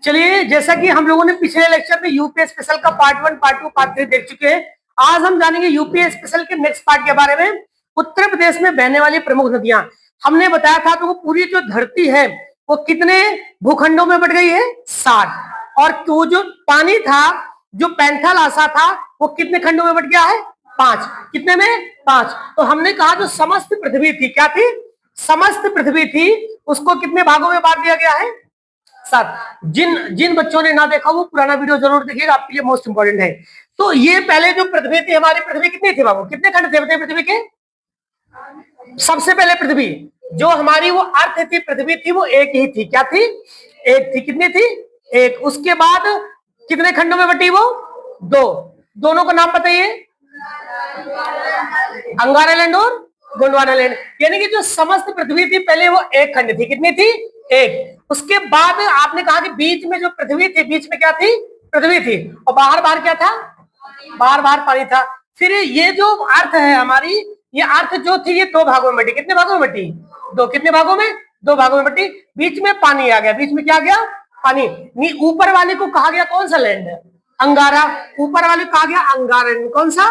चलिए, जैसा कि हम लोगों ने पिछले लेक्चर में यूपी स्पेशल का पार्ट 1, पार्ट 2, पार्ट 3 देख चुके हैं। आज हम जानेंगे यूपी स्पेशल के नेक्स्ट पार्ट के बारे में। उत्तर प्रदेश में बहने वाली प्रमुख नदियां। हमने बताया था तो वो पूरी जो धरती है वो कितने भूखंडों में बट गई है? 7। और वो जो पानी था, जो पैंथालासा था, वो कितने खंडों में बट गया है? 5। कितने में? 5। तो हमने कहा जो समस्त पृथ्वी थी, क्या थी? समस्त पृथ्वी थी, उसको कितने भागों में बांट दिया गया है? 7। जिन जिन बच्चों ने ना देखा वो पुराना वीडियो जरूर देखिएगा, आपके लिए मोस्ट इंपोर्टेंट है। तो ये पहले जो पृथ्वी थी, हमारी पृथ्वी कितनी थी बाबू? कितने खंड थे बताइए पृथ्वी के? सबसे पहले पृथ्वी जो हमारी वो अर्थ थी, पृथ्वी थी, वो एक ही थी। क्या थी? एक थी। कितनी थी? एक। उसके बाद कितने खंडों में बटी वो? 2। दोनों का नाम बताइए। अंगारा लैंड और गोंडवाना लैंड। यानी कि जो समस्त पृथ्वी थी पहले वो एक खंड थी। कितनी थी? एक। उसके बाद आपने कहा कि बीच में जो पृथ्वी थी, बीच में क्या थी? पृथ्वी थी। और बाहर बाहर क्या था? बाहर बाहर पानी था। फिर ये जो अर्थ है हमारी, ये अर्थ जो थी ये 2 भागों में बटी। कितने भागों में बटी? 2। कितने भागों में? 2 भागों में बटी। बीच में पानी आ गया। बीच में क्या आ गया? पानी। ऊपर वाले को कहा गया कौन सा लैंड? अंगारा। ऊपर वाले को कहा गया अंगारा लैंड। कौन सा?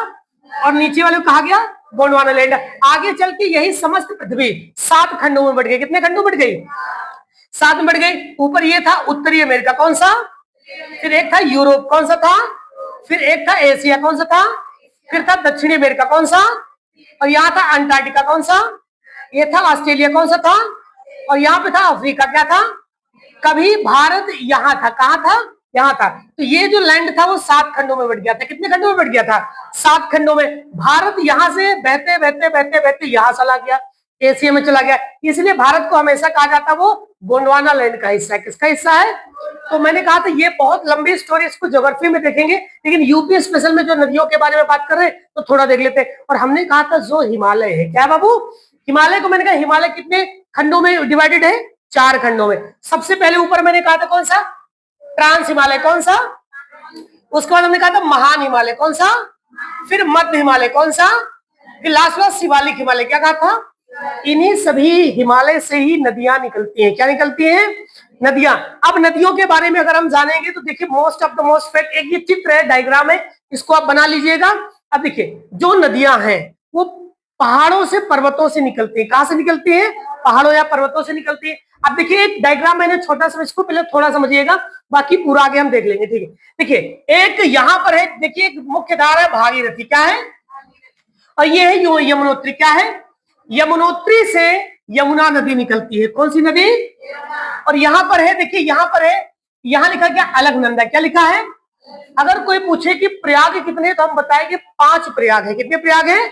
और नीचे वाले को कहा गया गोंडवाना लैंड। आगे चल के यही समस्त पृथ्वी 7 खंडों में बढ़ गई। कितने खंडों में बढ़ गई? 7 में बढ़ गई। ऊपर ये था उत्तरी अमेरिका। कौन सा? फिर एक था यूरोप। कौन सा था? फिर एक था एशिया। कौन सा था? फिर था दक्षिणी अमेरिका। कौन सा? और यहाँ था अंटार्कटिका। कौन सा? ये था ऑस्ट्रेलिया। कौन सा था? और यहाँ पे था अफ्रीका। क्या था? कभी भारत यहाँ था। कहाँ था? यहाँ था। तो ये जो लैंड था वो 7 खंडों में बढ़ गया था। कितने खंडों में बढ़ गया था? 7 खंडों में। भारत यहाँ से बहते बहते बहते बहते यहाँ चला गया, एशिया में चला गया। इसलिए भारत को हमेशा कहा जाता वो गोंडवाना लैंड का हिस्सा है। किसका हिस्सा है? तो मैंने कहा था ये बहुत लंबी स्टोरी, इसको ज्योग्राफी में देखेंगे, लेकिन यूपी स्पेशल में जो नदियों के बारे में बात कर रहे हैं तो थोड़ा देख लेते हैं। और हमने कहा था जो हिमालय है, क्या बाबू? हिमालय को मैंने कहा हिमालय कितने खंडों में डिवाइडेड है? 4 खंडों में। सबसे पहले ऊपर मैंने कहा था कौन सा? ट्रांस हिमालय। कौन सा? उसके बाद हमने कहा था महान हिमालय। कौन सा? फिर मध्य हिमालय। कौन सा? फिर लास्ट में शिवालिक हिमालय। क्या कहा था? इन्हीं सभी हिमालय से ही नदियां निकलती हैं। क्या निकलती हैं? नदियां। अब नदियों के बारे में अगर हम जानेंगे तो देखिए most of the most fact, एक ये चित्र है, डायग्राम है, इसको आप बना लीजिएगा। अब देखिए जो नदियां हैं वो पहाड़ों से, पर्वतों से निकलती है। कहां से निकलती है? पहाड़ों या पर्वतों से निकलती है। अब देखिए एक डायग्राम मैंने छोटा सा, इसको पहले थोड़ा समझिएगा, बाकी पूरा आगे हम देख लेंगे। ठीक है, देखिए एक यहां पर है, देखिए एक मुख्य धारा है भागीरथी। क्या है? और ये है यमुनोत्री। क्या है? यमुनोत्री से यमुना नदी निकलती है। कौन सी नदी? और यहां पर है, देखिए यहां पर है, यहां लिखा क्या? अलकनंदा। क्या लिखा है? अगर कोई पूछे कि प्रयाग कितने, तो हम बताएंगे 5 प्रयाग है। कितने प्रयाग है?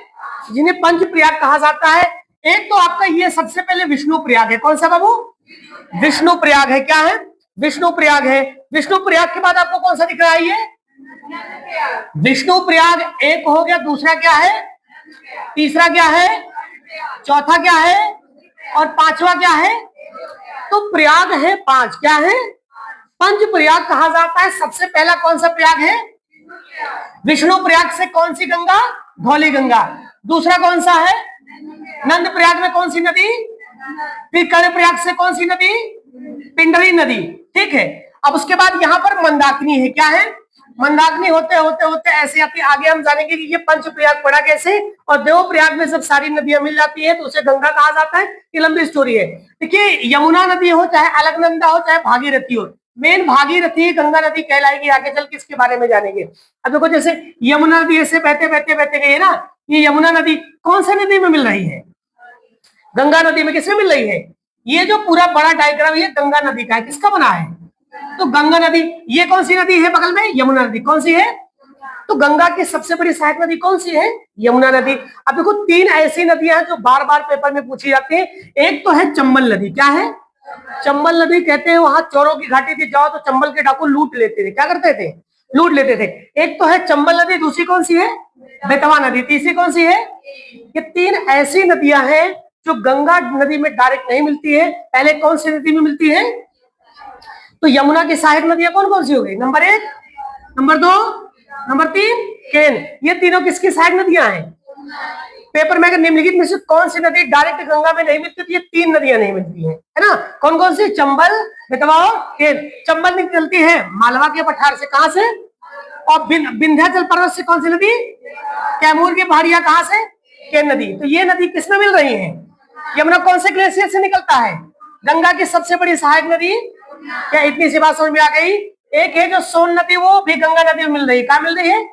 जिन्हें पंच प्रयाग कहा जाता है। एक तो आपका ये सबसे पहले विष्णु प्रयाग है। कौन सा बाबू? विष्णु प्रयाग है। क्या है? विष्णु प्रयाग है। विष्णु प्रयाग के बाद आपको कौन सा दिख रहा है? ये विष्णु प्रयाग एक हो गया। दूसरा क्या है? तीसरा क्या है? चौथा क्या है? और 5वां क्या है? तो प्रयाग है 5। क्या है? पंच प्रयाग कहा जाता है। सबसे पहला कौन सा प्रयाग है? विष्णु प्रयाग से कौन सी गंगा? धौली गंगा। दूसरा कौन सा है? नंद प्रयाग में कौन सी नदी? फिर कर्ण प्रयाग से कौन सी नदी? पिंडरी नदी। ठीक है। अब उसके बाद यहाँ पर मंदाकिनी है। क्या है? मंदाकिनी होते होते होते ऐसे आगे हम जानेंगे कि ये पंच प्रयाग पड़ा कैसे, और देव प्रयाग में जब सारी नदियां मिल जाती है तो उसे गंगा कहा जाता है। ये लंबी स्टोरी है। देखिए यमुना नदी हो, चाहे अलकनंदा हो, चाहे भागीरथी हो, मेन भागीरथी गंगा नदी कहलाएगी। आगे चल के इसके बारे में जानेंगे। अब देखो जैसे यमुना नदी ऐसे बहते बहते बहते गई है ना, ये यमुना नदी कौन सी नदी में मिल रही है? गंगा नदी में। किसमें मिल रही है? ये जो पूरा बड़ा डायग्राम ये गंगा नदी का है। किसका बना है? तो गंगा नदी। ये कौन सी नदी है बगल में? यमुना नदी। कौन सी है? तो गंगा की सबसे बड़ी सहायक नदी कौन सी है? यमुना नदी। अब देखो 3 ऐसी नदियां हैं जो बार बार पेपर में पूछी जाती है। एक तो है चंबल नदी। क्या है? चंबल नदी कहते हैं, वहां चोरों की घाटी थी, जाओ तो चंबल के डाकू लूट लेते थे। क्या करते थे? लूट लेते थे। एक तो है चंबल नदी। दूसरी कौन सी है? बेतवा नदी। तीसरी कौन सी है? ये 3 ऐसी नदियां हैं जो गंगा नदी में डायरेक्ट नहीं मिलती है। पहले कौन सी नदी में मिलती है? तो यमुना की सहायक नदियां कौन कौन सी हो गई? नंबर 1, नंबर 2, नंबर 3 केन। ये तीनों किसकी सहायक नदियां हैं? पेपर में निम्नलिखित में से कौन सी नदी डायरेक्ट गंगा में नहीं मिलती? तो ये 3 नदियां नहीं मिलती है ना? कौन कौन सी? चंबल, बेतवा और केन। चंबल निकलती है मालवा के पठार से, कहां से? और विंध्याचल पर्वत से कौन सी नदी? कैमूर की पहाड़ियां, कहां से? केन नदी। तो ये नदी किसमें मिल रही है? यमुना कौन से ग्लेशियर से निकलता है? गंगा की सबसे बड़ी सहायक नदी। क्या इतनी सी बात समझ में आ गई? एक है जो सोन नदी, वो भी गंगा नदी में मिल रही है। कहां मिल रही है?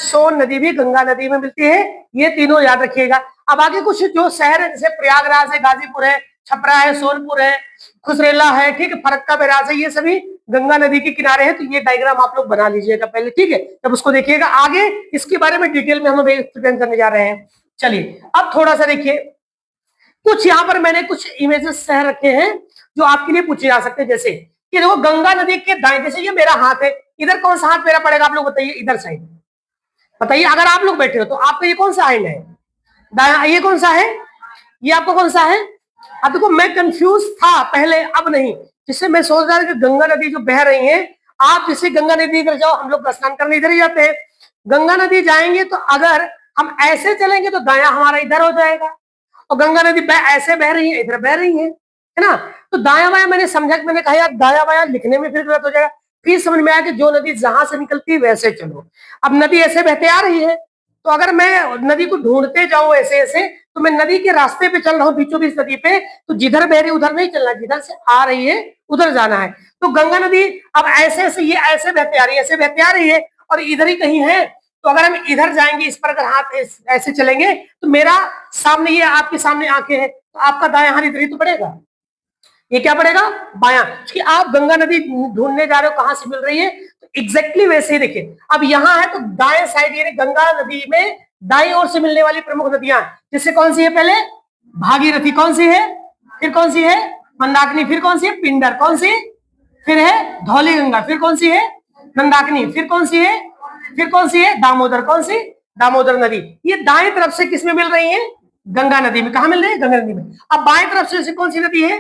सोन नदी भी गंगा नदी में मिलती है। ये तीनों याद रखिएगा। अब आगे कुछ जो शहर है, जैसे प्रयागराज है, गाजीपुर है, छपरा है, सोनपुर है, खुसरेला है, ठीक है, फरक्का बैराज है, ये सभी गंगा नदी के किनारे हैं। तो ये डायग्राम आप लोग बना लीजिएगा पहले, ठीक है, तब उसको देखिएगा। आगे इसके बारे में डिटेल में हम एक्सप्लेन करने जा रहे हैं। चलिए अब थोड़ा सा देखिए, कुछ यहाँ पर मैंने कुछ इमेजेस शहर रखे हैं जो आपके लिए पूछे जा सकते हैं। जैसे कि देखो गंगा नदी के दाएं, जैसे ये मेरा हाथ है, इधर कौन सा हाथ मेरा पड़ेगा? आप लोग बताइए, इधर साइड बताइए। अगर आप लोग बैठे हो तो आपका ये कौन सा हैंड है? दाया। ये कौन सा है? ये आपको कौन सा है? अब देखो मैं कंफ्यूज था पहले, अब नहीं। जिससे मैं सोच रहा था कि गंगा नदी जो बह रही है, आप जैसे गंगा नदी इधर जाओ, हम लोग स्नान करने इधर ही जाते हैं। गंगा नदी जाएंगे तो अगर हम ऐसे चलेंगे तो दाया हमारा इधर हो जाएगा, और गंगा नदी ऐसे बह रही है, इधर बह रही है ना? तो दाया बाया मैंने समझा, मैंने कहा यार दाया बाया लिखने में फिर गलत हो जाएगा। फिर समझ में आया कि जो नदी जहां से निकलती है वैसे चलो। अब नदी ऐसे बहते आ रही है, तो अगर मैं नदी को ढूंढते जाऊं ऐसे ऐसे, तो मैं नदी के रास्ते पे चल रहा हूँ, बीचों बीच नदी पे, तो जिधर बह रही उधर नहीं चलना, जिधर से आ रही है उधर जाना है। तो गंगा नदी अब ऐसे ऐसे, ये ऐसे बहते आ रही है, ऐसे बहते आ रही है, और इधर ही कहीं है। तो अगर हम इधर जाएंगे, इस पर अगर हाथ ऐसे चलेंगे, तो मेरा सामने, ये आपके सामने आंखें हैं, तो आपका दायां हाथ इधर ही तो पड़ेगा। ये क्या पड़ेगा? बायां। कि आप गंगा नदी ढूंढने जा रहे हो कहां से मिल रही है, तो एग्जैक्टली वैसे ही देखिए। अब यहां है तो दाएं साइड, यानी गंगा नदी में दाईं ओर से मिलने वाली प्रमुख नदियां, जिससे कौन सी है? पहले भागीरथी, कौन सी है? फिर कौन सी है? मंदाकिनी, फिर कौन सी है? पिंडर, कौन सी? फिर है धौली गंगा, फिर कौन सी है? मंदाकिनी, फिर कौन सी है? फिर कौन सी है? दामोदर, कौन सी? दामोदर नदी। ये दाएं तरफ से किसमें मिल रही है? गंगा नदी में। कहा मिल रही है? गंगा नदी में। अब बाएं तरफ से कौन सी नदी है?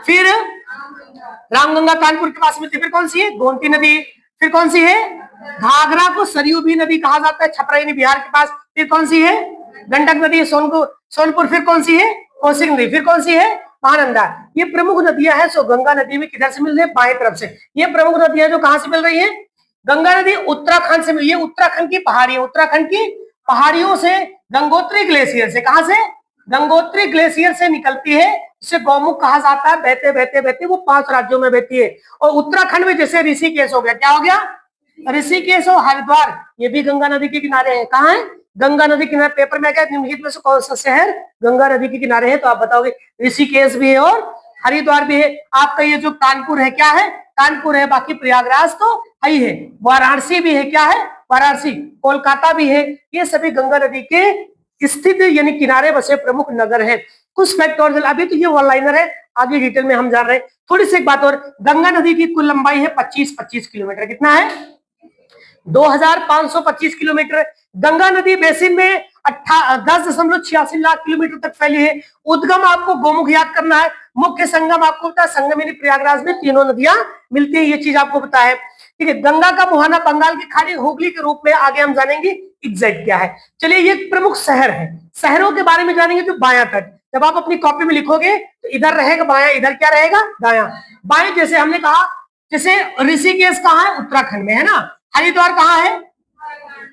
फिर रामगंगा कानपुर के पास मिलती है। फिर कौन सी है? गोमती नदी। फिर कौन सी है? घाघरा को सरयू भी नदी कहा जाता है, छपरा बिहार के पास। फिर कौन सी है? गंडक नदी, सोनपुर। फिर कौन सी है? कोसी नदी। फिर कौन सी है? महानंदा। ये प्रमुख नदियां हैं। सो गंगा नदी में किधर से मिल रही है? बाएं तरफ से। ये प्रमुख नदियां जो कहां से मिल रही है? गंगा नदी उत्तराखंड से मिल रही है। उत्तराखंड की पहाड़ियों, उत्तराखंड की पहाड़ियों से, गंगोत्री ग्लेशियर से। कहां से? गंगोत्री ग्लेशियर से निकलती है, जिसे गौमुख कहा जाता है। बहते बहते बहते वो 5 राज्यों में बहती है। और उत्तराखंड में जैसे ऋषिकेश हो गया, क्या हो गया? ऋषिकेश और हरिद्वार, ये भी गंगा नदी के किनारे है। कहाँ है? गंगा नदी किनारे। पेपर में क्या निम्नलिखित में से कौन सा शहर गंगा नदी के किनारे है? तो आप बताओगे ऋषिकेश भी है और हरिद्वार भी है। आपका ये जो कानपुर है, क्या है? कानपुर है। बाकी प्रयागराज तो ही है। वाराणसी भी है। क्या है? वाराणसी। कोलकाता भी है। ये सभी गंगा नदी के स्थित यानी किनारे बसे प्रमुख नगर है। कुछ फैक्ट और, अभी तो ये वन लाइनर है, आगे डिटेल में हम जान रहे हैं। थोड़ी सी एक बात और, गंगा नदी की कुल लंबाई है 25 किलोमीटर। कितना है? 2525 किलोमीटर। गंगा नदी बेसिन में 10.86 लाख किलोमीटर तक फैली है। उद्गम आपको गोमुख याद करना है। मुख्य संगम आपको पता है, संगम यानी प्रयागराज में तीनों नदियां मिलती है, ये चीज आपको पता है। ठीक है। गंगा का मुहाना बंगाल की खाड़ी हुगली के रूप में आगे हम जानेंगे एग्जैक्ट क्या है। चलिए, ये प्रमुख शहर है। शहरों के बारे में जानेंगे। तो बायां तट, जब आप अपनी कॉपी में लिखोगे तो इधर रहेगा बायां, इधर क्या रहेगा? दायां। बाएं जैसे हमने कहा, जैसे ऋषिकेश कहाँ है? उत्तराखंड में है ना। हरिद्वार कहाँ है?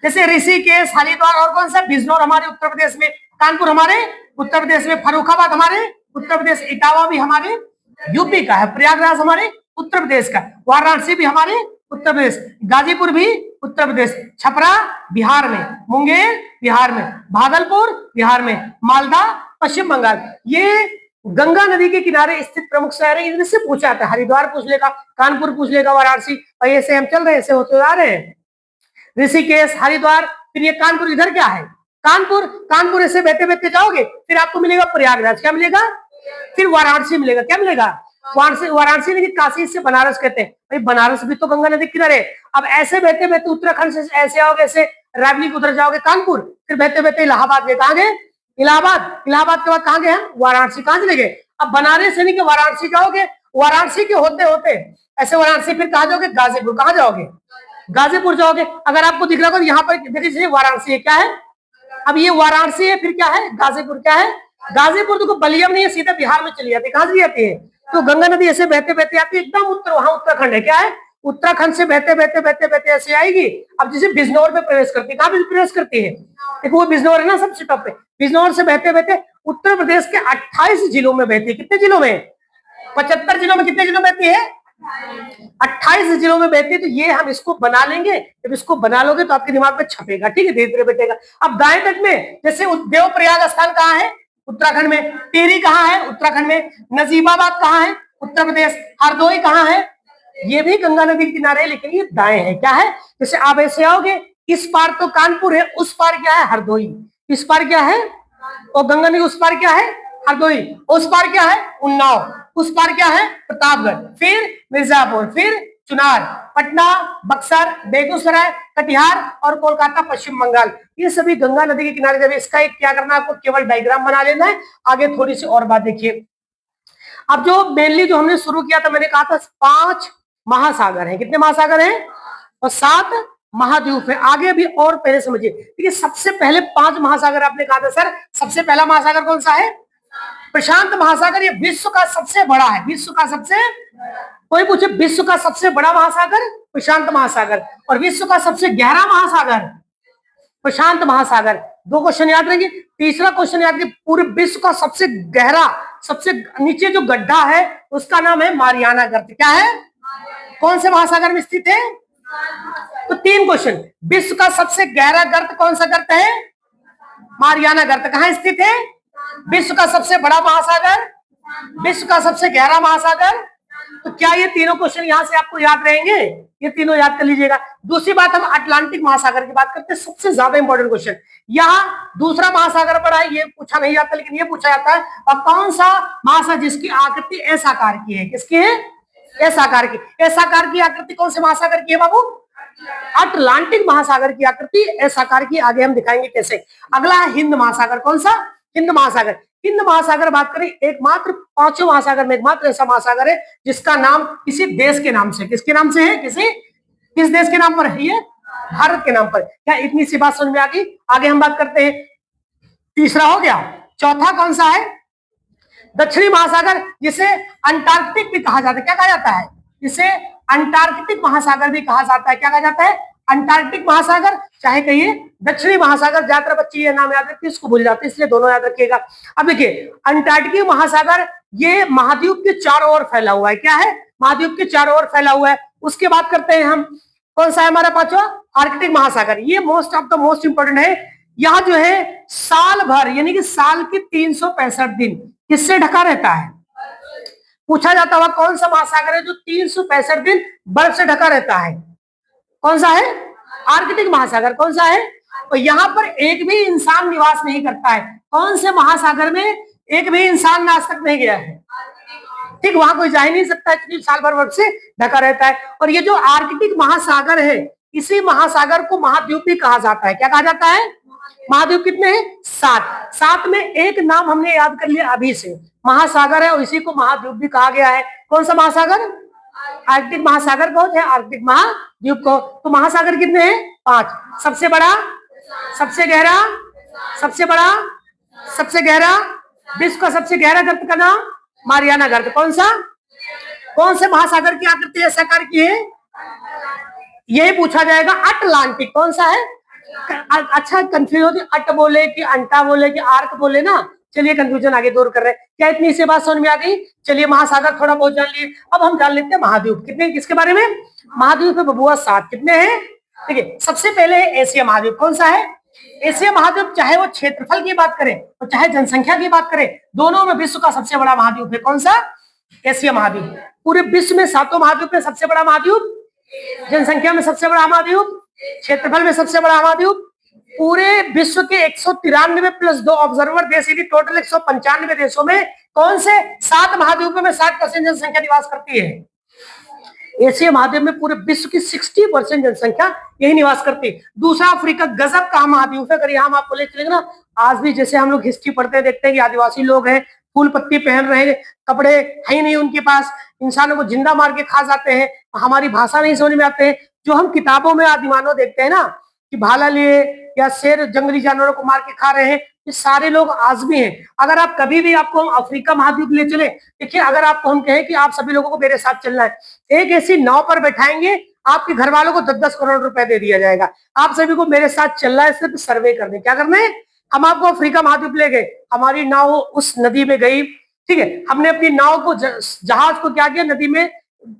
जैसे ऋषिकेश, हरिद्वार, और कौन सा? बिजनौर हमारे उत्तर प्रदेश में, कानपुर हमारे उत्तर प्रदेश में, फर्रुखाबाद हमारे उत्तर प्रदेश, इटावा भी हमारे यूपी का है, प्रयागराज हमारे उत्तर प्रदेश का, वाराणसी भी हमारे उत्तर प्रदेश, गाजीपुर भी उत्तर प्रदेश, छपरा बिहार में, मुंगेर बिहार में, भागलपुर बिहार में, मालदा पश्चिम बंगाल। ये गंगा नदी के किनारे स्थित प्रमुख शहर है। इनमें से पूछा था, हरिद्वार पूछ लेगा, कानपुर पूछ लेगा, वाराणसी, और ऐसे हम चल रहे हैं, ऐसे होते आ रहे हैं। ऋषिकेश, हरिद्वार, फिर ये कानपुर। इधर क्या है? कानपुर। कानपुर ऐसे बहते बहते जाओगे, फिर आपको मिलेगा प्रयागराज। क्या मिलेगा? फिर वाराणसी मिलेगा। क्या मिलेगा? वाराणसी। वाराणसी नहीं, काशी से बनारस कहते हैं। भाई बनारस भी तो गंगा नदी किनारे। अब ऐसे बहते बहते उत्तराखंड से ऐसे आओगे, ऐसे रायबरेली को उधर जाओगे कानपुर, फिर बहते बहते इलाहाबाद गए। कहाँ गए? इलाहाबाद। इलाहाबाद के बाद कहाँ गए हम? वाराणसी। कहाँ चले गए? अब बनारस से नहीं कि वाराणसी जाओगे, वाराणसी के होते होते ऐसे वाराणसी, फिर कहाँ जाओगे? गाजीपुर। कहाँ जाओगे? गाजीपुर जाओगे। अगर आपको दिख रहा होगा यहाँ पर देखिए वाराणसी है, क्या है? अब ये वाराणसी है, फिर क्या है गाजीपुर, क्या है गाजीपुर, देखो बलियम नहीं है, सीधा बिहार में चली जाती है। कहां से जाती है? तो गंगा नदी ऐसे बहते बहते आती है एकदम उत्तर, वहां उत्तराखंड है, क्या है उत्तराखंड से बहते बहते बहते बहते ऐसे आएगी। अब जैसे बिजनौर में प्रवेश करती है, कहां पे प्रवेश करती है? देखो वो बिजनौर है ना सबसे टॉप पे, बिजनौर से बहते बहते उत्तर प्रदेश के 28 जिलों में बहती है। कितने जिलों में? 75 जिलों में। कितने जिलों में बहती है? 28 जिलों में बहती है। तो ये हम इसको बना लेंगे, जब इसको बना लोगे तो आपके दिमाग में छपेगा, ठीक है, धीरे धीरे बैठेगा। अब दाएं तट में जैसे देवप्रयाग स्थान कहाँ है? उत्तराखंड में। टिहरी कहाँ है? उत्तराखंड में। नजीबाबाद कहाँ है? उत्तर प्रदेश। हरदोई कहाँ है? ये भी गंगा नदी के किनारे है, लेकिन ये दाएं है, क्या है? जैसे आप ऐसे आओगे, इस पार तो कानपुर है, उस पार क्या है? हरदोई। इस पार क्या है? और गंगा नदी उस पार क्या है? हरदोई। उस पार क्या है? उन्नाव। उस पार क्या है? प्रतापगढ़। फिर मिर्जापुर, फिर चुनार, पटना, बक्सर, बेगूसराय, कटिहार और कोलकाता पश्चिम बंगाल। ये सभी गंगा नदी के किनारे। जब इसका एक क्या करना है आपको, केवल डायग्राम बना लेना है। आगे थोड़ी सी और बात देखिए। अब जो मेनली जो हमने शुरू किया था, मैंने कहा था 5 महासागर हैं। कितने महासागर हैं? और 7 महाद्वीप है। आगे भी और पहले समझिए, ठीक है। सबसे पहले 5 महासागर आपने कहा था सर, सबसे पहला महासागर कौन सा है? प्रशांत महासागर। ये विश्व का सबसे बड़ा है, विश्व का सबसे, कोई पूछे विश्व का सबसे बड़ा महासागर प्रशांत महासागर, और विश्व का सबसे गहरा महासागर प्रशांत महासागर। 2 क्वेश्चन याद रखिए। तीसरा क्वेश्चन याद रखिए, पूरे विश्व का सबसे गहरा, सबसे नीचे जो गड्ढा है उसका नाम है मारियाना गर्त। क्या है? कौन से महासागर में स्थित है? तो 3 क्वेश्चन। विश्व का सबसे गहरा गर्त कौन सा गर्त है? मारियाना गर्त। कहां स्थित है? विश्व का सबसे बड़ा महासागर, विश्व का सबसे गहरा महासागर। तो क्या ये तीनों क्वेश्चन यहां से आपको याद रहेंगे? ये तीनों याद कर लीजिएगा। दूसरी बात, हम अटलांटिक महासागर की बात करते हैं, सबसे ज्यादा इंपॉर्टेंट क्वेश्चन। यहाँ दूसरा महासागर पड़ा है, ये पूछा नहीं जाता, लेकिन ये पूछा जाता है। और कौन सा महासागर जिसकी आकृति एस आकार की है? किसकी है? एस आकार की। एस आकार की आकृति कौन से महासागर की है बाबू? अटलांटिक महासागर की आकृति एस आकार की। आगे हम दिखाएंगे कैसे। अगला है हिंद महासागर। कौन सा? हिंद महासागर। हिंद महासागर बात करें, एकमात्र 5 महासागर में एकमात्र ऐसा महासागर है जिसका नाम किसी देश के नाम से, किसके नाम से है? किस देश के नाम पर है? ये भारत के नाम पर। क्या इतनी सी बात समझ में आ गई? आगे हम बात करते हैं। तीसरा हो गया। चौथा कौन सा है? दक्षिणी महासागर, जिसे अंटार्कटिक भी कहा जाता है। क्या कहा जाता है? इसे अंटार्कटिक महासागर भी कहा जाता है। क्या कहा जाता है? अंटार्कटिक महासागर, चाहे कहिए दक्षिणी महासागर। ज्यादातर बच्चे ये नाम याद रखते हैं, इसको भूल जाते हैं, इसलिए दोनों याद रखिएगा। अब देखिए, अंटार्कटिक महासागर ये महाद्वीप के चारों ओर फैला हुआ है। क्या है? महाद्वीप के चारों ओर फैला हुआ है। उसके बाद करते हैं हम, कौन सा है हमारा पांचवा? आर्कटिक महासागर। ये most of the most important है। यहाँ जो है साल भर, यानी कि साल के 365 दिन किससे ढका रहता है? पूछा जाता हुआ कौन सा महासागर है जो 365 दिन बर्फ से ढका रहता है? कौन सा है? आर्कटिक महासागर। कौन सा है? और यहाँ पर एक भी इंसान निवास नहीं करता है। कौन से महासागर में एक भी इंसान आज तक नहीं गया है? ठीक, वहां कोई जा ही नहीं सकता, इतनी साल भर बर्फ से ढका रहता है। और ये जो आर्कटिक महासागर है, इसी महासागर को महाद्वीप भी कहा जाता है। क्या कहा जाता है? महाद्वीप कितने हैं? 7। 7 में एक नाम हमने याद कर लिया अभी से, महासागर है, और इसी को महाद्वीप भी कहा गया है। कौन सा महासागर? आर्कटिक महासागर को है आर्कटिक महाद्वीप को। तो महासागर कितने हैं? 5। सबसे बड़ा, सबसे गहरा, सबसे बड़ा, सबसे गहरा। विश्व का सबसे गहरा गर्त का नाम मारियाना गर्त। कौन सा? कौन से महासागर की आकृति इस आकार की है? यही पूछा जाएगा। अटलांटिक। कौन सा है? अच्छा, कंफ्यूज होती, अट बोले कि अंटा बोले कि आर्क बोले ना। चलिए, कंफ्यूजन आगे दूर कर रहे हैं। क्या इतनी सी बात समझ में आ गई? चलिए, महासागर थोड़ा बहुत जान लिए। अब हम जान लेते हैं महाद्वीप। कितने, किसके बारे में? महाद्वीप है बबुआ 7। कितने हैं? देखिए, सबसे पहले है एशिया महाद्वीप। कौन सा है? एशिया महाद्वीप। चाहे वो क्षेत्रफल की बात करें और चाहे जनसंख्या की बात करें, दोनों में विश्व का सबसे बड़ा महाद्वीप है। कौन सा? एशिया महाद्वीप। पूरे विश्व में 7 महाद्वीप में सबसे बड़ा महाद्वीप, जनसंख्या में सबसे बड़ा महाद्वीप, क्षेत्रफल में सबसे बड़ा महाद्वीप। पूरे विश्व के 193 प्लस 2 ऑब्जर्वर देश, यानी टोटल 195 देशों में कौन से 7 महाद्वीपों में 60% जनसंख्या निवास करती है? एशिया महाद्वीप में पूरे विश्व की 60% जनसंख्या यही निवास करती है। दूसरा अफ्रीका, गजब का महाद्वीप है। अगर यहाँ हम आपको ले चलेंगे ना, आज भी जैसे हम लोग हिस्ट्री पढ़ते हैं, देखते हैं कि आदिवासी लोग हैं, फूल पत्ती पहन रहे हैं, कपड़े है ही नहीं उनके पास, इंसानों को जिंदा मार के खा जाते हैं, हमारी भाषा नहीं समझ में आते हैं। जो हम किताबों में आदिमानव देखते हैं ना, कि भाला लिए या शेर जंगली जानवरों को मार के खा रहे हैं, ये सारे लोग आज भी हैं। अगर आप कभी भी आपको हम अफ्रीका महाद्वीप ले चले, देखिए अगर आपको हम कहें कि आप सभी लोगों को मेरे साथ चलना है, एक ऐसी नाव पर बैठाएंगे, आपके घर वालों को 10-10 करोड़ रुपए दे दिया जाएगा। आप सभी को मेरे साथ चलना है, सिर्फ सर्वे करने। क्या करने? हम आपको अफ्रीका महाद्वीप ले गए, हमारी नाव उस नदी में गई, ठीक है, हमने अपनी नाव को जहाज को क्या किया, नदी में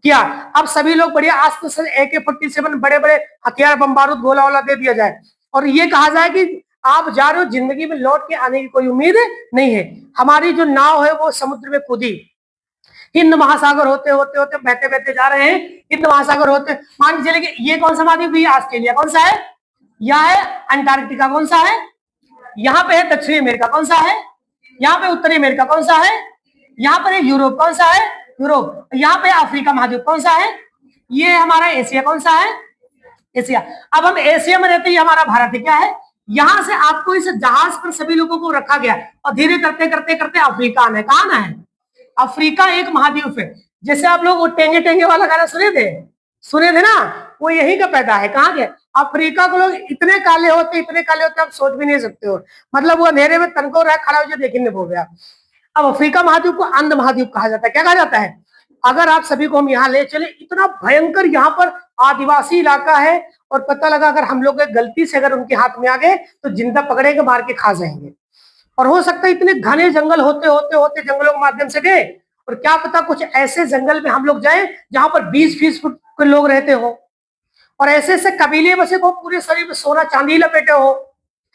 किया। अब सभी लोग बढ़िया आस्ते से AK-47 बड़े बड़े हथियार, बम बारूद, गोला वोला दे दिया जाए और ये कहा जाए कि आप जा रहे हो, जिंदगी में लौट के आने की कोई उम्मीद नहीं है। हमारी जो नाव है वो समुद्र में कूदी, हिंद महासागर होते होते होते बहते बहते जा रहे हैं, हिंद महासागर होते, मान के चले कि ये कौन सा महाद्वीप है? ऑस्ट्रेलिया। कौन सा है? यह है अंटार्कटिका। कौन सा है? यहाँ पे है दक्षिणी अमेरिका। कौन सा है? यहाँ पे उत्तरी अमेरिका। कौन सा है? यहाँ पर है यूरोप। कौन सा है? यूरोप। यहाँ पे अफ्रीका महाद्वीप। कौन सा है? ये हमारा एशिया। कौन सा है? एशिया। अब हम एशिया में रहते हैं, हमारा भारत है। क्या है? यहां से आपको इस जहाज पर सभी लोगों को रखा गया और धीरे करते करते करते अफ्रीका आना है। कहाँ आना है? अफ्रीका एक महाद्वीप है। जैसे आप लोग वो टेंगे टेंगे वाला गाना सुने थे ना, वो यही का पैदा है। कहाँ के? अफ्रीका को लोग इतने काले होते आप सोच भी नहीं सकते हो। मतलब वो अंधेरे में तनको रह खड़ा हो देखने हो गया। अब अफ्रीका महाद्वीप को अंध महाद्वीप कहा जाता है। क्या कहा जाता है? अगर आप सभी को हम यहाँ ले चले, इतना भयंकर यहाँ पर आदिवासी इलाका है और पता लगा अगर हम लोग गलती से अगर उनके हाथ में आ गए तो जिंदा पकड़ेंगे, मार के खा जाएंगे। और हो सकता है इतने घने जंगल होते होते होते जंगलों के माध्यम से गए और क्या पता कुछ ऐसे जंगल में हम लोग जाए जहां पर 20-20 फुट के लोग रहते हो और ऐसे ऐसे कबीले बसे को पूरे शरीर में सोना चांदी लपेटे हो,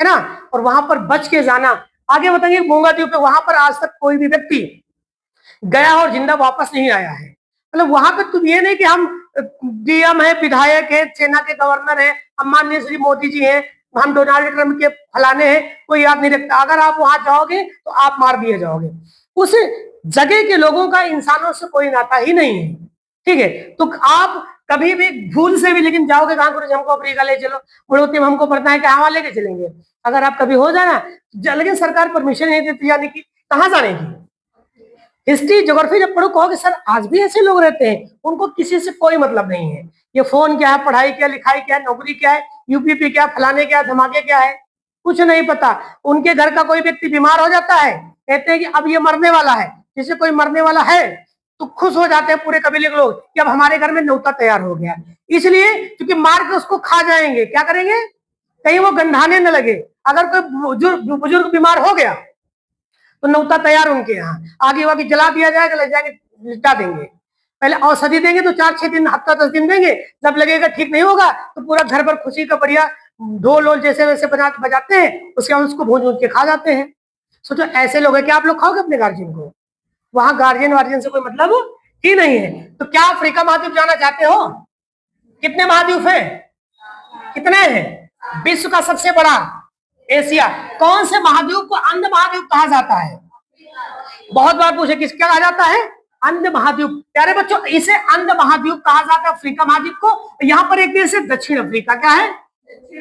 है ना, और वहां पर बच के जाना। आगे बताएंगे मूंगा द्वीप पे, वहां पर आज तक कोई भी व्यक्ति गया और जिंदा वापस नहीं आया है। मतलब वहां पे तुम ये नहीं कि हम DM है, विधायक है, सेना के गवर्नर है, हम माननीय श्री मोदी जी हैं, हम डोनाल्ड ट्रंप के फलाने हैं, कोई याद नहीं रखता। अगर आप वहां जाओगे तो आप मार दिए जाओगे। उस जगह के लोगों का इंसानों से कोई नाता ही नहीं है, ठीक है। तो आप कभी भी भूल से भी लेकिन जाओगे कहां, गुरु जी हमको अफ्रीका ले चलो, बोलो हमको पड़ता है कि हाँ लेके चलेंगे। अगर आप कभी हो जाना, लेकिन सरकार परमिशन नहीं देती जाने की, कहाँ जाने की। हिस्ट्री ज्योग्राफी जब पढ़ो कहोगे सर आज भी ऐसे लोग रहते हैं, उनको किसी से कोई मतलब नहीं है। ये फोन क्या है, पढ़ाई क्या, लिखाई क्या है, नौकरी क्या है, UPP क्या, फलाने क्या, धमाके क्या है, कुछ नहीं पता। उनके घर का कोई व्यक्ति बीमार हो जाता है, कहते हैं कि अब ये मरने वाला है। जैसे कोई मरने वाला है तो खुश हो जाते हैं पूरे कबीले के लोग कि अब हमारे घर में न्योता तैयार हो गया। इसलिए क्योंकि मार के उसको खा जाएंगे। क्या करेंगे? कहीं वो गंधाने न लगे। अगर कोई बुजुर्ग बीमार हो गया तो न्योता तैयार उनके यहाँ, आगे वागे जला दिया जाएगा, ले जाएंगे लिटा देंगे। पहले औषधि देंगे तो 4-6 दिन, हफ्ता 10 दिन देंगे। जब लगेगा ठीक नहीं होगा तो पूरा घर पर खुशी का बढ़िया ढोल वोल जैसे वैसे बजाते हैं, उसके बाद उसको भून भून के खा जाते हैं। सोचो ऐसे लोग हैं कि आप लोग खाओगे अपने गार्जियन को? वहां गार्जियन वार्जियन से कोई मतलब ही नहीं है। तो क्या अफ्रीका महाद्वीप जाना चाहते हो? कितने महाद्वीप है? कितने हैं? विश्व का सबसे बड़ा एशिया। कौन से महाद्वीप को अंध महाद्वीप कहा जाता है? बहुत बार पूछे किस क्या कहा जाता है? अंध महाद्वीप। प्यारे बच्चों इसे अंध महाद्वीप कहा जाता है अफ्रीका महाद्वीप को। यहाँ पर एक देश है दक्षिण अफ्रीका। क्या है?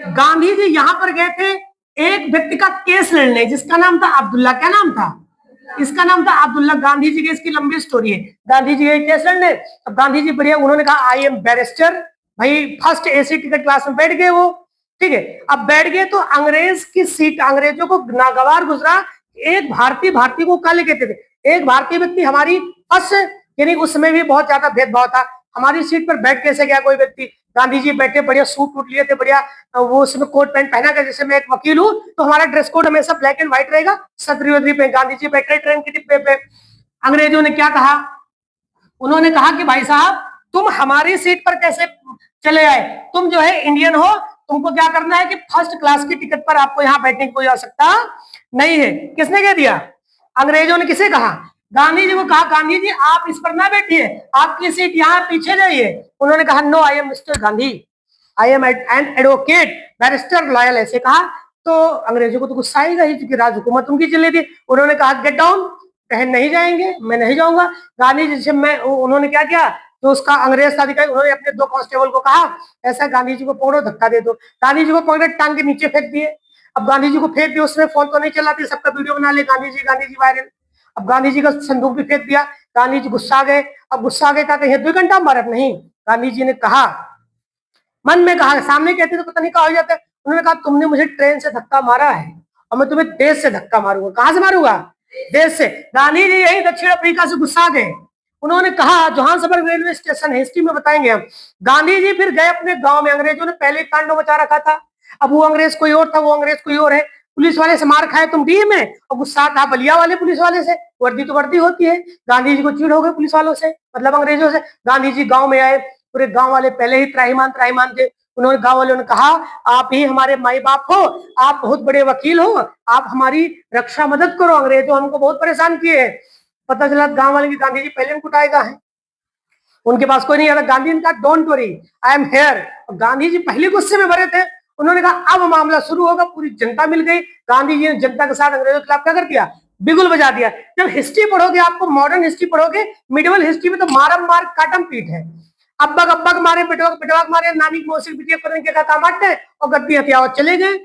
गांधी जी यहाँ पर गए थे एक व्यक्ति का केस लड़ने, जिसका नाम था अब्दुल्ला। क्या नाम था इसका? नाम था अब्दुल्ला। गांधी जी की इसकी लंबी स्टोरी है। गांधी जी केस लड़ने, अब गांधी जी बढ़िया उन्होंने कहा आई एम बैरिस्टर। भाई फर्स्ट AC टिकट क्लास में बैठ गए वो, ठीक है। अब बैठ गए तो अंग्रेज की सीट, अंग्रेजों को नागवार गुजरा। एक भारतीय को क्या कहते थे? एक भारतीय व्यक्ति हमारी यानी उस समय भी बहुत ज्यादा भेदभाव था, हमारी सीट पर बैठ कैसे गया कोई व्यक्ति? गांधी जी बैठे, बढ़िया सूट वूट लिए थे, बढ़िया वो उसमें कोट पैंट पहना कर, जैसे मैं एक वकील हूं तो हमारा ड्रेस कोड हमेशा ब्लैक एंड व्हाइट रहेगा, छतरी वतरी पे। गांधी जी बैठे ट्रेन के डिब्बे पे। अंग्रेजों ने क्या कहा? उन्होंने कहा कि भाई साहब तुम हमारी सीट पर कैसे चले आए? तुम जो है इंडियन हो, तुमको क्या करना है कि फर्स्ट क्लास की टिकट पर आपको यहाँ बैठने की कोई आवश्यकता नहीं है। किसने कह दिया? अंग्रेजों ने। किसे कहा? गांधी जी को कहा गांधी जी आप इस पर ना बैठिए, आपकी सीट यहाँ पीछे जाइए। उन्होंने कहा no I am mister Gandhi, I am an advocate, barrister loyal, ऐसे कहा। तो अंग्रेजों को तो गुस्सा आएगा ही क्योंकि राज हुकूमत उनकी चली थी। उन्होंने कहा गेट डाउन, कहे नहीं जाएंगे, मैं नहीं जाऊंगा। गांधी जी से उन्होंने क्या किया, तो उसका अंग्रेज अधिकारी उन्होंने अपने 2 कांस्टेबल को कहा ऐसा गांधी जी को पकड़ो, धक्का दे दो। गांधी जी को पकड़े, टांग के नीचे फेंक दिए। अब गांधी जी को फेंक दिया, उसमें फोन तो नहीं चलाती, सबका वीडियो बना ले गांधी जी वायरल। अब गांधी जी का संदूक भी फेंक दिया। गांधी जी गुस्सा गए। अब गुस्सा गए कहा कहीं 2 घंटा मारा नहीं। गांधी जी ने कहा, मन में कहा, सामने कहते तो पता नहीं कहा हो जाता है। उन्होंने कहा तुमने मुझे ट्रेन से धक्का मारा है और मैं तुम्हें देश से धक्का मारूंगा। कहां से मारूंगा? देश से। गांधी जी यही दक्षिण अफ्रीका से गुस्सा गए। उन्होंने कहा, जोहान्सबर्ग रेलवे स्टेशन है, हिस्ट्री में बताएंगे हम, गांधी जी फिर गए अपने गांव में। अंग्रेजों ने पहले कांडो मचा रखा था, अब वो अंग्रेज कोई और था, वो अंग्रेज कोई और है। पुलिस वाले से मार खाए तुम डी में, और गुस्सा था बलिया वाले पुलिस वाले से। वर्दी तो वर्दी होती है। गांधी जी को चिढ़ हो गए पुलिस वालों से, मतलब अंग्रेजों से। गांधी जी गांव में आए, पूरे गांव वाले पहले ही त्राहिमाम त्राहिमाम थे। उन्होंने गांव वालों ने कहा, आप ही हमारे माई बाप हो, आप बहुत बड़े वकील हो, आप हमारी रक्षा मदद करो, अंग्रेज तो हमको बहुत परेशान किए हैं। पता चला गांव वाले की गांधी जी पहले कुटाएगा है, उनके पास कोई नहीं आता। गांधी ने कहा don't worry, I am here. Gandhi ji पहले गुस्से में भरे थे। उन्होंने कहा अब मामला शुरू होगा। पूरी जनता मिल गई। गांधी जी ने जनता के साथ अंग्रेजों के खिलाफ क्या कर दिया? बिगुल बजा दिया। जब हिस्ट्री पढ़ोगे, आपको मॉडर्न हिस्ट्री पढ़ोगे, मिडिवल हिस्ट्री में तो मारम मार काटम पीट है। अब्बक अब्बक मारे, पिटवाक पिटवाक मारे, नानी की मौसी पिटिया करने के कहा मारते और गद्दी हथियार चले गए।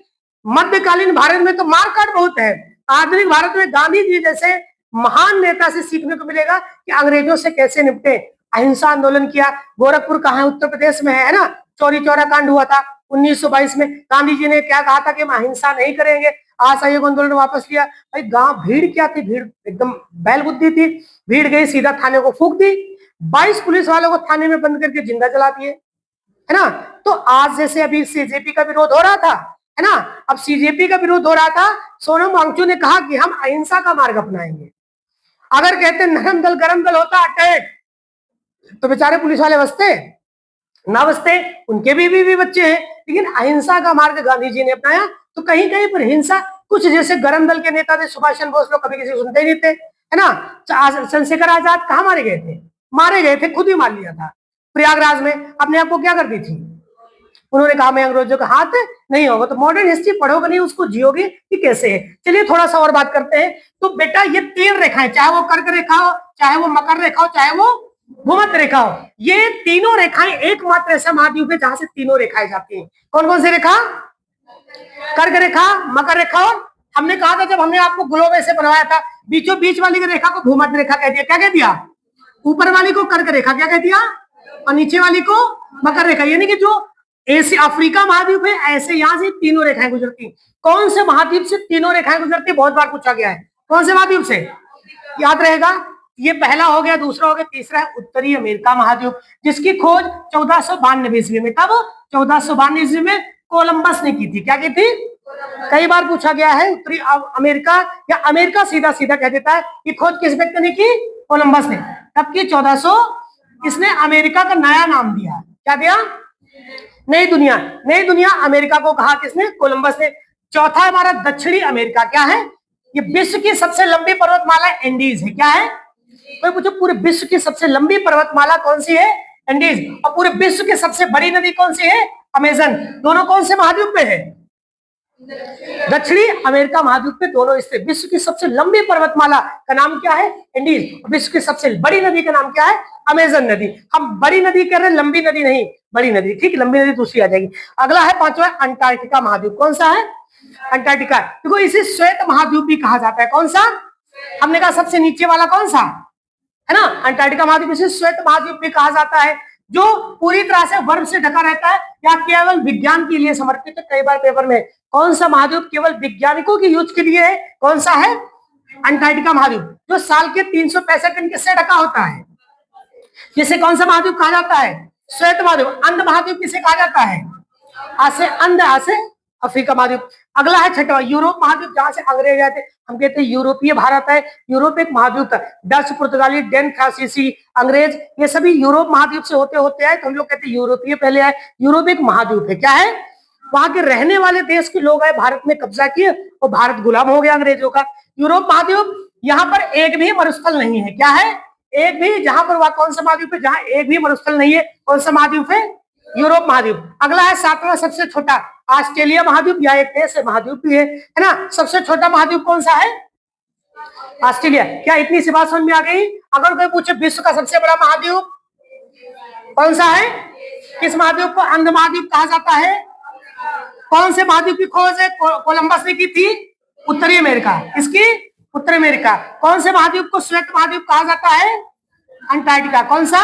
मध्यकालीन भारत में तो मार काट बहुत है। आधुनिक भारत में गांधी जी जैसे महान नेता से सीखने को मिलेगा कि अंग्रेजों से कैसे निपटे। अहिंसा आंदोलन किया। गोरखपुर कहाँ है? उत्तर प्रदेश में है ना। चौरी चौरा कांड हुआ था 1922 में। गांधी जी ने क्या कहा था कि हम अहिंसा नहीं करेंगे। असहयोग आंदोलन वापस लिया। भाई गांव भीड़ क्या थी? भीड़ एकदम बैल बुद्धि थी। भीड़ गई, सीधा थाने को फूंक दी। 22 पुलिस वालों को थाने में बंद करके जिंदा जला दिए, है ना। तो आज जैसे अभी सीजेपी का विरोध हो रहा था, है ना, अब सीजेपी का विरोध हो रहा था, सोनम वांगचुक ने कहा कि हम अहिंसा का मार्ग अपनाएंगे। अगर कहते नरम दल गरम दल होता अटैक, तो बेचारे पुलिस वाले बचते ना बचते, उनके भी बच्चे हैं। लेकिन अहिंसा का मार्ग गांधी जी ने अपनाया। तो कहीं कहीं पर हिंसा, कुछ जैसे गरम दल के नेता थे सुभाष चंद्र बोस, लोग कभी किसी सुनते ही नहीं थे, है ना। चंद्रशेखर आजाद कहाँ मारे गए थे? मारे गए थे, खुद ही मार लिया था प्रयागराज में। अपने आप को क्या कर दी थी? उन्होंने कहा मैं अंग्रेजों का हाथ नहीं होगा। तो मॉडर्न हिस्ट्री पढ़ोगे नहीं, उसको जियोगे कि कैसे है। चलिए थोड़ा सा और बात करते हैं। तो बेटा ये 3 रेखाएं, चाहे वो कर्क रेखा हो, चाहे वो मकर रेखा हो, चाहे वो भूमध्य रेखा हो, ये तीनों रेखाएं एकमात्र ऐसा महाद्वीप है जहां से तीनों रेखाएं जाती हैं। कौन कौन सी रेखा? कर्क रेखा, मकर रेखा, और हमने कहा था जब हमने आपको ग्लोब ऐसे बनवाया था, बीचों बीच वाली रेखा को भूमध्य रेखा कह दिया। क्या कह दिया? ऊपर वाली को कर्क रेखा क्या कह दिया, और नीचे वाली को मकर रेखा। यानी कि जो ऐसे अफ्रीका महाद्वीप है, ऐसे यहां से तीनों रेखाएं गुजरती। कौन से महाद्वीप से तीनों रेखाएं गुजरती? बहुत बार पूछा गया है। कौन से महाद्वीप से? याद रहेगा। ये पहला हो गया, दूसरा हो गया, तीसरा है उत्तरी अमेरिका महाद्वीप, जिसकी खोज 1492 ईस्वी में, कब? 1492 ईस्वी में कोलंबस ने की थी। क्या की थी? कई बार पूछा गया है। उत्तरी अमेरिका या अमेरिका सीधा सीधा कह देता है। ये खोज किस व्यक्ति ने की? कोलंबस ने। तब की 1400, इसने अमेरिका का नया नाम दिया। क्या दिया? नई दुनिया। नई दुनिया अमेरिका को कहा किसने? कोलंबस ने। चौथा हमारा दक्षिणी अमेरिका। क्या है? ये विश्व की सबसे लंबी पर्वतमाला एंडीज है। क्या है? कोई पूछो पूरे विश्व की सबसे लंबी पर्वतमाला कौन सी है? एंडीज। और पूरे विश्व की सबसे बड़ी नदी कौन सी है? अमेजन। दोनों कौन से महाद्वीप में है? दक्षिणी अमेरिका महाद्वीप में दोनों स्थित। विश्व की सबसे लंबी पर्वतमाला का नाम क्या है? एंडीज। विश्व की सबसे बड़ी नदी का नाम क्या है? अमेजन नदी। हम बड़ी नदी कह रहे हैं, लंबी नदी नहीं, बड़ी नदी। ठीक, लंबी नदी दूसरी आ जाएगी। अगला है 5वां, अंटार्कटिका महाद्वीप। कौन सा है? अंटार्कटिका। देखो इसे श्वेत महाद्वीप भी कहा जाता है। कौन सा? हमने कहा सबसे नीचे वाला कौन सा है ना, अंटार्कटिका महाद्वीप। इसे श्वेत महाद्वीप भी कहा जाता है, जो पूरी तरह से बर्फ से ढका रहता है या केवल विज्ञान के लिए समर्पित है। कई बार पेपर में कौन सा महाद्वीप केवल वैज्ञानिकों के यूज के लिए है? कौन सा है? अंटार्कटिका महाद्वीप, जो साल के 365 दिन से ढका होता है। जिसे कौन सा महाद्वीप कहा जाता है? श्वेत महाद्वीप। अंध महाद्वीप किसे कहा जाता है? आसे अंध, आसे अफ्रीका महाद्वीप। अगला है 6वां, यूरोप महाद्वीप, जहां से अंग्रेज आए थे। हम कहते हैं यूरोपीय भारत है। यूरोप एक महाद्वीप था। डच, पुर्तगाली, डेन, फ्रांसीसी, अंग्रेज, ये सभी यूरोप महाद्वीप से होते होते आए। तो हम लोग कहते हैं यूरोपीय पहले आए। यूरोप एक महाद्वीप है। क्या है? वहां के रहने वाले देश के लोग आए, भारत में कब्जा किए और भारत गुलाम हो गया अंग्रेजों का। यूरोप महाद्वीप, यहाँ पर एक भी मरुस्थल नहीं है। क्या है? एक भी। जहां पर वह कौन सा महाद्वीप है जहां एक भी मरुस्थल नहीं है? कौन सा महाद्वीप है? यूरोप महाद्वीप। अगला है 7वां, सबसे छोटा, ऑस्ट्रेलिया महाद्वीप। या एक देश है, महाद्वीप भी है ना। सबसे छोटा महाद्वीप कौन सा है? ऑस्ट्रेलिया। क्या इतनी सी बात समझ में आ गई? अगर कोई पूछे विश्व का सबसे बड़ा महाद्वीप कौन सा है? किस महाद्वीप को अंध महाद्वीप कहा जाता है? कौन से महाद्वीप की खोज है कोलंबस ने की थी? उत्तरी अमेरिका। इसकी उत्तरी अमेरिका। कौन से महाद्वीप को श्वेत महाद्वीप कहा जाता है? अंटार्कटिका। कौन सा?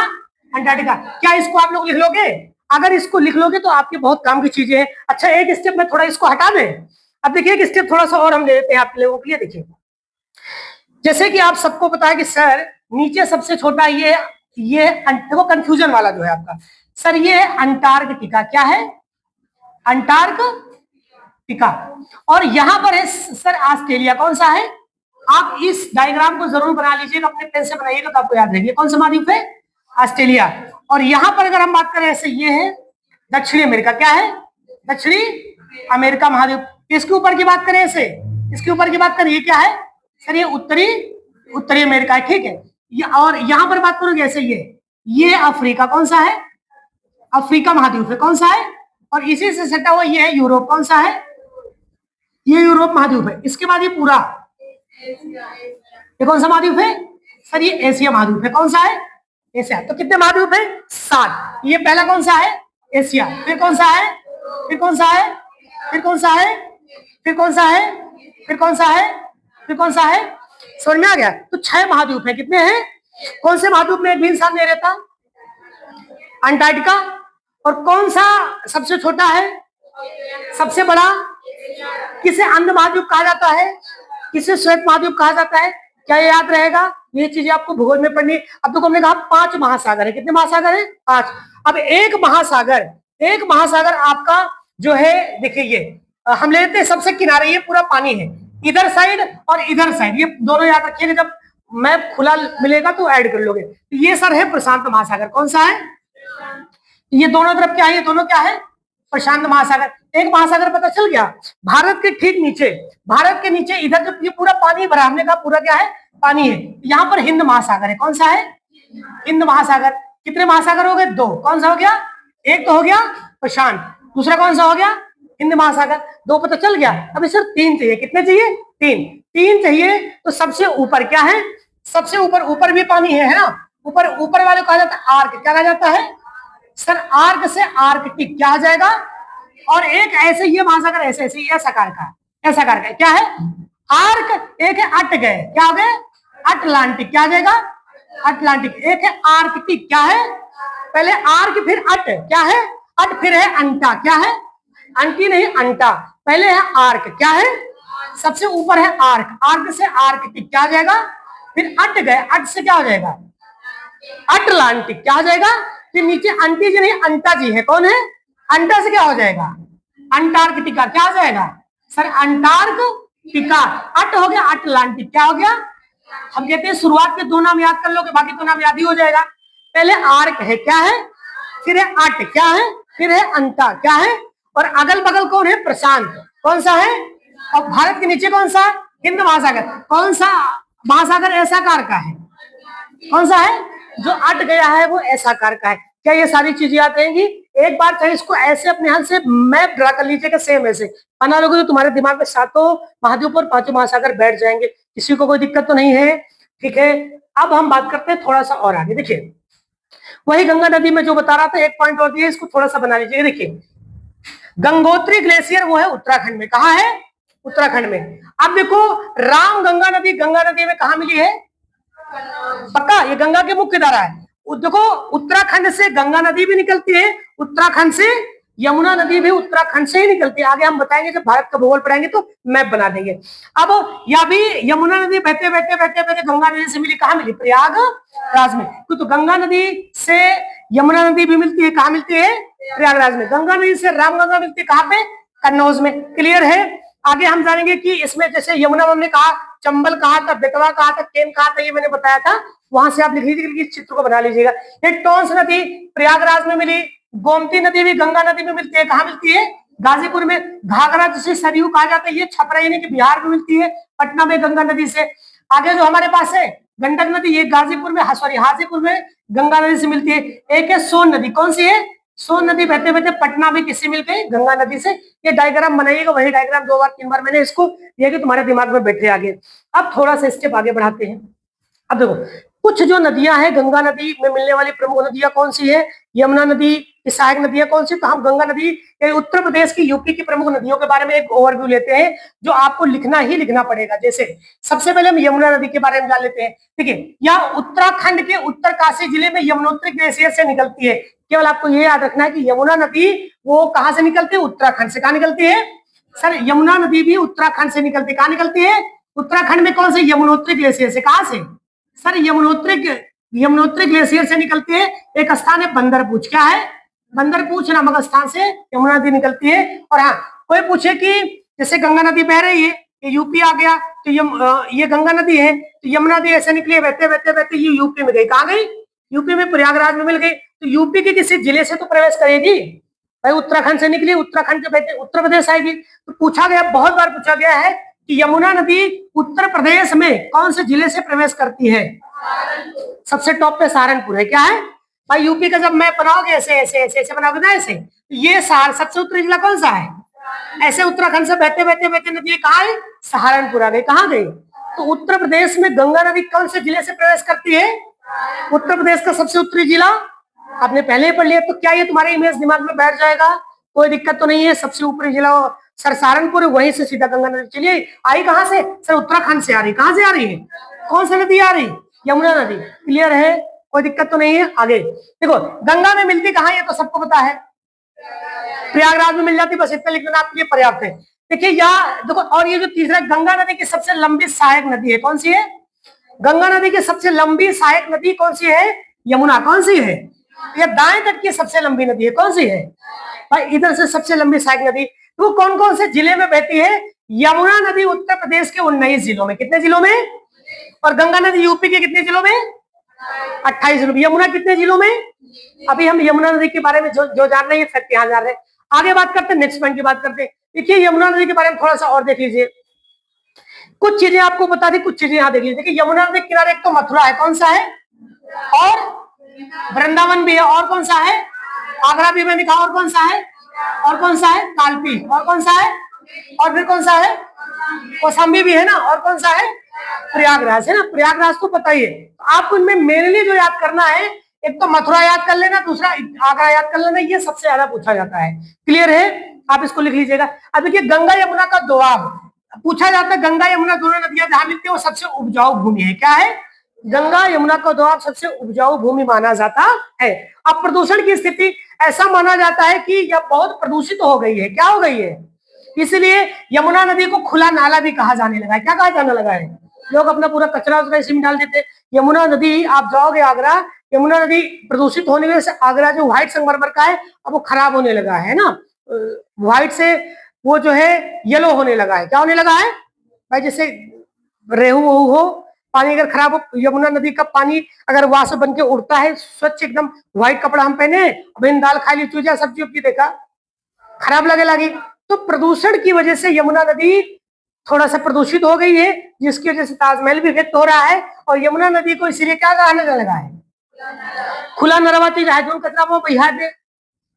अंटार्कटिका। क्या इसको आप लोग लिख लोगे? अगर इसको लिख लोगे तो आपके बहुत काम की चीजें हैं। अच्छा, एक स्टेप में थोड़ा इसको हटा दें। अब देखिए एक स्टेप थोड़ा सा और हम ले लेते हैं आप लोगों के लिए। देखिए, जैसे कि आप सबको पता है कि सर नीचे सबसे छोटा ये देखो कंफ्यूजन वाला जो है आपका, सर ये है अंटार्कटिका। क्या है? अंटार्कटिका। और यहां पर है सर ऑस्ट्रेलिया। कौन सा है? आप इस डायग्राम को जरूर बना लीजिएगा, अपने पेन से बनाइएगा तो आपको याद रहेगी। कौन सा महाद्वीप है? ऑस्ट्रेलिया। और यहां पर अगर हम बात करें ऐसे, ये है दक्षिणी अमेरिका। क्या है? दक्षिणी अमेरिका महाद्वीप। इसके ऊपर की बात करें ऐसे, इसके ऊपर की बात करें, ये क्या है सर? ये उत्तरी अमेरिका है, ठीक है। और यहां पर बात करोगे ऐसे, ये अफ्रीका। कौन सा है? अफ्रीका महाद्वीप है। कौन सा है? और इसी से सटा हुआ ये है यूरोप। कौन सा है? ये यूरोप महाद्वीप है। इसके बाद ये पूरा, ये कौन सा महाद्वीप है सर? ये एशिया महाद्वीप है। कौन सा है? एशिया। तो कितने महाद्वीप है? 7। ये पहला कौन सा है? एशिया। फिर कौन सा है? फिर कौन सा है? फिर कौन सा है? फिर कौन सा है? फिर कौन सा है? फिर कौन सा है? समझ में आ गया? तो 6 महाद्वीप है। कितने हैं? कौन से महाद्वीप में एक भी इंसान नहीं रहता? अंटार्कटिका। और कौन सा सबसे छोटा है? सबसे बड़ा? किसे अंध महाद्वीप कहा जाता है? किसे श्वेत महाद्वीप कहा जाता है? क्या ये याद रहेगा? ये चीजें आपको भूगोल में पढ़नी। अब तो हमने कहा 5 महासागर है। कितने महासागर है? 5। अब एक महासागर आपका जो है, देखिए ये हम लेते हैं सबसे किनारे, ये पूरा पानी है, इधर साइड और इधर साइड, ये दोनों याद रखिएगा। जब मैप खुला मिलेगा तो ऐड कर लोगे। ये सर है प्रशांत महासागर। कौन सा है? ये दोनों तरफ क्या है? ये दोनों क्या है? प्रशांत महासागर। एक महासागर पता चल गया। भारत के ठीक नीचे, भारत के नीचे इधर जो ये पूरा पानी भरा, हमने कहा पूरा क्या है? पानी है। यहाँ पर हिंद महासागर है। कौन सा है? हिंद महासागर। कितने महासागर हो गए? 2। कौन सा हो गया? एक तो हो गया प्रशांत, दूसरा कौन सा हो गया? हिंद महासागर। 2 पता चल गया। अभी सिर्फ 3 चाहिए। कितने चाहिए? 3 चाहिए। तो सबसे ऊपर क्या है? सबसे ऊपर भी पानी है ना? ऊपर वाले को कहा जाता है आर्क। क्या कहा जाता है सर? आर्क से आर्कटिक क्या आ जाएगा? और एक ऐसे ये महासागर ऐसे ऐसा आकार का क्या है? आर्क। एक है अट गए, क्या हो गए? अटलांटिक। क्या आ जाएगा? अटलांटिक। एक है आर्कटिक। क्या है? पहले आर्क फिर अट। क्या है? अट। फिर है अंटा। क्या है? अंटी नहीं, अंटा। पहले है आर्क। क्या है? सबसे ऊपर है आर्क। आर्क से आर्कटिक क्या आ जाएगा? फिर अट गए, अट से क्या हो जाएगा? अटलांटिक। क्या हो जाएगा? फिर नीचे अंटी जी नहीं, अंटा जी है। कौन है? अंटा से क्या हो जाएगा? अंटार्कटिका। क्या हो जाएगा सर? अंटार्कटिका। अट हो गया, अटलांटिक। क्या हो गया? हम कहते हैं शुरुआत के 2 नाम याद कर लोगे, बाकी 2 नाम याद ही हो जाएगा। पहले आर्क है। क्या है? फिर है अट। क्या है? फिर है अंटा। क्या है? और अगल बगल कौन है? प्रशांत। कौन सा है? और भारत के नीचे कौन सा? हिंद महासागर। कौन सा महासागर ऐसा आकार का है? कौन सा है? जो अट गया है वो ऐसा आकार का है। क्या ये सारी चीजें याद रहेंगी? एक बार चाहे इसको ऐसे अपने हाथ से मैप ड्रा कर लीजिएगा, सेम ऐसे बना लोगे तो तुम्हारे दिमाग में 7 महाद्वीप और 5 महासागर बैठ जाएंगे। किसी को कोई दिक्कत तो नहीं है? ठीक है। अब हम बात करते हैं थोड़ा सा और आगे। देखिए वही गंगा नदी में जो बता रहा था, एक पॉइंट और दिया, इसको थोड़ा सा बना लीजिए। देखिए गंगोत्री ग्लेशियर वो है उत्तराखंड में। कहा है? उत्तराखंड में। अब देखो राम गंगा नदी में कहा मिली है? पक्का ये गंगा के मुख्य धारा है। देखो उत्तराखंड से गंगा नदी भी निकलती है, उत्तराखंड से यमुना नदी भी उत्तराखंड से ही निकलती है। आगे हम बताएंगे, जब भारत का भूगोल पढ़ाएंगे तो मैप बना देंगे। अब या भी यमुना नदी बहते बहते गंगा नदी से मिली। कहाँ मिली? प्रयागराज में। तो गंगा नदी से यमुना नदी भी मिलती है। कहाँ मिलती है? प्रयागराज में। गंगा नदी से रामगंगा मिलती है। कहाँ पे? कन्नौज में। क्लियर है? आगे हम जानेंगे कि इसमें जैसे यमुना हमने कहा, चंबल कहा था, बेतवा कहा था, केन कहा था, ये मैंने बताया था। वहां से आप लिख लीजिए, इस चित्र को बना लीजिएगा। ये टोंस नदी प्रयागराज में मिली। गोमती नदी भी गंगा नदी में मिलती है। कहाँ मिलती है? गाजीपुर में। घाघरा जिसे सरयू कहा जाता है, ये छपरा यानी कि बिहार में मिलती है, पटना में गंगा नदी से। आगे जो हमारे पास है गंडक नदी, ये गाजीपुर में, सॉरी हाजीपुर में गंगा नदी से मिलती है। एक है सोन नदी। कौन सी है? सोन नदी बहते बहते पटना में किससे मिल गई? गंगा नदी से। ये डायग्राम बनाइएगा, वही डायग्राम 2 बार 3 बार मैंने इसको दिया कि तुम्हारे दिमाग में बैठे आगे। अब थोड़ा सा स्टेप आगे बढ़ाते हैं। अब देखो कुछ जो नदियां हैं, गंगा नदी में मिलने वाली प्रमुख नदियां कौन सी है? यमुना नदी ये सहायक नदियां कौन सी? तो हम गंगा नदी उत्तर प्रदेश की, यूपी की प्रमुख नदियों के बारे में एक ओवरव्यू लेते हैं जो आपको लिखना ही लिखना पड़ेगा। जैसे सबसे पहले हम यमुना नदी के बारे में जान लेते हैं। ठीक है, यह उत्तराखंड के उत्तरकाशी जिले में यमुनोत्री ग्लेशियर से निकलती है। केवल आपको ये याद रखना है कि यमुना नदी वो कहां से निकलती है? उत्तराखंड से। कहां निकलती है सर? यमुना नदी भी उत्तराखंड से निकलती है। कहां निकलती है? उत्तराखंड में। कौन से? यमुनोत्री ग्लेशियर से। कहां से सर? यमुनोत्री ग्लेशियर से निकलती है। एक स्थान है बंदरपूछ। क्या है? बंदरपूछ नामक स्थान से यमुना नदी निकलती है। और हाँ, कोई पूछे कि जैसे गंगा नदी बह रही है, ये यूपी आ गया तो ये गंगा नदी है, तो यमुना नदी ऐसे निकली, बहते बहते बहते ये यूपी में गई। कहाँ गई? यूपी में, प्रयागराज में मिल गई। तो यूपी के किसी जिले से तो प्रवेश करेगी भाई, उत्तराखंड से निकली, उत्तराखंड के बहते उत्तर प्रदेश आएगी। तो पूछा गया, बहुत बार पूछा गया है कि यमुना नदी उत्तर प्रदेश में कौन से जिले से प्रवेश करती है? सबसे टॉप पे सहारनपुर है। क्या है भाई? यूपी का जब मैप बनाओगे ऐसे ऐसे ऐसे ऐसे बनाओगे ना, ऐसे, ये सबसे उत्तरी जिला कौन सा है? ऐसे उत्तराखंड से बहते बहते बहते नदी कहाँ है? सहारनपुर आ गई। कहाँ गई? तो उत्तर प्रदेश में गंगा नदी कौन से जिले से प्रवेश करती है? उत्तर प्रदेश का सबसे उत्तरी जिला। आपने पहले ही पढ़ लिया, तो क्या ये तुम्हारे इमेज दिमाग में बैठ जाएगा? कोई दिक्कत तो नहीं है। सबसे ऊपरी जिला सर सहारनपुर, वहीं से सीधा गंगा नदी चलिए। आई कहां से सर? उत्तराखंड से आ रही। कहां से आ रही है? कौन सी नदी आ रही? यमुना नदी। क्लियर है? कोई दिक्कत तो नहीं है। आगे देखो, गंगा में मिलती कहां है? ये तो सबको पता है, प्रयागराज में मिल जाती। बस इतना लिख देना आपके लिए पर्याप्त है। देखिए यहाँ देखो, और ये जो तीसरा, गंगा नदी की सबसे लंबी सहायक नदी है, कौन सी है? गंगा नदी की सबसे लंबी सहायक नदी कौन सी है? यमुना। कौन सी है? ये दाएं तट की सबसे लंबी नदी है। कौन सी है भाई? इधर से सबसे लंबी सहायक नदी। वो कौन कौन से जिले में बहती है? यमुना नदी उत्तर प्रदेश के 19 जिलों में। कितने जिलों में? और गंगा नदी यूपी के कितने जिलों में? 28 जिलों में। यमुना कितने जिलों में? अभी हम यमुना नदी के बारे में जो जान रहे हैं, फैक्ट यहाँ जान रहे हैं। आगे बात करते हैं, नेक्स्ट पॉइंट की बात करते हैं। देखिए यमुना नदी के बारे में थोड़ा सा और देख लीजिए, कुछ चीजें आपको बता दी, कुछ चीजें यहाँ देख लीजिए। देखिए यमुना नदी किनारे एक तो मथुरा है, कौन सा है? और वृंदावन भी है। और कौन सा है? आगरा भी मैंने कहा। और कौन सा है? और कौन सा है? कालपी। और कौन सा है? और फिर कौन सा है? कौशाम्बी भी है ना। और कौन सा है? प्रयागराज है ना। प्रयागराज तो पता ही है। तो आपको इनमें मेनली जो याद करना है, एक तो मथुरा याद कर लेना, दूसरा आगरा याद कर लेना। ये सबसे ज्यादा पूछा जाता है। क्लियर है? आप इसको लिख लीजिएगा। अब देखिए गंगा यमुना का दोआब पूछा जाता है। गंगा यमुना दोनों नदियां जहां मिलती है वो सबसे उपजाऊ भूमि है। क्या है? गंगा यमुना का दोआब सबसे उपजाऊ भूमि माना जाता है। अब प्रदूषण की स्थिति ऐसा माना जाता है कि यह बहुत प्रदूषित हो गई है। क्या हो गई है? इसलिए यमुना नदी को खुला नाला भी कहा जाने लगा है। क्या कहा जाने लगा है? लोग अपना पूरा कचरा उचरा इसी में डाल देते। यमुना नदी, आप जाओगे आगरा, यमुना नदी प्रदूषित होने की वजह से आगरा जो व्हाइट संगमरमर का है अब वो खराब होने लगा है ना। व्हाइट से वो जो है येलो होने लगा है। क्या होने लगा है भाई? जैसे रेहू वहू हो, पानी अगर खराब हो, यमुना नदी का पानी अगर वहां से बन के उड़ता है स्वच्छ एकदम, व्हाइट कपड़ा हम पहने, बिन दाल खा ली, चूजा सब्जी उब्जी देखा, खराब लगे लगी। तो प्रदूषण की वजह से यमुना नदी थोड़ा सा प्रदूषित हो गई है, जिसकी वजह से ताजमहल भी व्यक्त हो रहा है। और यमुना नदी को इसलिए क्या कहने लगा है? खुला नरवाती राजून कचरा वो बिहार दे।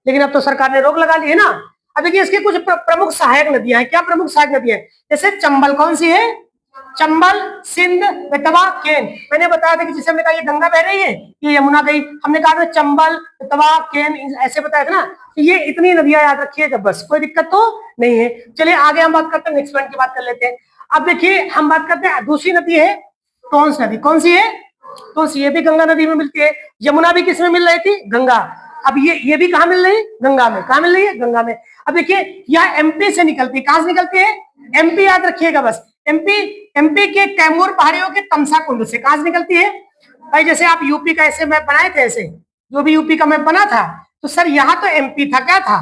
लेकिन अब तो सरकार ने रोक लगा ली है ना। अब देखिए इसके कुछ प्रमुख सहायक नदियां हैं। क्या प्रमुख सहायक नदियां? जैसे चंबल। कौन सी है? चंबल, सिंध, बेतवा, केन। मैंने बताया था कि जैसे हमने कहा ये गंगा बह रही है, ये यमुना गई, हमने कहा था चंबल, बेतवा, केन, ऐसे बताया था ना। ये इतनी नदियां याद रखिएगा, बस कोई दिक्कत तो नहीं है। चलिए आगे हम बात करते हैं, नेक्स्ट पॉइंट की बात कर लेते हैं। अब देखिए हम बात करते हैं दूसरी नदी है टोंस नदी। कौन सी है? टोंस। ये भी गंगा नदी में मिलती है। यमुना भी किसमें मिल रही थी? गंगा। अब ये भी कहाँ मिल रही है? गंगा में। कहाँ मिल रही है? गंगा में। अब देखिए यह एमपी से निकलती है। कहां से निकलती है? एमपी याद रखिएगा बस। एमपी के कैमूर पहाड़ियों के तमसा कुंड से। कहां से निकलती है भाई? जैसे आप यूपी का ऐसे मैप बनाए थे, ऐसे जो भी यूपी का मैप बना था, तो सर यहाँ तो एमपी था। क्या था?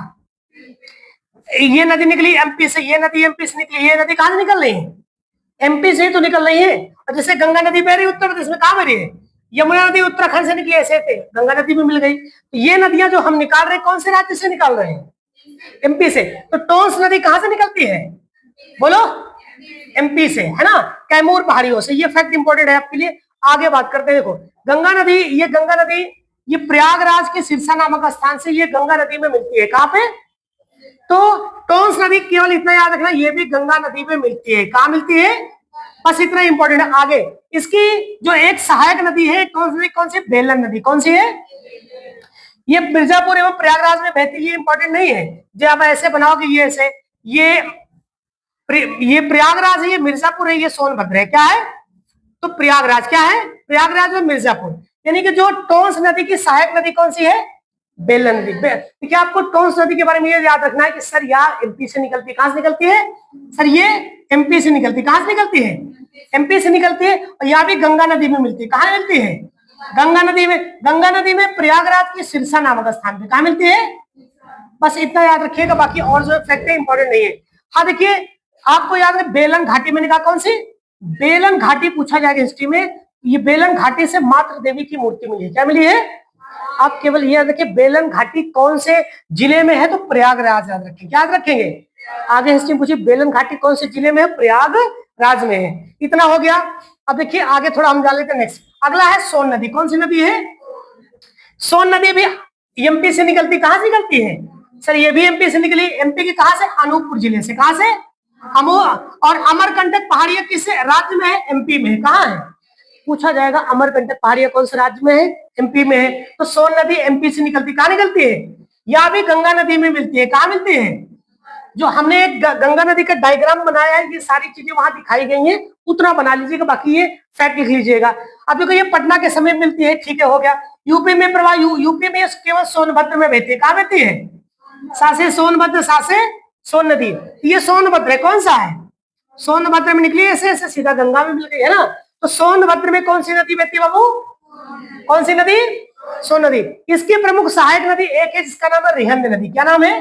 ये नदी निकली एमपी से, ये नदी एमपी से निकली। ये नदी कहां से निकल रही है? एमपी से ही तो निकल रही है। और जैसे गंगा नदी बह रही है उत्तर प्रदेश में, कहां बह रही है? यमुना नदी उत्तराखंड से निकली, ऐसे थे, गंगा नदी में मिल गई। तो ये नदियां जो हम निकाल रहे हैं, कौन से राज्य से निकाल रहे हैं? एमपी से। तो टोंस नदी कहां से निकलती है? बोलो। एमपी से, है ना, कैमूर पहाड़ियों से। ये फैक्ट इंपॉर्टेंट है आपके लिए। आगे बात करते हैं। देखो गंगा नदी, ये प्रयागराज के सिरसा नामक स्थान से ये गंगा नदी में मिलती है। कहां पे? तो टोंस नदी, केवल इतना याद रखना, ये भी गंगा नदी में मिलती है। कहां मिलती है? बस इतना इंपॉर्टेंट है। आगे इसकी जो एक सहायक नदी है टोंस नदी, कौन सी? बेलन नदी। कौन सी है? ये मिर्जापुर एवं प्रयागराज में बहती, ये इंपॉर्टेंट नहीं है। जब आप ऐसे बनाओगे, ये ऐसे, ये प्रयागराज है, ये मिर्जापुर है, ये सोनभद्र है। क्या है? तो प्रयागराज क्या है? प्रयागराज में मिर्जापुर। यानी कि जो टोंस नदी की सहायक नदी कौन सी है? बेलन नदी। देखिए आपको टोंस नदी के बारे में ये याद रखना है कि सर यहाँ एमपी से निकलती है। कहां से निकलती है सर? ये एमपी से निकलती है। कहां से निकलती है? एमपी से निकलती है। और यहाँ भी गंगा नदी में मिलती है। कहां मिलती है? गंगा नदी में। गंगा नदी में प्रयागराज की सिरसा नामक स्थान पे कहा मिलती है? बस इतना याद रखिएगा, बाकी और जो फैक्ट है इंपॉर्टेंट नहीं है। हाँ देखिए, आपको याद है बेलन घाटी, मैंने कहा कौन सी? बेलन घाटी पूछा जाएगा हिस्ट्री में। ये बेलन घाटी से मातृ देवी की मूर्ति मिली है। क्या मिली है? आप केवल ये याद रखिए, बेलन घाटी कौन से जिले में है? तो प्रयागराज याद रखेंगे। क्या याद रखेंगे? आगे हिस्ट्री पूछिए बेलन घाटी कौन से जिले में है? प्रयागराज में है। इतना हो गया। अब देखिए आगे थोड़ा हम जान लेते हैं। नेक्स्ट अगला है सोन नदी। कौन सी नदी है? सोन नदी भी एमपी से निकलती। कहां से निकलती है सर? ये भी एमपी से निकली। एमपी के कहां से? अनूपपुर जिले से। कहां से? और अमरकंटक पहाड़िया किस राज्य में है? एमपी में है। कहां है? पूछा जाएगा अमरकंटक पहाड़िया कौन से राज्य में है? एमपी में है। तो सोन नदी एमपी से निकलती। कहां निकलती है? या भी गंगा नदी में मिलती है। कहां मिलती है? जो हमने एक गंगा नदी का डायग्राम बनाया है, ये सारी चीजें वहां दिखाई गई हैं, उतना बना लीजिएगा, बाकी ये फैक्ट लिख लीजिएगा। अब देखो ये पटना के समीप मिलती है। ठीक है, हो गया। यूपी में प्रवाह, यूपी में केवल सोनभद्र में बहती है। कहां बहती है? सासे सोनभद्र, सासे सोन नदी। ये सोनभद्र है। कौन सा है? सोनभद्र में निकली ऐसे ऐसे सीधा गंगा में मिल गई है ना। तो सोनभद्र में कौन सी नदी बहती है बाबू? कौन सी नदी? सोन नदी। इसकी प्रमुख सहायक नदी एक है जिसका नाम है रिहंद नदी। क्या नाम है?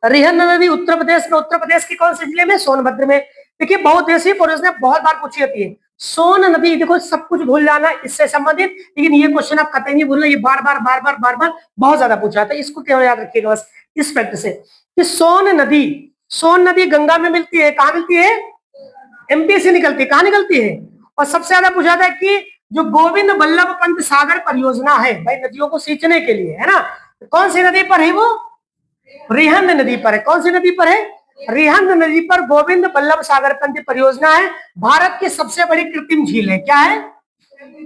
रिहंद नदी उत्तर प्रदेश में। उत्तर प्रदेश के कौन से जिले में? सोनभद्र में। देखिए बहुउद्देशीय परियोजना बहुत बार पूछी जाती है। सोन नदी, देखो सब कुछ भूल जाना इससे संबंधित, लेकिन ये क्वेश्चन आप कतई नहीं भूलना। ये बार बार बार बार बार बार बहुत ज्यादा पूछा जाता है। इसको केवल याद रखिएगा बस इस फैक्ट से कि सोन नदी गंगा में मिलती है। कहां मिलती है? एमपी से निकलती है। कहां निकलती है? और सबसे ज्यादा पूछा जाता है कि जो गोविंद बल्लभ पंत सागर परियोजना है भाई नदियों को सींचने के लिए, है ना, कौन सी नदी पर है वो? रिहंद नदी पर है। कौन सी नदी पर है? रिहंद नदी पर गोविंद बल्लभ सागर पंत परियोजना है। भारत की सबसे बड़ी कृत्रिम झील है। क्या है?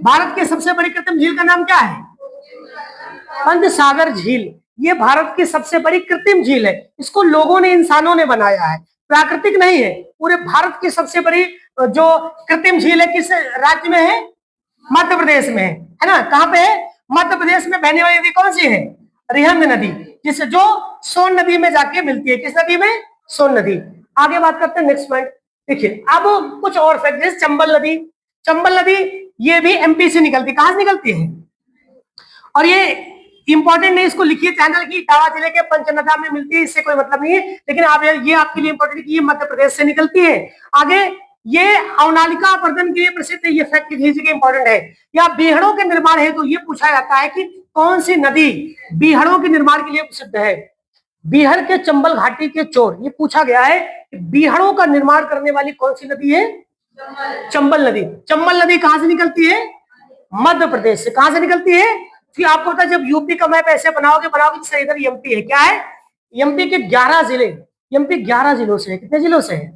भारत की सबसे बड़ी कृत्रिम झील का नाम क्या है? पंत सागर झील। ये भारत की सबसे बड़ी कृत्रिम झील है। इसको लोगों ने, इंसानों ने बनाया है, प्राकृतिक नहीं है। पूरे भारत की सबसे बड़ी जो कृत्रिम झील है किस राज्य में है? मध्य प्रदेश में है ना। कहां पे है? मध्य प्रदेश में बहने वाली नदी कौन सी है? रिहंद नदी, जिसे जो सोन नदी में जाके मिलती है। किस नदी में? सोन नदी। आगे बात करते हैं नेक्स्ट पॉइंट। देखिए अब कुछ और फैक्ट, जैसे चंबल नदी। चंबल नदी ये भी एमपी से निकलती। कहां से निकलती है? और ये इंपॉर्टेंट नहीं, इसको लिखिए चैनल की, इटावा जिले के पंचनदा में मिलती है, इससे कोई मतलब नहीं है, लेकिन आप ये आपके लिए इंपॉर्टेंट कि ये मध्य प्रदेश से निकलती है। आगे ये अवनालिका वर्धन के लिए प्रसिद्ध है। ये फैक्ट लिख लीजिए, इंपॉर्टेंट है। या बीहड़ों के निर्माण हेतु ये पूछा जाता है कि कौन सी नदी बीहड़ों के निर्माण के लिए प्रसिद्ध है? बीहड़ के चंबल घाटी के चोर, ये पूछा गया है कि बीहड़ों का निर्माण करने वाली कौन सी नदी है? चंबल नदी। चंबल नदी कहां से निकलती है? मध्य प्रदेश से। कहां से निकलती है? फिर आपको पता है जब यूपी का मैप ऐसे बनाओगे तो इधर एमपी है। क्या है? एमपी के 11 जिले। एमपी 11 जिलों से है। कितने जिलों से है?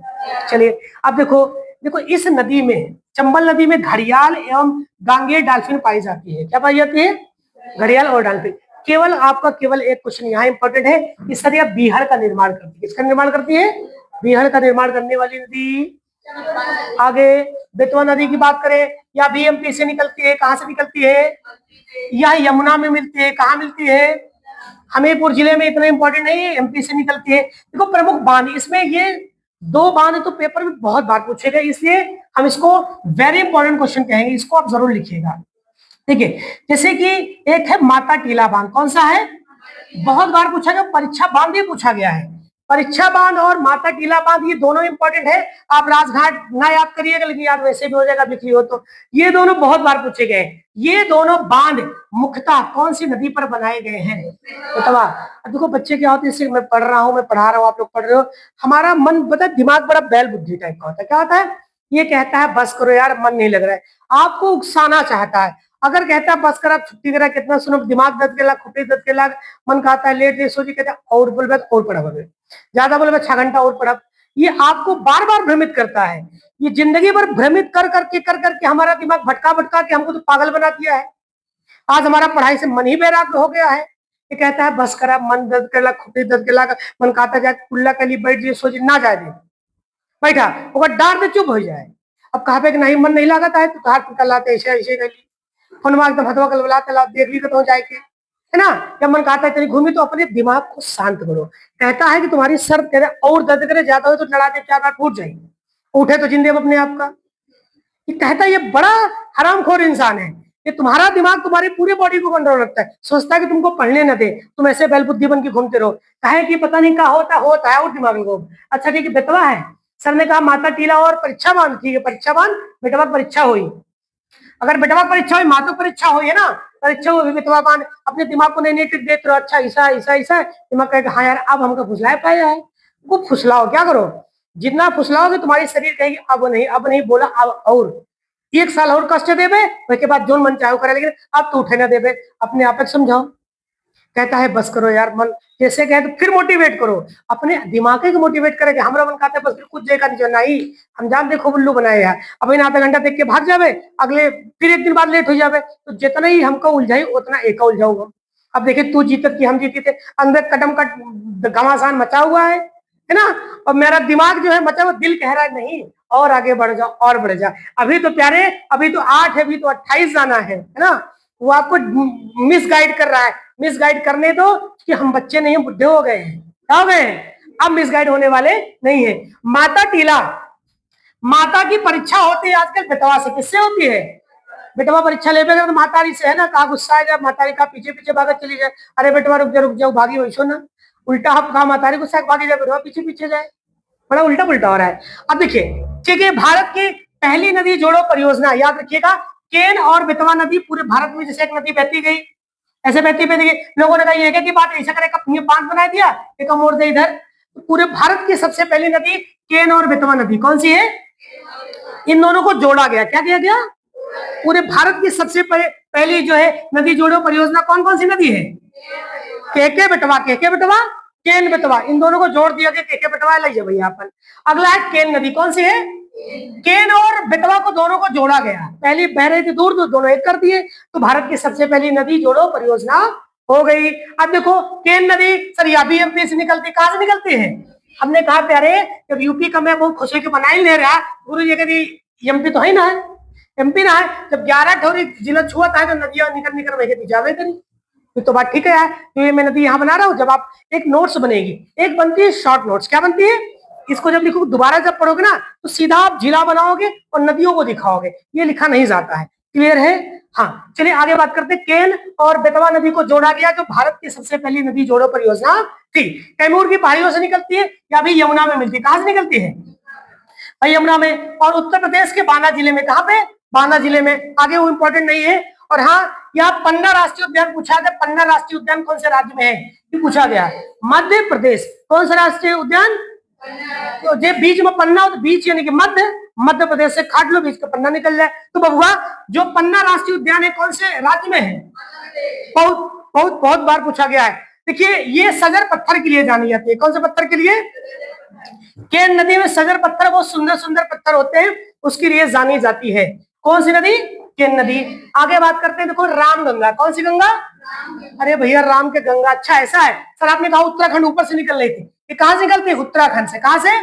चलिए अब देखो इस नदी में, चंबल नदी में घड़ियाल एवं गांगेय डॉल्फिन पाई जाती है। क्या पाई जाती है? घड़ियाल और डॉल्फिन। केवल आपका केवल एक क्वेश्चन यहाँ इंपॉर्टेंट है कि सर यह बीहड़ का निर्माण करती है। किसका निर्माण करती है? बीहड़ का निर्माण करने वाली नदी। आगे बेतवा नदी की बात करें, या भी एमपी से निकलती है। कहां से निकलती है? या यमुना में मिलती है। कहां मिलती है? हमीरपुर जिले में। इतना इंपॉर्टेंट नहीं है, एमपी से निकलती है। देखो प्रमुख बांध, इसमें ये 2 बांध तो पेपर में बहुत बार पूछे गए, इसलिए हम इसको वेरी इंपॉर्टेंट क्वेश्चन कहेंगे, इसको आप जरूर लिखिएगा। ठीक है, जैसे कि एक है माता टीला बांध। कौन सा है? बहुत बार पूछा गया, परीक्षा बांध भी पूछा गया है। परीक्षा बांध और माता टीला बांध ये दोनों इंपॉर्टेंट है। आप राजघाट ना याद करिएगा, लेकिन याद वैसे भी हो जाएगा, लिख लियो तो। ये दोनों बहुत बार पूछे गए। ये दोनों बांध मुख्यतः कौन सी नदी पर बनाए गए हैं? बतावा। देखो बच्चे क्या होते हैं, मैं पढ़ रहा हूँ, मैं पढ़ा रहा हूँ, आप लोग पढ़ रहे हो, हमारा मन पता है दिमाग बड़ा बैल बुद्धि टाइप का होता है। क्या होता है? ये कहता है बस करो यार, मन नहीं लग रहा है, आपको उकसाना चाहता है। अगर कहता है बस कर, आप छुट्टी करा, कितना सुनो, दिमाग दर्द के लाग, खुपड़ी दर्द के लाग, मन कहता है लेट सो जी, कहता है और बोल और पढ़ा, ज्यादा बोले 6 घंटा और पढ़ा। ये आपको बार बार भ्रमित करता है। ये जिंदगी भर भ्रमित कर करके हमारा दिमाग भटका के हमको तो पागल बना दिया है। आज हमारा पढ़ाई से मन ही वैराग्य हो गया है। ये कहता है बस करा, मन दर्द करला, खुटी दर्द करला, मन कहता जाए कुल्ला के लिए बैठ जाए, सोच ना जाए दे बैठा ओकर डार दे चुप हो जाए। अब कहा पे कि नहीं मन नहीं लागत है तो हाथ निकल लाते ऐसे ऐसे कर ली फोन एकदम हथवा कल बुलाते ला देख ली तो जाए के है ना। जब मन कहता है तेरी घूमी तो अपने दिमाग को शांत करो। कहता है कि तुम्हारी सर करे और दर्द करे ज्यादा हो तो लड़ा के 4 बार टूट जाएगी, उठे तो जिंदे अपने आप का। ये कहता है ये बड़ा हरामखोर इंसान है। ये तुम्हारा दिमाग तुम्हारी पूरी बॉडी को कंट्रोल रखता है, सोचता है कि तुमको पढ़ने न दे, तुम ऐसे बैलबुद्धि बन के घूमते रहो। कहे कि पता नहीं क्या होता है और दिमाग को। अच्छा ठीक है बेतवा है। सर ने कहा माता टीला और परीक्षा बांध, ठीक है परीक्षा बांध, बेटवा परीक्षा हुई। अगर बेटवा परीक्षा हुई माता परीक्षा हुई है ना, परीक्षा हुई बेटवा बांध, अपने दिमाग को नहीं ट्रिक देते रहो। अच्छा ऐसा ऐसा ऐसा दिमाग कहेगा हाँ यार अब हमको फुसलाया पाया है। खूब फुसलाओ, क्या करो जितना फुसलाओगे तुम्हारी शरीर कहेगी अब नहीं बोला अब और 1 साल और कष्ट देवे, उसके बाद जो मन चाहे करे, लेकिन अब तो उठे ना देवे, अपने आप समझाओ। कहता है बस करो यार, मन जैसे कहे तो फिर मोटिवेट करो, अपने दिमाग को मोटिवेट करेगा। हमारा मन कहता है बस कुछ देगा नहीं, हम जानते खूब उल्लू बनाए यार, अब इन आधा घंटा देख के भाग जावे, अगले फिर 1 दिन बाद लेट हो जावे, तो जितना ही हमको उलझाई उतना एक उलझाऊंगा। अब देखिए तू जीतत की हम जीती थे, अंदर कदम कट घमासान मचा हुआ है ना, और मेरा दिमाग जो है मचा हुआ, दिल कह रहा है नहीं और आगे बढ़ जाओ और बढ़ जाओ। अभी तो प्यारे अभी तो 8 है, अभी तो 28 जाना है ना। वो आपको मिस गाइड कर रहा है, मिस गाइड करने दो कि हम बच्चे नहीं हैं, बुढ़े हो गए हैं, क्या हो गए हैं, अब मिस गाइड होने वाले नहीं है। माता टीला, माता की परीक्षा होती है आजकल बेटवा से, किससे होती है, बेटवा परीक्षा ले तो मातारी से है ना, कहा गुस्सा है जब मातारी का पीछे पीछे भागत चली जाए, अरे बेटवा रुक जाओ भागी वैसो ना, उल्टा हम कहा मातारी गुस्सा भागी जाए बेटवा पीछे पीछे जाए, बड़ा उल्टा पुल्टा हो रहा है। अब देखिए ठीक है, भारत की पहली नदी जोड़ो परियोजना याद रखिएगा, केन और बेतवा नदी पूरे भारत में जैसे एक नदी बहती गई ऐसे बहती बहती गई। लोगों ने कहा ये की बात ऐसा करे बांध बना दिया एक मोड़ दे इधर। तो पूरे भारत की सबसे पहली नदी केन और बेतवा नदी कौन सी है, इन दोनों को जोड़ा गया, क्या किया गया, पूरे भारत की सबसे पहली जो है नदी जोड़ो परियोजना कौन कौन सी नदी है, के बेटवा केन बेटवा, इन दोनों को जोड़ दिया गया, के बेटवा लीजिए भैया अपन। अगला है केन नदी, कौन सी है, केन और बेटवा को दोनों को जोड़ा गया, पहले बह रहे थे दूर दूर दोनों एक कर दिए, तो भारत की सबसे पहली नदी जोड़ो परियोजना हो गई। अब देखो केन नदी सर याबी एमपी से निकलती, कहां से निकलती है, हमने कहा प्यारे जब यूपी का मैं बहुत खुशी की बनाई ले रहा गुरु जी कहती एमपी तो है ना है, एमपी ना है, जब 11 ठोरी जिला छुआ था तो नदियां निकल निकल वही जावे करी, तो बात ठीक है यार, तो ये मैं नदी यहाँ बना रहा हूँ। जब आप एक नोट्स बनेगी, एक बनती है शॉर्ट नोट्स, क्या बनती है, इसको जब लिखोगे दोबारा जब पढ़ोगे ना तो सीधा आप जिला बनाओगे और नदियों को दिखाओगे, ये लिखा नहीं जाता है, क्लियर है। हाँ चलिए आगे बात करते हैं, केन और बेतवा नदी को जोड़ा गया जो भारत की सबसे पहली नदी जोड़ो परियोजना थी। कैमूर की पहाड़ियों से निकलती है या अभी यमुना में मिलती है, कहां से निकलती है भाई यमुना में, और उत्तर प्रदेश के बांदा जिले में, कहां पे, बांदा जिले में, आगे वो इंपॉर्टेंट नहीं है। और हाँ यहाँ पन्ना राष्ट्रीय उद्यान पूछा गया, पन्ना राष्ट्रीय उद्यान कौन से राज्य में है ये पूछा गया, मध्य प्रदेश, कौन सा राष्ट्रीय उद्यान, तो जे बीच में पन्ना हो तो बीच यानी कि मध्य प्रदेश से काट लो बीच का पन्ना निकल जाए। तो बबुआ जो पन्ना राष्ट्रीय उद्यान है कौन से राज्य में है, बहुत बहुत बहुत बार पूछा गया है। देखिए ये सगर पत्थर के लिए जानी जाती है, कौन से पत्थर के लिए, केन नदी में सगर पत्थर बहुत सुंदर सुंदर पत्थर होते हैं, उसके लिए जानी जाती है, कौन सी नदी, केन नदी। आगे बात करते हैं, देखो राम गंगा, कौन सी गंगा, अरे भैया राम के गंगा, अच्छा ऐसा है सर, आपने कहा उत्तराखंड ऊपर से निकल रही थी, ये कहां से निकलती है, उत्तराखंड से, कहां से,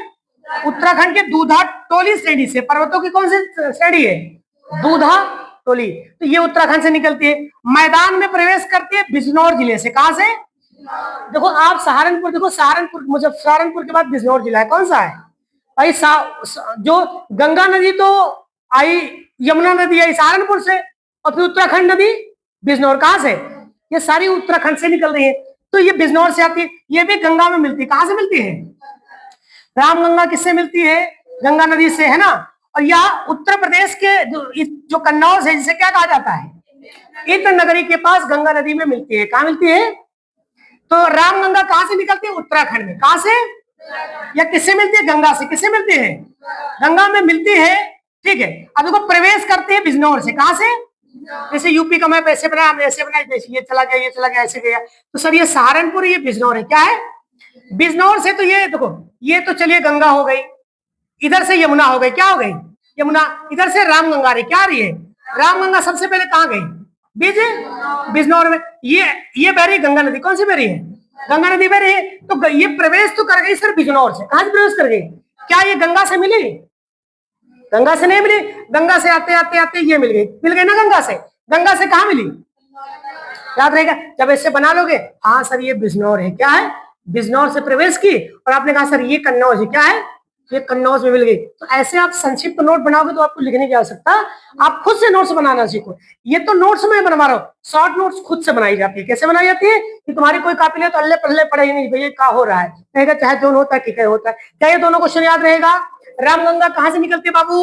उत्तराखंड के दूधा टोली श्रेणी से, पर्वतों की कौन सी श्रेणी है, दूधा टोली, तो ये उत्तराखंड से निकलती है। मैदान में प्रवेश करती है बिजनौर जिले से, कहां से, देखो आप सहारनपुर, देखो सहारनपुर, मुझे सहारनपुर के बाद बिजनौर जिला है, कौन सा है भाई, जो गंगा नदी तो आई, यमुना नदी आई सहारनपुर से, और फिर उत्तराखंड नदी बिजनौर, कहां से, ये सारी उत्तराखंड से निकल रही है, तो ये बिजनौर से आती है, ये भी गंगा में मिलती है, कहां से मिलती है, राम गंगा किससे मिलती है, गंगा नदी से, है ना। और यह उत्तर प्रदेश के जो कन्नौज है जिसे क्या कहा जाता है, इत्र नगरी के पास गंगा नदी में मिलती है, कहां मिलती है, तो राम गंगा कहां से निकलती है, उत्तराखंड में, कहां से, या किससे मिलती है, गंगा से, किससे मिलती है, गंगा में मिलती है, ठीक है। अब देखो प्रवेश करते हैं बिजनौर से, कहां से, जैसे यूपी का मैप ऐसे बना, हमने ऐसे बनाया, ये चला गया ये चला गया ऐसे गया, तो सर ये सहारनपुर ये बिजनौर है, क्या है, बिजनौर से, तो ये देखो ये तो चलिए गंगा हो गई, इधर से यमुना हो गई, क्या हो गई, यमुना, इधर से राम गंगा रही, क्या रही है, राम गंगा सबसे पहले कहां गई, बीज बिजनौर में। ये बह रही गंगा नदी, कौन सी बह रही है? गंगा नदी बह रही है। तो ये प्रवेश तो कर गई सर बिजनौर से। कहां से प्रवेश कर गई? क्या ये गंगा से मिली? गंगा से नहीं मिली। गंगा से आते आते आते ये मिल गई ना गंगा से। गंगा से कहां मिली? याद रहेगा जब ऐसे बना लोगे, हाँ सर ये बिजनौर है, क्या है? बिजनौर से प्रवेश की, और आपने कहा सर ये कन्नौज है, क्या है? ये कन्नौज में मिल गई। तो ऐसे आप संक्षिप्त नोट बनाओगे तो आपको लिखने की आवश्यकता, आप खुद से नोट्स बनाना सीखो। ये तो नोट्स में बनवा रहा हूं, शॉर्ट नोट्स खुद से बनाई जाती है। कैसे बनाई जाती है? कि तुम्हारी कोई कॉपी ले तो अल्ले पल्ले पड़े ही नहीं, भैया क्या हो रहा है, कहेगा चाहे जोन होता है ठीक है होता है। क्या ये दोनों क्वेश्चन याद रहेगा? रामगंगा कहां से निकलती है बाबू?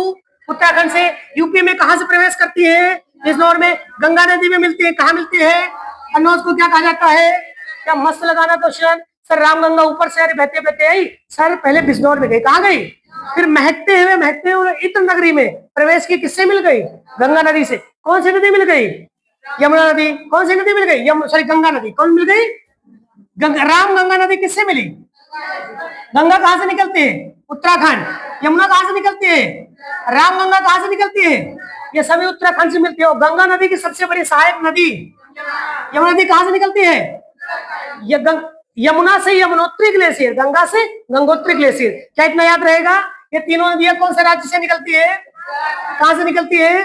उत्तराखंड से। यूपी में कहां से प्रवेश करती है? बिजनौर में। गंगा नदी में मिलती है, कहां मिलती है? कन्नौज को क्या कहा जाता है? क्या मस्त लगाना क्वेश्चन। सर रामगंगा ऊपर से बहते बहते आई, सर पहले बिजनौर में गई, कहां गई? फिर महकते हुए इत्र नगरी में प्रवेश की, किससे मिल गई? गंगा नदी से। कौन सी नदी मिल गई? यमुना नदी। कौन सी नदी मिल गई? सॉरी गंगा नदी। कौन मिल गई? राम गंगा नदी किससे मिली? गंगा कहां से निकलती है? उत्तराखंड। यमुना कहां से निकलती है? राम गंगा कहां से निकलती है? ये सभी उत्तराखंड से मिलती है। और गंगा नदी की सबसे बड़ी सहायक नदी यमुना नदी कहां से निकलती है? यमुना से यमुनोत्री ग्लेशियर, गंगा से गंगोत्री ग्लेशियर। क्या इतना याद रहेगा? ये तीनों नदियां कौन से राज्य से निकलती है? कहां से निकलती है?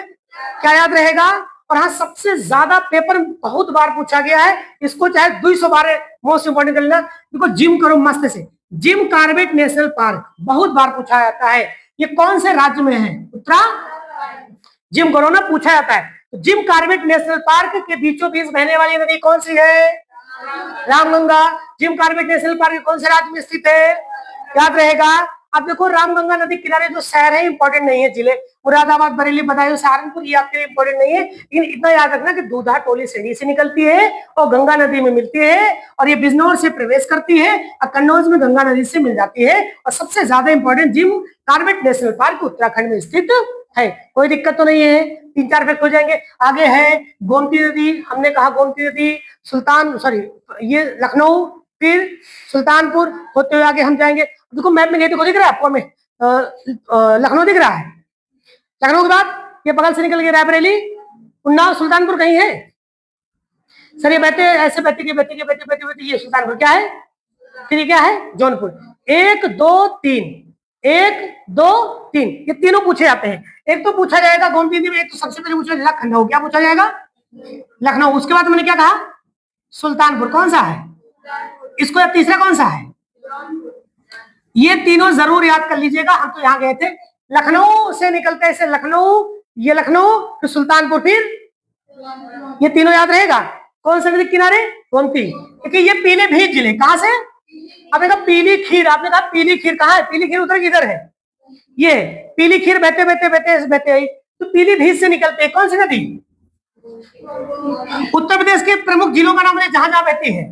क्या याद रहेगा? और हाँ सबसे ज्यादा पेपर बहुत बार पूछा गया है, इसको चाहे 200 बार मोस्ट इंपोर्टेंट कर लेना। देखो जिम करो मस्त से। जिम कॉर्बेट नेशनल पार्क बहुत बार पूछा जाता है, ये कौन से राज्य में है? जिम करो ना, पूछा जाता है। जिम कॉर्बेट नेशनल पार्क के बीचों बीच बहने वाली नदी कौन सी है? Ramganga. Jim Corbett national park कौन से राज्य में स्थित है? याद रहेगा। अब देखो रामगंगा नदी किनारे जो शहर है इंपॉर्टेंट नहीं है, जिले मुरादाबाद, बरेली, बदायूं, सहारनपुर, ये आपके लिए इंपॉर्टेंट नहीं है। लेकिन इतना याद रखना कि दूधा टोली सीढ़ी से निकलती है और गंगा नदी में मिलती है, और ये बिजनौर से प्रवेश करती है और कन्नौज में गंगा नदी से मिल जाती है। और सबसे ज्यादा important Jim Corbett national park Uttarakhand में स्थित है। कोई दिक्कत तो नहीं है, 3-4 फैक्ट हो जाएंगे। आगे है गोमती नदी, हमने कहा गोमती नदी ये लखनऊ, फिर सुल्तानपुर होते हुए आगे हम जाएंगे। देखो मैप में नहीं, देखो दिख रहा है आपको, में लखनऊ दिख रहा है। लखनऊ के बाद ये बगल से निकल के रायबरेली, उन्नाव, सुल्तानपुर कहीं है? सर ये बहते ऐसे बहते ये सुल्तानपुर क्या है? फिर ये क्या है? जौनपुर। 1 2 3 1 2 3 ये तीनों पूछे जाते हैं। एक तो पूछा जाएगा गोमती नदी में, एक तो सबसे पहले पूछा जाएगा लखनऊ। क्या पूछा जाएगा? लखनऊ। उसके बाद मैंने क्या कहा? सुल्तानपुर। कौन सा है इसको? तीसरा कौन सा है? ये तीनों जरूर याद कर लीजिएगा। हम तो यहाँ गए थे, लखनऊ से निकलते ऐसे लखनऊ, ये लखनऊ, फिर सुल्तानपुर, फिर ये तीनों याद रहेगा। कौन से नदी किनारे? गोमती। क्योंकि ये पीलीभीत जिले कहां से? अब देखो पीली खीर, आपने कहा पीली खीर कहाँ है? पीली खीर उधर किधर है? ये पीली खीर बहते बहते बहते बहते आई तो पीलीभीत से निकलते कौन सी नदी? उत्तर प्रदेश के प्रमुख जिलों का नाम है जहां जहां बहती है,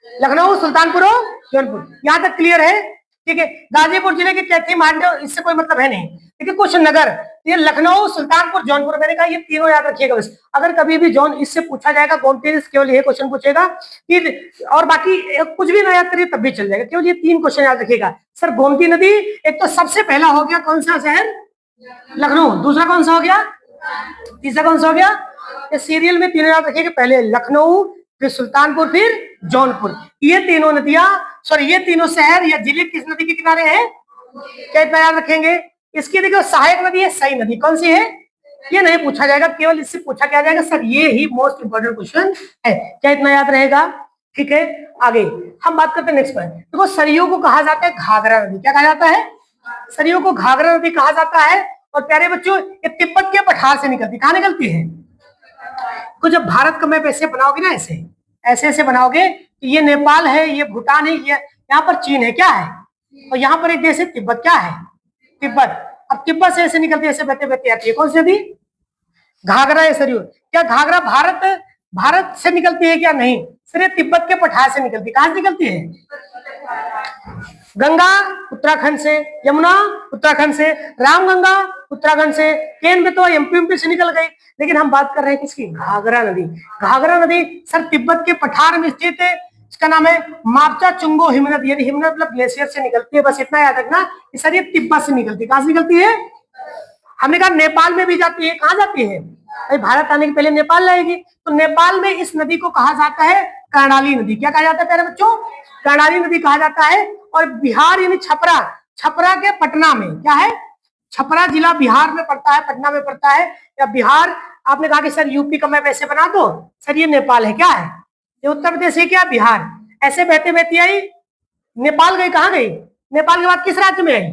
लखनऊ, सुल्तानपुर और जौनपुर। यहां तक क्लियर है? ठीक है। गाजीपुर जिले के कैथी मांडव, इससे कोई मतलब है नहीं। ठीक है। कुछ नगर, ये लखनऊ, सुल्तानपुर, जौनपुर, मैंने कहा ये तीनों याद रखिएगा बस। अगर कभी भी जौन इससे पूछा जाएगा, गोमती से केवल ये क्वेश्चन पूछेगा कि, और बाकी कुछ भी ना याद करिए तब भी चल जाएगा, केवल ये 3 क्वेश्चन याद रखिएगा। सर गोमती नदी, एक तो सबसे पहला हो गया कौन सा शहर? लखनऊ। दूसरा कौन सा हो गया? तीसरा कौन सा हो गया? ये सीरियल में तीनों याद रखिएगा, पहले लखनऊ, फिर सुल्तानपुर, फिर जौनपुर। ये तीनों नदियां, ये तीनों शहर या जिले किस नदी के किनारे हैं? क्या इतना याद रखेंगे? इसकी देखो सहायक नदी है सई नदी। कौन सी है? ये नहीं पूछा जाएगा, केवल इससे पूछा क्या जाएगा सर ये ही मोस्ट इंपोर्टेंट क्वेश्चन है। क्या इतना याद रहेगा? ठीक है। आगे हम बात करते हैं नेक्स्ट पर। देखो सरयू को कहा जाता है घाघरा नदी। क्या कहा जाता है? सरयू को घाघरा नदी कहा जाता है। और प्यारे बच्चों ये तिब्बत के पठार से निकलती, कहां निकलती है? तो जब भारत का मैप ऐसे बनाओगे ना, ऐसे ऐसे बनाओगे, तो ये नेपाल है, ये भूटान है, ये यहाँ पर चीन है, क्या है? और यहाँ पर एक देश है तिब्बत। क्या है? तिब्बत। अब तिब्बत से ऐसे निकलती है, ऐसे बहते बहते आती है। कौन सी नदी? घाघरा या सरयू। क्या घाघरा भारत से निकलती है क्या? नहीं, सिर्फ तिब्बत के पठार से निकलती। कहां से निकलती है? गंगा उत्तराखंड से, यमुना उत्तराखंड से, रामगंगा उत्तराखंड से, केन में तो एमपी से निकल गई। लेकिन हम बात कर रहे हैं किसकी? घाघरा नदी। घाघरा नदी सर तिब्बत के पठार में स्थित है। इसका नाम है मापचा चुंगो हिमनद। यानी हिमनद मतलब ग्लेशियर से निकलती है। बस इतना याद रखना कि सर ये तिब्बत से निकलती है। कहां से निकलती है? हमने कहा नेपाल में भी जाती है, कहाँ जाती है भाई, भारत आने के पहले नेपाल लाएगी। तो नेपाल में इस नदी को कहा जाता है कर्णाली नदी। क्या कहा जाता है प्यारे बच्चों, कर्णाली नदी कहा जाता है। और बिहार यानी छपरा, छपरा के पटना में क्या है, छपरा जिला बिहार में पड़ता है, पटना में पड़ता है या बिहार। आपने कहा कि सर यूपी का मैप ऐसे बना दो, सर ये नेपाल है, क्या है ये उत्तर प्रदेश है, क्या बिहार। ऐसे बहते बहती आई नेपाल गई, कहाँ गई, नेपाल के बाद किस राज्य में आई,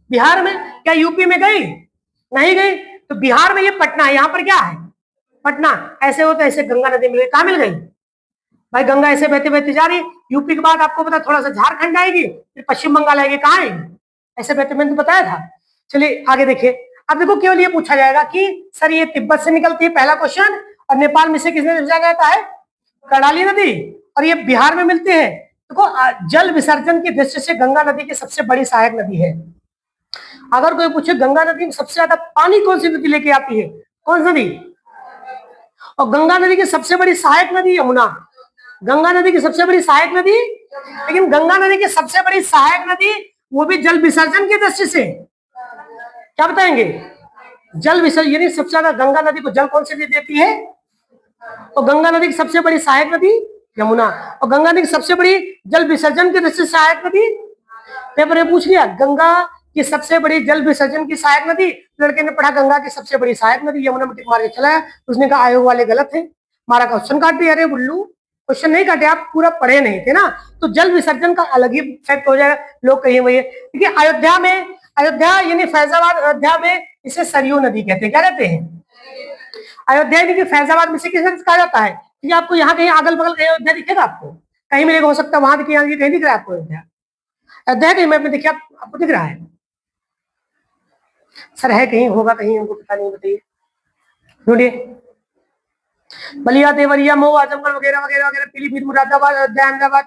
बिहार में। क्या यूपी में गई, नहीं गई। तो बिहार में ये पटना है, यहाँ पर क्या है पटना। ऐसे होते ऐसे गंगा नदी मिल गई, कहाँ मिल गई भाई, गंगा ऐसे बहते बहते जा रही। यूपी के बाद आपको पता थोड़ा सा झारखंड आएगी, फिर पश्चिम बंगाल आएगी, कहाँ आएगी, ऐसे बहते, मैंने तो बताया था। चलिए आगे देखिए। अब देखो केवल ये पूछा जाएगा कि सर ये तिब्बत से निकलती है, पहला क्वेश्चन, और नेपाल में से किस नदी से जाता है, कर्णाली नदी, और ये बिहार में मिलती है। देखो जल विसर्जन की दृष्टि से गंगा नदी की सबसे बड़ी सहायक नदी है। अगर कोई पूछे गंगा नदी में सबसे ज्यादा पानी कौन सी नदी लेके आती है, कौन सी नदी, और गंगा नदी की सबसे बड़ी सहायक नदी यमुना। गंगा नदी की सबसे बड़ी सहायक नदी, लेकिन गंगा नदी की सबसे बड़ी सहायक नदी वो भी जल विसर्जन की दृष्टि से, क्या बताएंगे, जल विसर्जन यानी सबसे ज्यादा गंगा नदी को जल कौन सी नदी देती है, तो गंगा नदी की सबसे बड़ी सहायक नदी यमुना। और गंगा नदी की सबसे बड़ी जल विसर्जन की दृष्टि से सहायक नदी, पेपर में पूछ लिया गंगा की सबसे बड़ी जल विसर्जन की सहायक नदी, लड़के ने पढ़ा गंगा की सबसे बड़ी सहायक नदी यमुना में टिक मार के चलाया। उसने कहा आयोग वाले गलत है, हमारा क्वेश्चन काट दिया। अरे बुल्लू क्वेश्चन नहीं काटे, आप पूरा पढ़े नहीं थे ना, तो जल विसर्जन का अलग ही फैक्ट हो जाएगा, लोग कहीं वही। देखिए अयोध्या में, अयोध्या यानी फैजाबाद, अयोध्या में इसे सरयू नदी कहते हैं, क्या कहते हैं, अयोध्या यानी कि फैजाबाद में से किस नदी कहा जाता है। ठीक है, आपको यहाँ कहीं अगल बगल कहीं अयोध्या दिखेगा, आपको कहीं मिलेगा, हो सकता है वहां दिखे, यहाँ कहीं दिख रहा है आपको अयोध्या, अयोध्या कहीं मैप में देखिए आपको दिख रहा है, सर है कहीं, होगा कहीं, हमको पता नहीं, बताइए ढूंढिए। बलिया, देवरिया, मऊ, आजमगढ़ वगैरह वगैरह वगैरह, पीलीभीत, मुरादाबाद, अयोध्या, अहमदाबाद।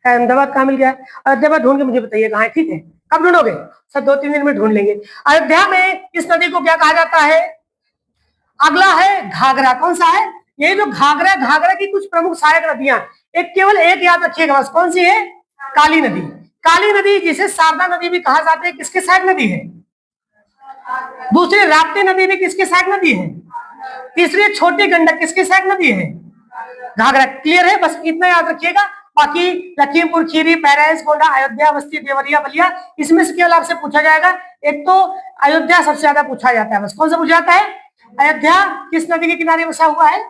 अहमदाबाद कहाँ मिल गया, अयोध्या ढूंढ के मुझे बताइए कहाँ है, ठीक है। कब ढूंढोगे, सर 2-3 दिन में ढूंढ लेंगे। अयोध्या में इस नदी को क्या कहा जाता है, अगला है घाघरा। कौन सा है, ये जो घाघरा, घाघरा की कुछ प्रमुख सहायक नदियां, एक केवल एक याद रखिएगा बस, कौन सी है, काली नदी। काली नदी जिसे शारदा नदी भी कहा जाता है, किसके सहायक नदी है। दूसरी राप्ती नदी भी किसकी सहायक नदी है। तीसरी छोटी गंडक किसकी सहायक नदी है, घाघरा। क्लियर है, बस इतना याद रखिएगा। बाकी लखीमपुर खीरी, बहराइच, गोंडा, अयोध्या, बस्ती, देवरिया, बलिया, इसमें से केवल आपसे पूछा जाएगा एक तो अयोध्या सबसे ज्यादा पूछा जाता है, बस कौन सा पूछा जाता है, अयोध्या किस नदी के किनारे बसा हुआ है।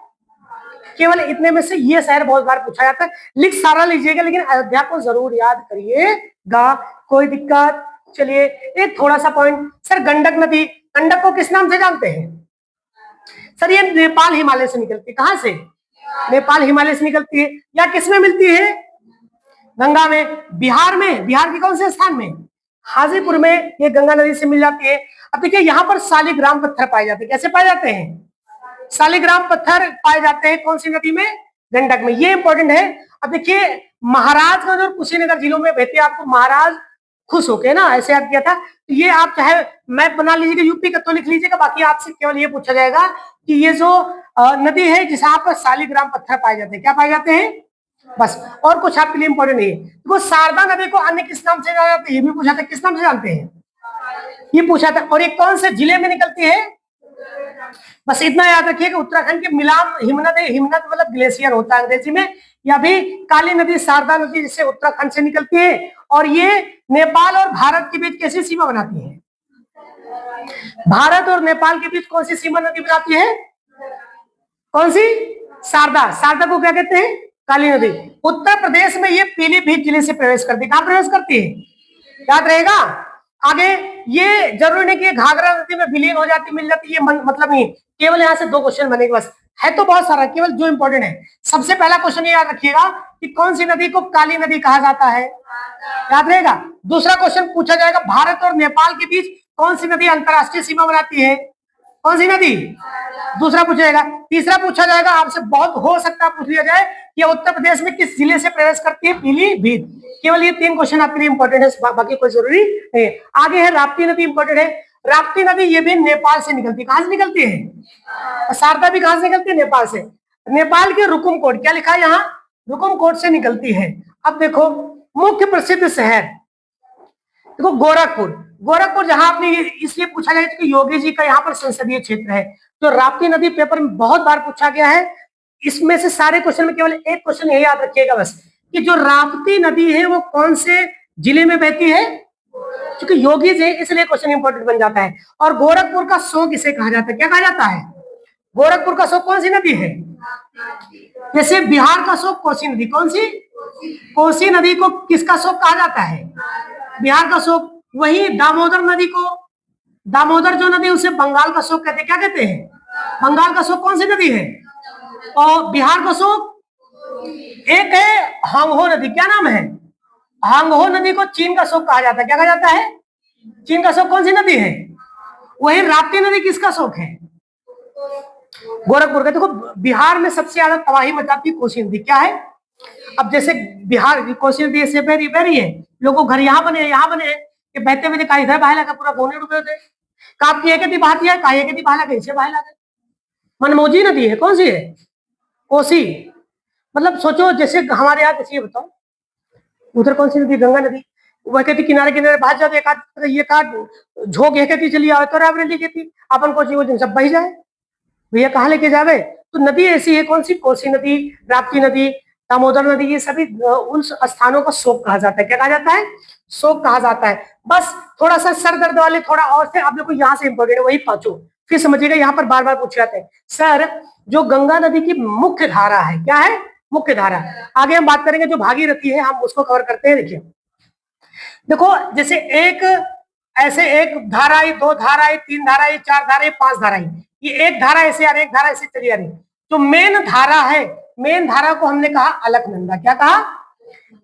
केवल इतने में से ये शहर बहुत बार पूछा जाता है, लिख सारा लीजिएगा, लेकिन अयोध्या को जरूर याद करिएगा, कोई दिक्कत। चलिए एक थोड़ा सा पॉइंट, सर गंडक नदी, गंडक को किस नाम से जानते हैं, सर ये नेपाल हिमालय से निकलती है। कहां से, नेपाल हिमालय से निकलती है, या किसमें मिलती है, गंगा में। बिहार में, बिहार के कौन से स्थान में, हाजीपुर में ये गंगा नदी से मिल जाती है। अब देखिए यहाँ पर शालिग्राम पत्थर पाए जाते हैं, कैसे पाए जाते हैं, शालिग्राम पत्थर पाए जाते हैं, कौन सी नदी में, गंडक में, ये इंपॉर्टेंट है। अब देखिए महाराजगंज और कुशीनगर जिलों में बहती है, आपको महाराज खुश होके ना ऐसे याद किया था। तो ये आप चाहे मैप बना लीजिएगा, यूपी का तो लिख लीजिएगा, बाकी आपसे केवल ये पूछा जाएगा कि ये जो नदी है जहां पर शालिग्राम पत्थर पाए जाते हैं, क्या पाए जाते हैं, बस, और कुछ आपके लिए इंपॉर्टेंट नहीं है। तो शारदा नदी को अन्य किस नाम से जाना जाता है, ये भी पूछा था, किस नाम से जानते हैं, ये पूछा था। और ये कौन से जिले में निकलती है, बस इतना याद रखिए कि उत्तराखंड के मिलाम हिमनद, हिमनद मतलब ग्लेशियर होता है अंग्रेजी में, या भी काली नदी, शारदा नदी जिससे उत्तराखंड से निकलती है, और ये नेपाल और भारत के बीच कैसी सीमा बनाती है, भारत और नेपाल के बीच कौन सी सीमा नदी बनाती है, कौन सी, शारदा। शारदा को क्या कहते हैं, काली नदी। उत्तर प्रदेश में ये पीलीभीत जिले से प्रवेश करती है, कहां प्रवेश करती है, याद रहेगा। आगे ये जरूरी नहीं कि घाघरा नदी में विलीन हो जाती, मिल जाती, ये मतलब नहीं, केवल यहाँ से 2 क्वेश्चन बनेंगे बस, है तो बहुत सारा, केवल जो इंपॉर्टेंट है। सबसे पहला क्वेश्चन ये याद रखिएगा कि कौन सी नदी को काली नदी कहा जाता है, याद रहेगा। दूसरा क्वेश्चन पूछा जाएगा भारत और नेपाल के बीच कौन सी नदी अंतरराष्ट्रीय सीमा बनाती है, कौन सी नदी, दूसरा पूछा जाएगा। तीसरा पूछा जाएगा आपसे, बहुत हो सकता है पूछ लिया जाए, कि उत्तर प्रदेश में किस जिले से प्रवेश करती है, पीलीभीत। केवल ये 3 क्वेश्चन आपके लिए इंपॉर्टेंट है, बाकी कोई जरूरी नहीं है। आगे है राप्ती नदी, इंपॉर्टेंट है। राप्ती नदी ये भी नेपाल से निकलती है, कहां से निकलती है, शारदा भी कहां से निकलती है, नेपाल से। नेपाल के रुकुमकोट, क्या लिखा है यहाँ, रुकुमकोट से निकलती है। अब देखो मुख्य प्रसिद्ध शहर, देखो गोरखपुर, गोरखपुर जहां आपने इसलिए पूछा गया कि योगी जी का यहाँ पर संसदीय क्षेत्र है। तो राप्ती नदी पेपर में बहुत बार पूछा गया है। इसमें से सारे क्वेश्चन में केवल एक क्वेश्चन यही याद रखिएगा बस, कि जो राप्ती नदी है वो कौन से जिले में बहती है, क्योंकि योगी जी इसलिए क्वेश्चन इंपॉर्टेंट बन जाता है। और गोरखपुर का सो किसे कहा जाता है, क्या कहा जाता है? गोरखपुर का सो कौन सी नदी है? जैसे बिहार का सो कोसी नदी, कौन सी? कोसी नदी को किसका शोक कहा जाता है? बिहार का शोक। वही दामोदर नदी को, दामोदर जो नदी उसे बंगाल का शोक कहते हैं, क्या कहते हैं? बंगाल का शोक कौन सी नदी है? और बिहार का शोक एक है हांगहो नदी, क्या नाम है? हांगहो नदी को चीन का शोक कहा जाता है, क्या कहा जाता है? चीन का शोक कौन सी नदी है? वही राप्ती नदी किसका शोक है? गोरखपुर का। देखो बिहार में सबसे ज्यादा तबाही मचाती कोसी नदी, क्या है? अब जैसे बिहार की कोसी नदी ऐसे बहरी बहरी है, लोगों घर यहाँ बने कि बहते हुए कहा इधर बहा लगा, पूरा गोने डूबे थे। आपकी एक नदी बहाती है, कहा एक नदी बहा लगा, इसे बहा लगा। मनमोजी नदी है, कौन सी है? कोसी। मतलब सोचो जैसे हमारे यहाँ किसी बताओ उधर कौन सी नदी? गंगा नदी। वह कहती किनारे किनारे भाग जाते, एक झोंक ये कहती चली आओ तो राबरेली कहती अपन को वो सब बह जाए, भैया कहाँ लेके जावे। तो नदी ऐसी है, कौन सी? कोसी नदी, राप्ती नदी, दामोदर नदी, ये सभी उन स्थानों को शोक कहा जाता है। क्या कहा जाता है? शोक कहा जाता है। बस थोड़ा सा सर दर्द वाले थोड़ा और से आप लोग को यहाँ से इंपॉर्टेंट वही पांचों फिर समझिएगा, यहाँ पर बार बार पूछे जाते हैं सर जो गंगा नदी की मुख्य धारा है, क्या है? मुख्य धारा। आगे हम बात करेंगे जो भागीरथी है, हम उसको कवर करते हैं। देखिए देखो जैसे एक ऐसे एक धारा आई, दो धारा आई, तीन धारा आई, चार धारा आई, पांच धारा आई, ये एक धारा ऐसे आ रही, एक धारा ऐसे चली आ रही। जो मेन धारा है, मेन धारा को हमने कहा अलकनंदा। क्या कहा?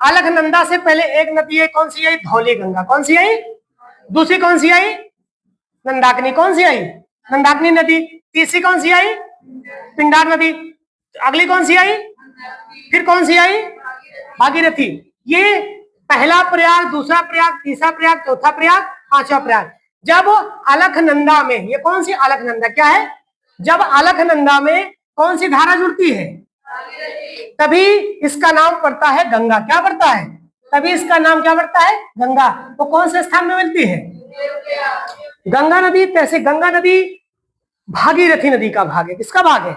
अलकनंदा से पहले एक नदी है, कौन सी आई? धौली गंगा। कौन सी आई? दूसरी कौन सी आई? नंदाकिनी। कौन सी आई? नंदाकिनी नदी। तीसरी कौन सी आई? पिंडार नदी। अगली कौन सी आई? फिर कौन सी आई? भागीरथी। ये पहला प्रयाग, दूसरा प्रयाग, तीसरा प्रयाग, चौथा प्रयाग, पांचवा प्रयाग। जब अलकनंदा में, ये कौन सी अलकनंदा क्या है? जब अलकनंदा में कौन सी धारा जुड़ती है तभी इसका नाम पड़ता है गंगा। क्या पड़ता है? तभी इसका नाम क्या पड़ता है? गंगा। वो कौन से स्थान में मिलती है? गंगा नदी। तैसे गंगा नदी भागीरथी नदी का भाग है। किसका भाग है?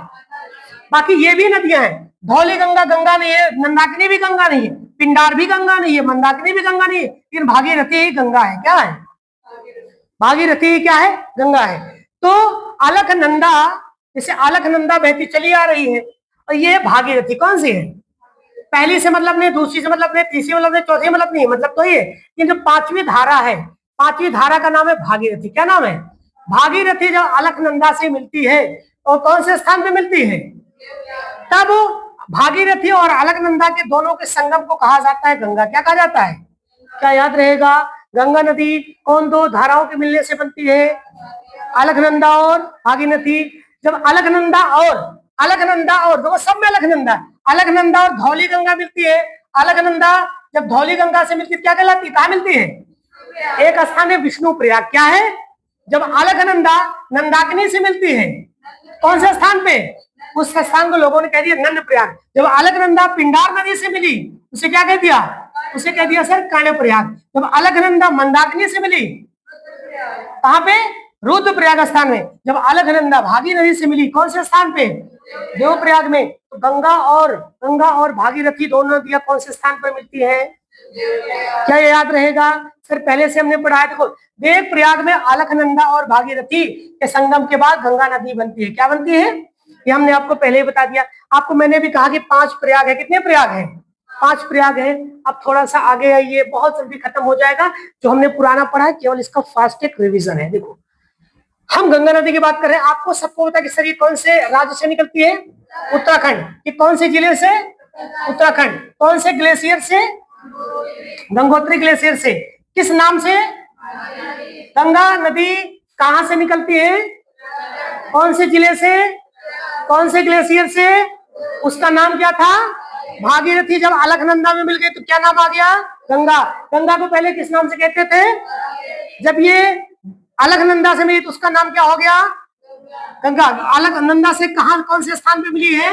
बाकी ये भी नदियां हैं। धौली गंगा गंगा नहीं है, नंदाकिनी भी गंगा नहीं है, पिंडार भी गंगा नहीं है, मंदाकिनी भी गंगा नहीं है, लेकिन भागीरथी ही गंगा है। क्या है? भागीरथी क्या है? गंगा है। तो अलकनंदा, जैसे अलकनंदा बहती चली आ रही है, और ये भागीरथी कौन सी है? पहली से मतलब नहीं, दूसरी से मतलब नहीं, तीसरी मतलब नहीं, चौथी मतलब नहीं, मतलब तो ये जो पांचवी धारा है, पांचवी धारा का नाम है भागीरथी। क्या नाम है? भागीरथी जब अलकनंदा से मिलती है और कौन से स्थान पे मिलती है? तब भागीरथी और अलकनंदा के दोनों के संगम को कहा जाता है गंगा। क्या कहा जाता है? क्या याद रहेगा? गंगा नदी कौन दो धाराओं के मिलने से बनती है? अलकनंदा और भागीरथी। जब अलकनंदा और देखो सब में अलकनंदा और धौली गंगा मिलती है। अलकनंदा जब धौली गंगा से मिलती है क्या कहलाती? कहाँ मिलती है? एक स्थान है विष्णु प्रयाग। क्या है? जब अलकनंदा नंदाकिनी से मिलती है कौन से स्थान पे? उस स्थान को लोगों ने कह दिया नंद प्रयाग। जब अलकनंदा पिंडार नदी से मिली उसे क्या कह दिया? उसे कह दिया सर कर्ण प्रयाग। जब अलकनंदा मंदाकिनी से मिली कहां पे? रुद्रप्रयाग स्थान में। जब अलकनंदा भागीरथी से मिली कौन से स्थान पे? देवप्रयाग में। तो गंगा और भागीरथी दोनों नदियां कौन से स्थान पर मिलती है? क्या ये याद रहेगा? सर पहले से हमने पढ़ा है। देखो देव प्रयाग में अलकनंदा और भागीरथी के संगम के बाद गंगा नदी बनती है। क्या बनती है? ये हमने आपको पहले ही बता दिया। आपको मैंने भी कहा कि 5 प्रयाग है। कितने प्रयाग है? 5 प्रयाग है। अब थोड़ा सा आगे आइए, बहुत जल्दी खत्म हो जाएगा जो हमने पुराना पढ़ा है, केवल इसका फास्ट एक रिविजन है। देखो हम गंगा नदी की बात कर रहे हैं। आपको सबको पता है कि सर ये कौन से राज्य से निकलती है? उत्तराखंड। ये कौन से जिले से? उत्तराखंड। कौन से ग्लेशियर से? गंगोत्री ग्लेशियर से। किस नाम से? गंगा नदी कहां से निकलती है? कौन से जिले से? कौन से ग्लेशियर से? उसका नाम क्या था? भागीरथी। जब अलकनंदा में मिल गई तो क्या नाम आ गया? गंगा। गंगा को पहले किस नाम से कहते थे? जब ये अलकनंदा से मिली तो उसका नाम क्या हो गया? गंगा। अलकनंदा से कहां कौन से स्थान पे मिली है?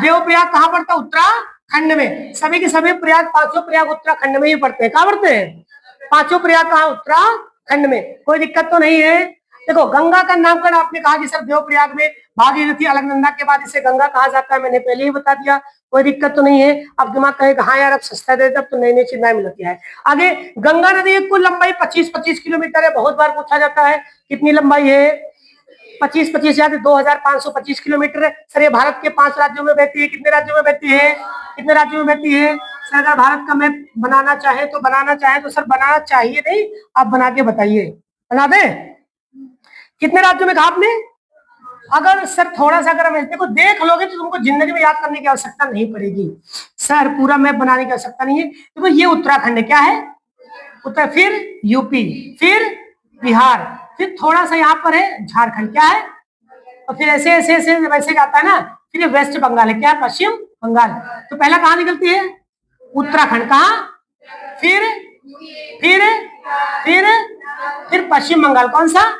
देवप्रयाग। कहां पड़ता? उत्तराखंड में। सभी के सभी प्रयाग, पांचों प्रयाग उत्तराखंड में ही पड़ते हैं। कहां पड़ते हैं? पांचों प्रयाग कहां? उत्तराखंड खंड में, कोई दिक्कत तो नहीं है। देखो गंगा का नामकरण आपने कहा कि सर देवप्रयाग में भागीरथी अलकनंदा के बाद इसे गंगा कहा जाता है, मैंने पहले ही बता दिया, कोई दिक्कत तो नहीं है। अब दिमाग कहेगा हाँ यार अब सस्ता दे तब तो नई नई चीजें मिलती है। आगे गंगा नदी की कुल लंबाई 25-25 किलोमीटर है, बहुत बार पूछा जाता है कितनी लंबाई है, 25-25 याद 2525 किलोमीटर है। सर ये भारत के 5 राज्यों में बहती है, कितने राज्यों में बहती है, कितने राज्यों में बहती है। सर अगर भारत का मैप बनाना चाहे तो सर बनाना चाहिए नहीं, आप बना के बताइए, बना दे कितने राज्यों में कहा आपने। अगर सर थोड़ा सा अगर हम देखो देख लोगे तो तुमको जिंदगी में याद करने की आवश्यकता नहीं पड़ेगी, सर पूरा मैप बनाने की आवश्यकता नहीं है। देखो ये उत्तराखंड क्या है, उत्तर, फिर यूपी, फिर बिहार, फिर थोड़ा सा यहाँ पर है झारखंड क्या है, और फिर ऐसे ऐसे ऐसे वैसे जाता है ना, फिर वेस्ट बंगाल है क्या, पश्चिम बंगाल। तो पहला कहाँ निकलती है, उत्तराखंड, कहाँ, फिर फिर फिर फिर पश्चिम बंगाल, कौन सा,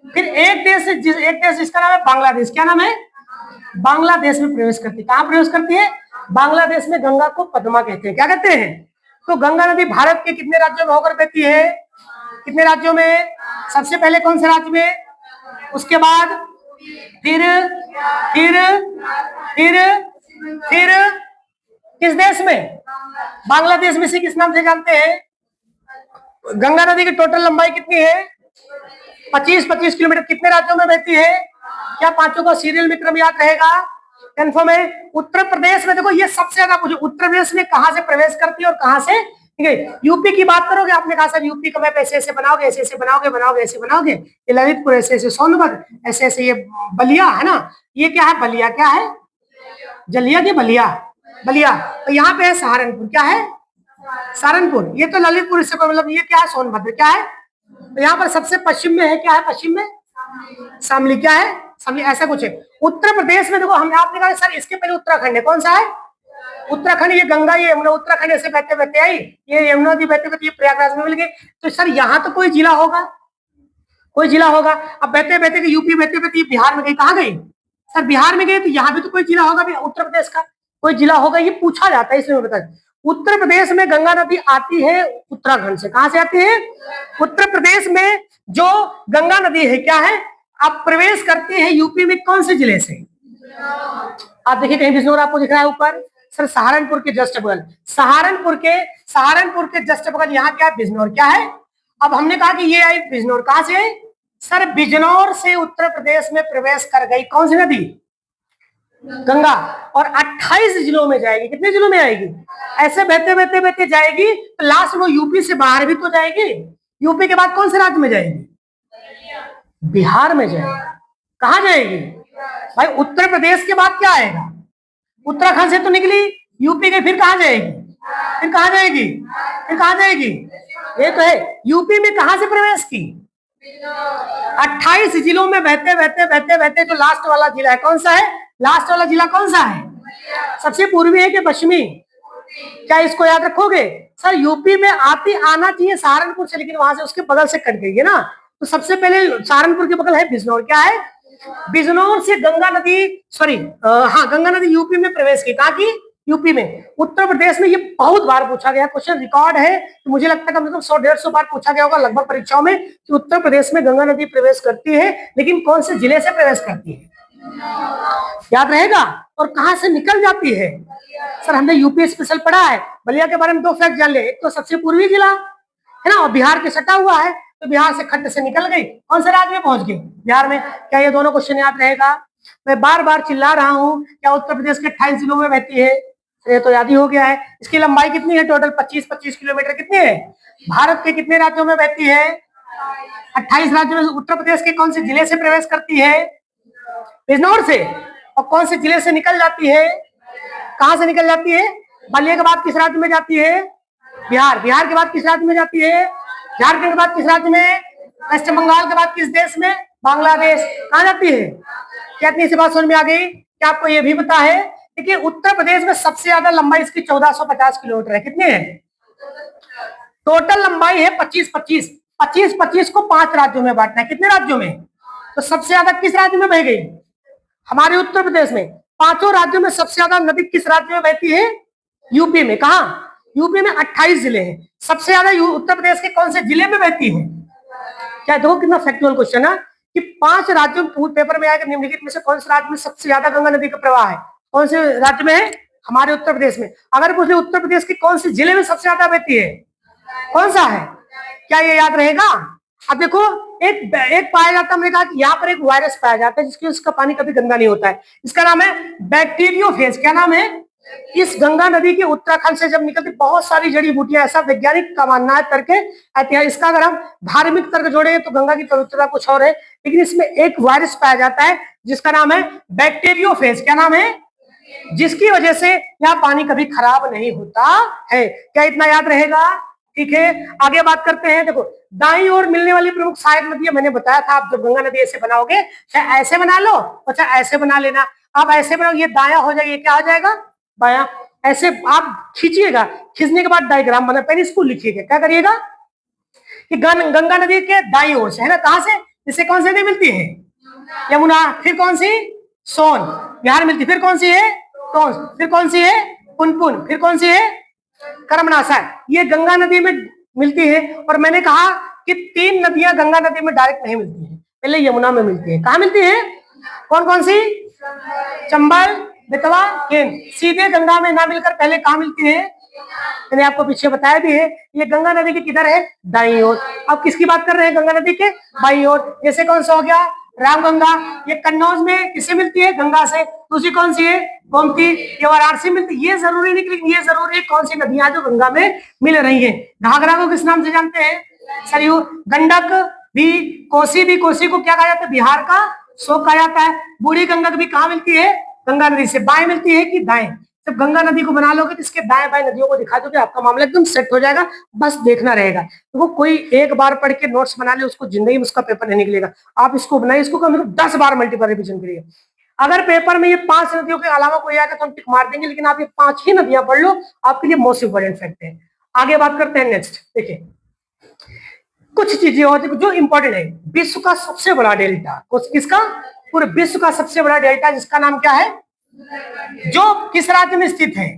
फिर एक देश जिसका नाम है बांग्लादेश, क्या नाम है, बांग्लादेश में प्रवेश करती है। कहाँ प्रवेश करती है, बांग्लादेश में। गंगा को पद्मा कहते हैं, क्या कहते हैं। तो गंगा नदी भारत के कितने राज्यों में होकर बहती है, कितने राज्यों में, सबसे पहले कौन से राज्य में, उसके बाद फिर फिर फिर फिर किस देश में, बांग्लादेश में से किस नाम से जानते हैं। गंगा नदी की टोटल लंबाई कितनी है, 25-25 किलोमीटर, कितने राज्यों में बहती है, क्या पांचों का सीरियल में क्रम याद रहेगा, कंफर्म है। उत्तर प्रदेश में देखो ये सबसे ज्यादा पूछो, उत्तर प्रदेश में कहां से प्रवेश करती है और कहां से, ठीक है। यूपी की बात करोगे, आपने कहा सर यूपी का मैप ऐसे ऐसे बनाओगे, ऐसे ऐसे बनाओगे ऐसे बनाओगे, ये ललितपुर, ऐसे ऐसे सोनभद्र, ऐसे ऐसे ये बलिया है ना, ये क्या है, बलिया क्या है, जलिया की बलिया, बलिया। तो यहाँ पे है सहारनपुर, क्या है, सहारनपुर, ये तो ललितपुर, इससे मतलब ये क्या है, सोनभद्र क्या है। तो यहाँ पर सबसे पश्चिम में है, क्या है पश्चिम में, शामली, क्या है शामली, ऐसा कुछ है। उत्तर प्रदेश में देखो हमने आपने कहा सर इसके पहले उत्तराखंड है, कौन सा है, उत्तराखंड, ये गंगा ये यमुना, उत्तराखंड ऐसे बहते बहते आई, ये यमुना नदी बहते बहते प्रयागराज में मिल गई। तो सर यहाँ तो कोई जिला होगा, कोई जिला होगा। अब बहते बहते यूपी बहते बहते बिहार में गई, कहाँ गई, सर बिहार में गई, तो यहाँ भी तो कोई जिला होगा, उत्तर प्रदेश का कोई जिला होगा, ये पूछा जाता है इसलिए मैं बता। उत्तर प्रदेश में गंगा नदी आती है उत्तराखंड से, कहां से आती है, उत्तर प्रदेश में जो गंगा नदी है क्या है, अब प्रवेश करती है यूपी में कौन से जिले से, आप देखिए कहीं बिजनौर आपको दिख रहा है ऊपर, सर सहारनपुर के जस्ट बगल, सहारनपुर के जस्ट बगल यहाँ क्या है, बिजनौर क्या है। अब हमने कहा कि ये आई बिजनौर, कहां से, सर बिजनौर से उत्तर प्रदेश में प्रवेश कर गई कौन सी नदी, गंगा, और 28 जिलों में जाएगी, कितने जिलों में आएगी, ऐसे बहते बहते बहते जाएगी, तो लास्ट वो यूपी से बाहर भी तो जाएगी, यूपी के बाद कौन से राज्य में जाएगी, बिहार में जाएगी। कहां जाएगी भाई, उत्तर प्रदेश के बाद क्या आएगा, उत्तराखंड से तो निकली, यूपी के, फिर कहां जाएगी, फिर कहां जाएगी, फिर कहां जाएगी, ये तो है यूपी में कहां से प्रवेश की, 28 जिलों में बहते बहते बहते बहते जो लास्ट वाला जिला है कौन सा है, लास्ट वाला जिला कौन सा है, सबसे पूर्वी है कि पश्चिमी, क्या इसको याद रखोगे। सर यूपी में आना चाहिए सहारनपुर से, लेकिन वहां से उसके बगल से कट गई है ना, तो सबसे पहले सहारनपुर के बगल है बिजनौर, क्या है, बिजनौर से गंगा नदी, सॉरी हाँ गंगा नदी यूपी में प्रवेश की, कहाँ की, यूपी में। उत्तर प्रदेश में ये बहुत बार पूछा गया क्वेश्चन, रिकॉर्ड है, तो मुझे लगता है कम से कम 100-150 बार पूछा गया होगा लगभग परीक्षाओं में कि उत्तर प्रदेश में गंगा नदी प्रवेश करती है, लेकिन कौन से जिले से प्रवेश करती है, याद रहेगा, और कहां से निकल जाती है। सर हमने यूपी स्पेशल पढ़ा है, बलिया के बारे में 2 फैक्ट जान ले, एक तो सबसे पूर्वी जिला है ना, और बिहार के सटा हुआ है, तो बिहार से खड्ड से निकल गई, कौन से राज्य में पहुंच गई, बिहार में। क्या ये दोनों क्वेश्चन याद रहेगा, मैं बार बार चिल्ला रहा हूँ, क्या उत्तर प्रदेश के 28 जिलों में बहती है, ये तो याद ही हो गया है। इसकी लंबाई कितनी है, टोटल 25-25 किलोमीटर, कितनी है, भारत के कितने राज्यों में बहती है, 28 राज्यों में। उत्तर प्रदेश के कौन से जिले से प्रवेश करती है, बिजनौर से, और कौन से जिले से निकल जाती है, कहां से निकल जाती है, बलिया के बाद किस राज्य में जाती है, बिहार, बिहार के बाद किस राज्य में जाती है, झारखंड के बाद किस राज्य में, पश्चिम बंगाल के बाद किस देश में, बांग्लादेश, कहां जाती है। क्या इतनी सी बात समझ में आ गई। क्या आपको यह भी पता है, देखिए उत्तर प्रदेश में सबसे ज्यादा लंबाई इसकी 1450 किलोमीटर है, कितनी है, टोटल लंबाई है 25-25 को 5 राज्यों में बांटना है, कितने राज्यों में, तो सबसे ज्यादा किस राज्य में बह गई, हमारे उत्तर प्रदेश में। 5 राज्यों में सबसे ज्यादा नदी किस राज्य में बहती है, यूपी में, कहा, यूपी में 28 जिले हैं, सबसे ज्यादा उत्तर प्रदेश के कौन से जिले में बहती है, क्या देखो कितना फैक्चुअल क्वेश्चन है कि 5 राज्यों में पेपर में आएगा, निम्नलिखित में से कौन से राज्य में सबसे ज्यादा गंगा नदी का प्रवाह है? कौन से राज्य में है? हमारे उत्तर प्रदेश में। अगर पूछे उत्तर प्रदेश के कौन से जिले में सबसे ज्यादा बहती है, कौन सा है? क्या ये याद रहेगा? अब देखो एक पाया जाता है, मैंने कहा कि यहाँ पर एक वायरस पाया जाता है जिसकी उसका पानी कभी गंदा नहीं होता है, इसका नाम है बैक्टीरियोफेज। क्या नाम है? इस गंगा नदी के उत्तराखंड से जब निकलती बहुत सारी जड़ी बूटियां, ऐसा वैज्ञानिक का मानना है, तर्क है। इसका अगर हम धार्मिक तर्क जोड़े तो गंगा की पवित्रता कुछ और है, लेकिन इसमें एक वायरस पाया जाता है जिसका नाम है बैक्टीरियोफेज। क्या नाम है? जिसकी वजह से यहाँ पानी कभी खराब नहीं होता है। क्या इतना याद रहेगा? ठीक है, आगे बात करते हैं। देखो दाईं ओर मिलने वाली प्रमुख सहायक नदियां, मैंने बताया था आप जब गंगा नदी ऐसे बनाओगे, चाहे ऐसे बना लो, अच्छा ऐसे बना लेना। आप ऐसे बनाओ, ये दाया हो जाएगा, ये क्या हो जाएगा? बाया। ऐसे आप खींचिएगा, खींचने के बाद डायग्राम बना, पहले इसको लिखिएगा। क्या करिएगा कि गंगा नदी के दाईं ओर से है ना, कहां से? इससे कौन सी नदी मिलती है? यमुना। फिर कौन सी? सोन बिहार मिलती। फिर कौन सी है? टोंस। फिर कौन सी है? पुनपुन। फिर कौन सी है? कर्मनाशा। ये गंगा नदी में मिलती है। और मैंने कहा कि 3 नदियां गंगा नदी में डायरेक्ट नहीं मिलती है, पहले यमुना में मिलती है। कहां मिलती है? कौन कौन सी? चंबल, बेतवा, केन। सीधे गंगा में ना मिलकर पहले कहां मिलती है? मैंने आपको पीछे बताया भी है। ये गंगा नदी के किधर है? दाईं ओर। अब किसकी बात कर रहे हैं? गंगा नदी के बाईं ओर। जैसे कौन सा हो गया? रामगंगा। ये कन्नौज में किससे मिलती है? गंगा से। दूसरी कौन सी है? गोमती। ये वाराणसी मिलती। ये जरूरी नहीं, लेकिन ये जरूरी है कौन सी नदियां जो गंगा में मिल रही है। घाघरा को किस नाम से जानते हैं? सरयू। गंडक भी, कोसी भी, कोसी को क्या कहा जाता है? बिहार का शोक कहा जाता है। बूढ़ी गंडक भी कहाँ मिलती है? गंगा नदी से। बाएं मिलती है कि दाएं? जब गंगा नदी को बना लोगे तो इसके दाएं बाएं नदियों को दिखा दोगे, आपका मामला एकदम सेट हो जाएगा। बस देखना रहेगा। तो वो कोई एक बार पढ़ के नोट्स बना ले, उसको जिंदगी में उसका पेपर नहीं निकलेगा। आप इसको बनाइए, इसको कम से कम 10 बार मल्टीपल रिविजन करिए। अगर पेपर में ये 5 नदियों के अलावा कोई आएगा तो हम टिक मार देंगे, लेकिन आप ये 5 ही नदियां पढ़ लो, आपके लिए मोस्ट इंपोर्टेंट फैक्ट है। आगे बात करते हैं। नेक्स्ट देखिए कुछ चीजें और जो इंपॉर्टेंट है। विश्व का सबसे बड़ा डेल्टा किसका? पूरे विश्व का सबसे बड़ा डेल्टा, जिसका नाम क्या है? जो किस राज्य में स्थित है?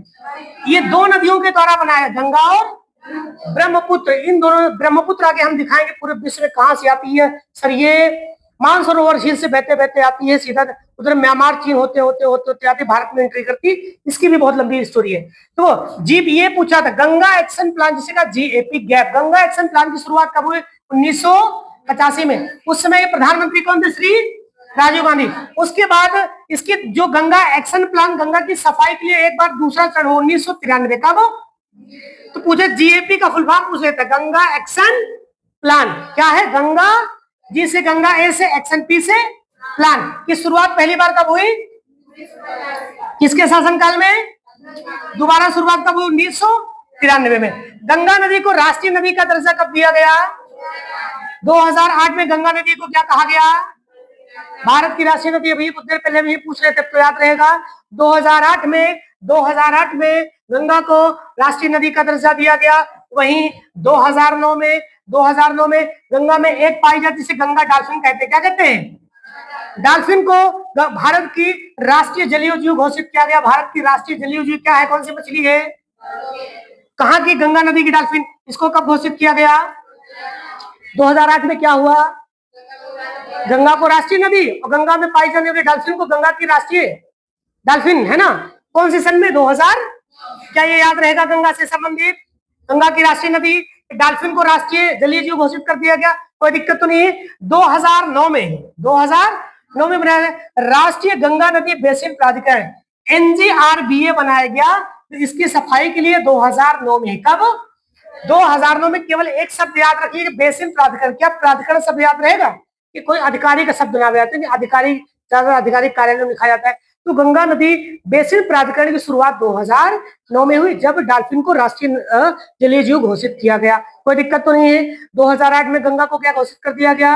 ये 2 नदियों के द्वारा बनाया, गंगा और ब्रह्मपुत्र। इन दोनों, ब्रह्मपुत्र आगे हम दिखाएंगे पूरे विश्व में कहां से आती है। सर ये मानसरोवर झील से बहते बहते आती है, सीधा उधर म्यांमार, चीन होते होते होते होते आती, भारत में एंट्री करती। इसकी भी बहुत लंबी स्टोरी है। तो जी ये पूछा था, गंगा एक्शन प्लान जिसे कहा GAP gap, Ganga action plan की शुरुआत कब हुई? 1985 में। उस समय ये प्रधानमंत्री कौन थे? श्री राजीव गांधी। उसके बाद इसकी जो गंगा एक्शन प्लान, गंगा की सफाई के लिए एक बार दूसरा चरण 1993 का। वो तो पूछे GAP का फुल फॉर्म पूछ लेते, गंगा एक्शन प्लान क्या है? गंगा जी से गंगा, ए से एक्शन, पी से प्लान की शुरुआत पहली बार कब हुई? किसके शासनकाल में? दोबारा शुरुआत कब हुई? 1993 में। गंगा नदी को राष्ट्रीय नदी का दर्जा कब दिया गया? 2008 में। गंगा नदी को क्या कहा गया? भारत की राष्ट्रीय नदी। अभी कुछ देर पहले भी पूछ रहे थे तो याद रहेगा। 2008 में गंगा को राष्ट्रीय नदी का दर्जा दिया गया। वहीं 2009 में गंगा में एक पाई जाती जिसे गंगा डॉल्फिन कहते हैं। क्या कहते हैं? डॉल्फिन को भारत की राष्ट्रीय जलीय जीव घोषित किया गया। भारत की राष्ट्रीय जलीय जीव क्या है? कौन सी मछली है? कहाँ की? गंगा नदी की डॉल्फिन। इसको कब घोषित किया गया? 2008 में। क्या हुआ? गंगा को राष्ट्रीय नदी और गंगा में पाई जाने वाली डॉल्फिन को गंगा की राष्ट्रीय डॉल्फिन, है ना? कौन से सन में? 2000। क्या ये याद रहेगा? गंगा से संबंधित गंगा की राष्ट्रीय नदी, डॉल्फिन को राष्ट्रीय जलीय जीव घोषित कर दिया गया। कोई दिक्कत तो नहीं है। 2009 में बनाया राष्ट्रीय गंगा नदी बेसिन प्राधिकरण, NGRBA बनाया गया। तो इसकी सफाई के लिए 2009 में। कब? 2009 में। केवल एक शब्द याद रखिए, बेसिन प्राधिकरण। क्या प्राधिकरण शब्द याद रहेगा? कि कोई अधिकारी का शब्द ना जाते हैं, अधिकारी ज्यादा आधिकारिक कार्यालय में लिखा जाता है। तो गंगा नदी बेसिन प्राधिकरण की शुरुआत 2009 में हुई, जब डॉल्फिन को राष्ट्रीय जलीय जीव घोषित किया गया। कोई दिक्कत तो नहीं है। 2008 में गंगा को क्या घोषित कर दिया गया?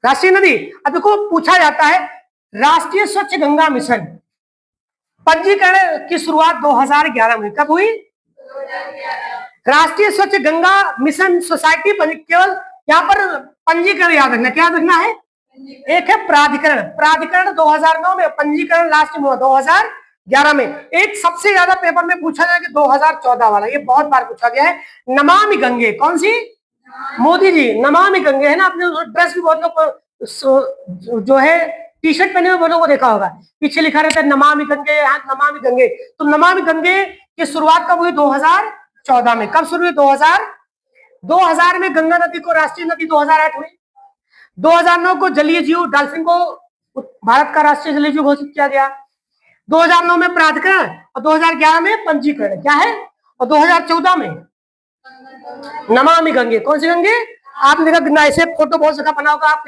राष्ट्रीय नदी। अब देखो पूछा जाता है, राष्ट्रीय स्वच्छ गंगा मिशन पंजीकरण की शुरुआत 2011 में कब हुई? राष्ट्रीय स्वच्छ गंगा मिशन सोसाइटी। केवल यहाँ पर पंजीकरण याद रखना। क्या रखना है? एक है प्राधिकरण 2009 में, पंजीकरण लास्ट में हुआ 2011 में। एक सबसे ज्यादा पेपर में पूछा जाए कि 2014 वाला, ये बहुत बार पूछा गया है, नमामि गंगे। कौन सी? मोदी जी नमामि गंगे है ना, आपने ड्रेस भी बहुत लोग जो है टी शर्ट पहने हुए बहुत लोगों को देखा होगा, पीछे लिखा रहता है नमामि गंगे, नमामि गंगे। तो नमामि गंगे की शुरुआत कब हुई? 2014 में। कब शुरू हुई? 2000 में गंगा नदी को राष्ट्रीय नदी 2008 में। 2009 को जलीय जीव डॉल्फिन को भारत का राष्ट्रीय जलीय जीव घोषित किया गया। 2009 में प्राधिकरण और 2011 में पंजीकरण क्या है, और 2014 में नमामि गंगे। कौन सी गंगे? आपने देखा ऐसे फोटो बहुत जगह बना होगा, आप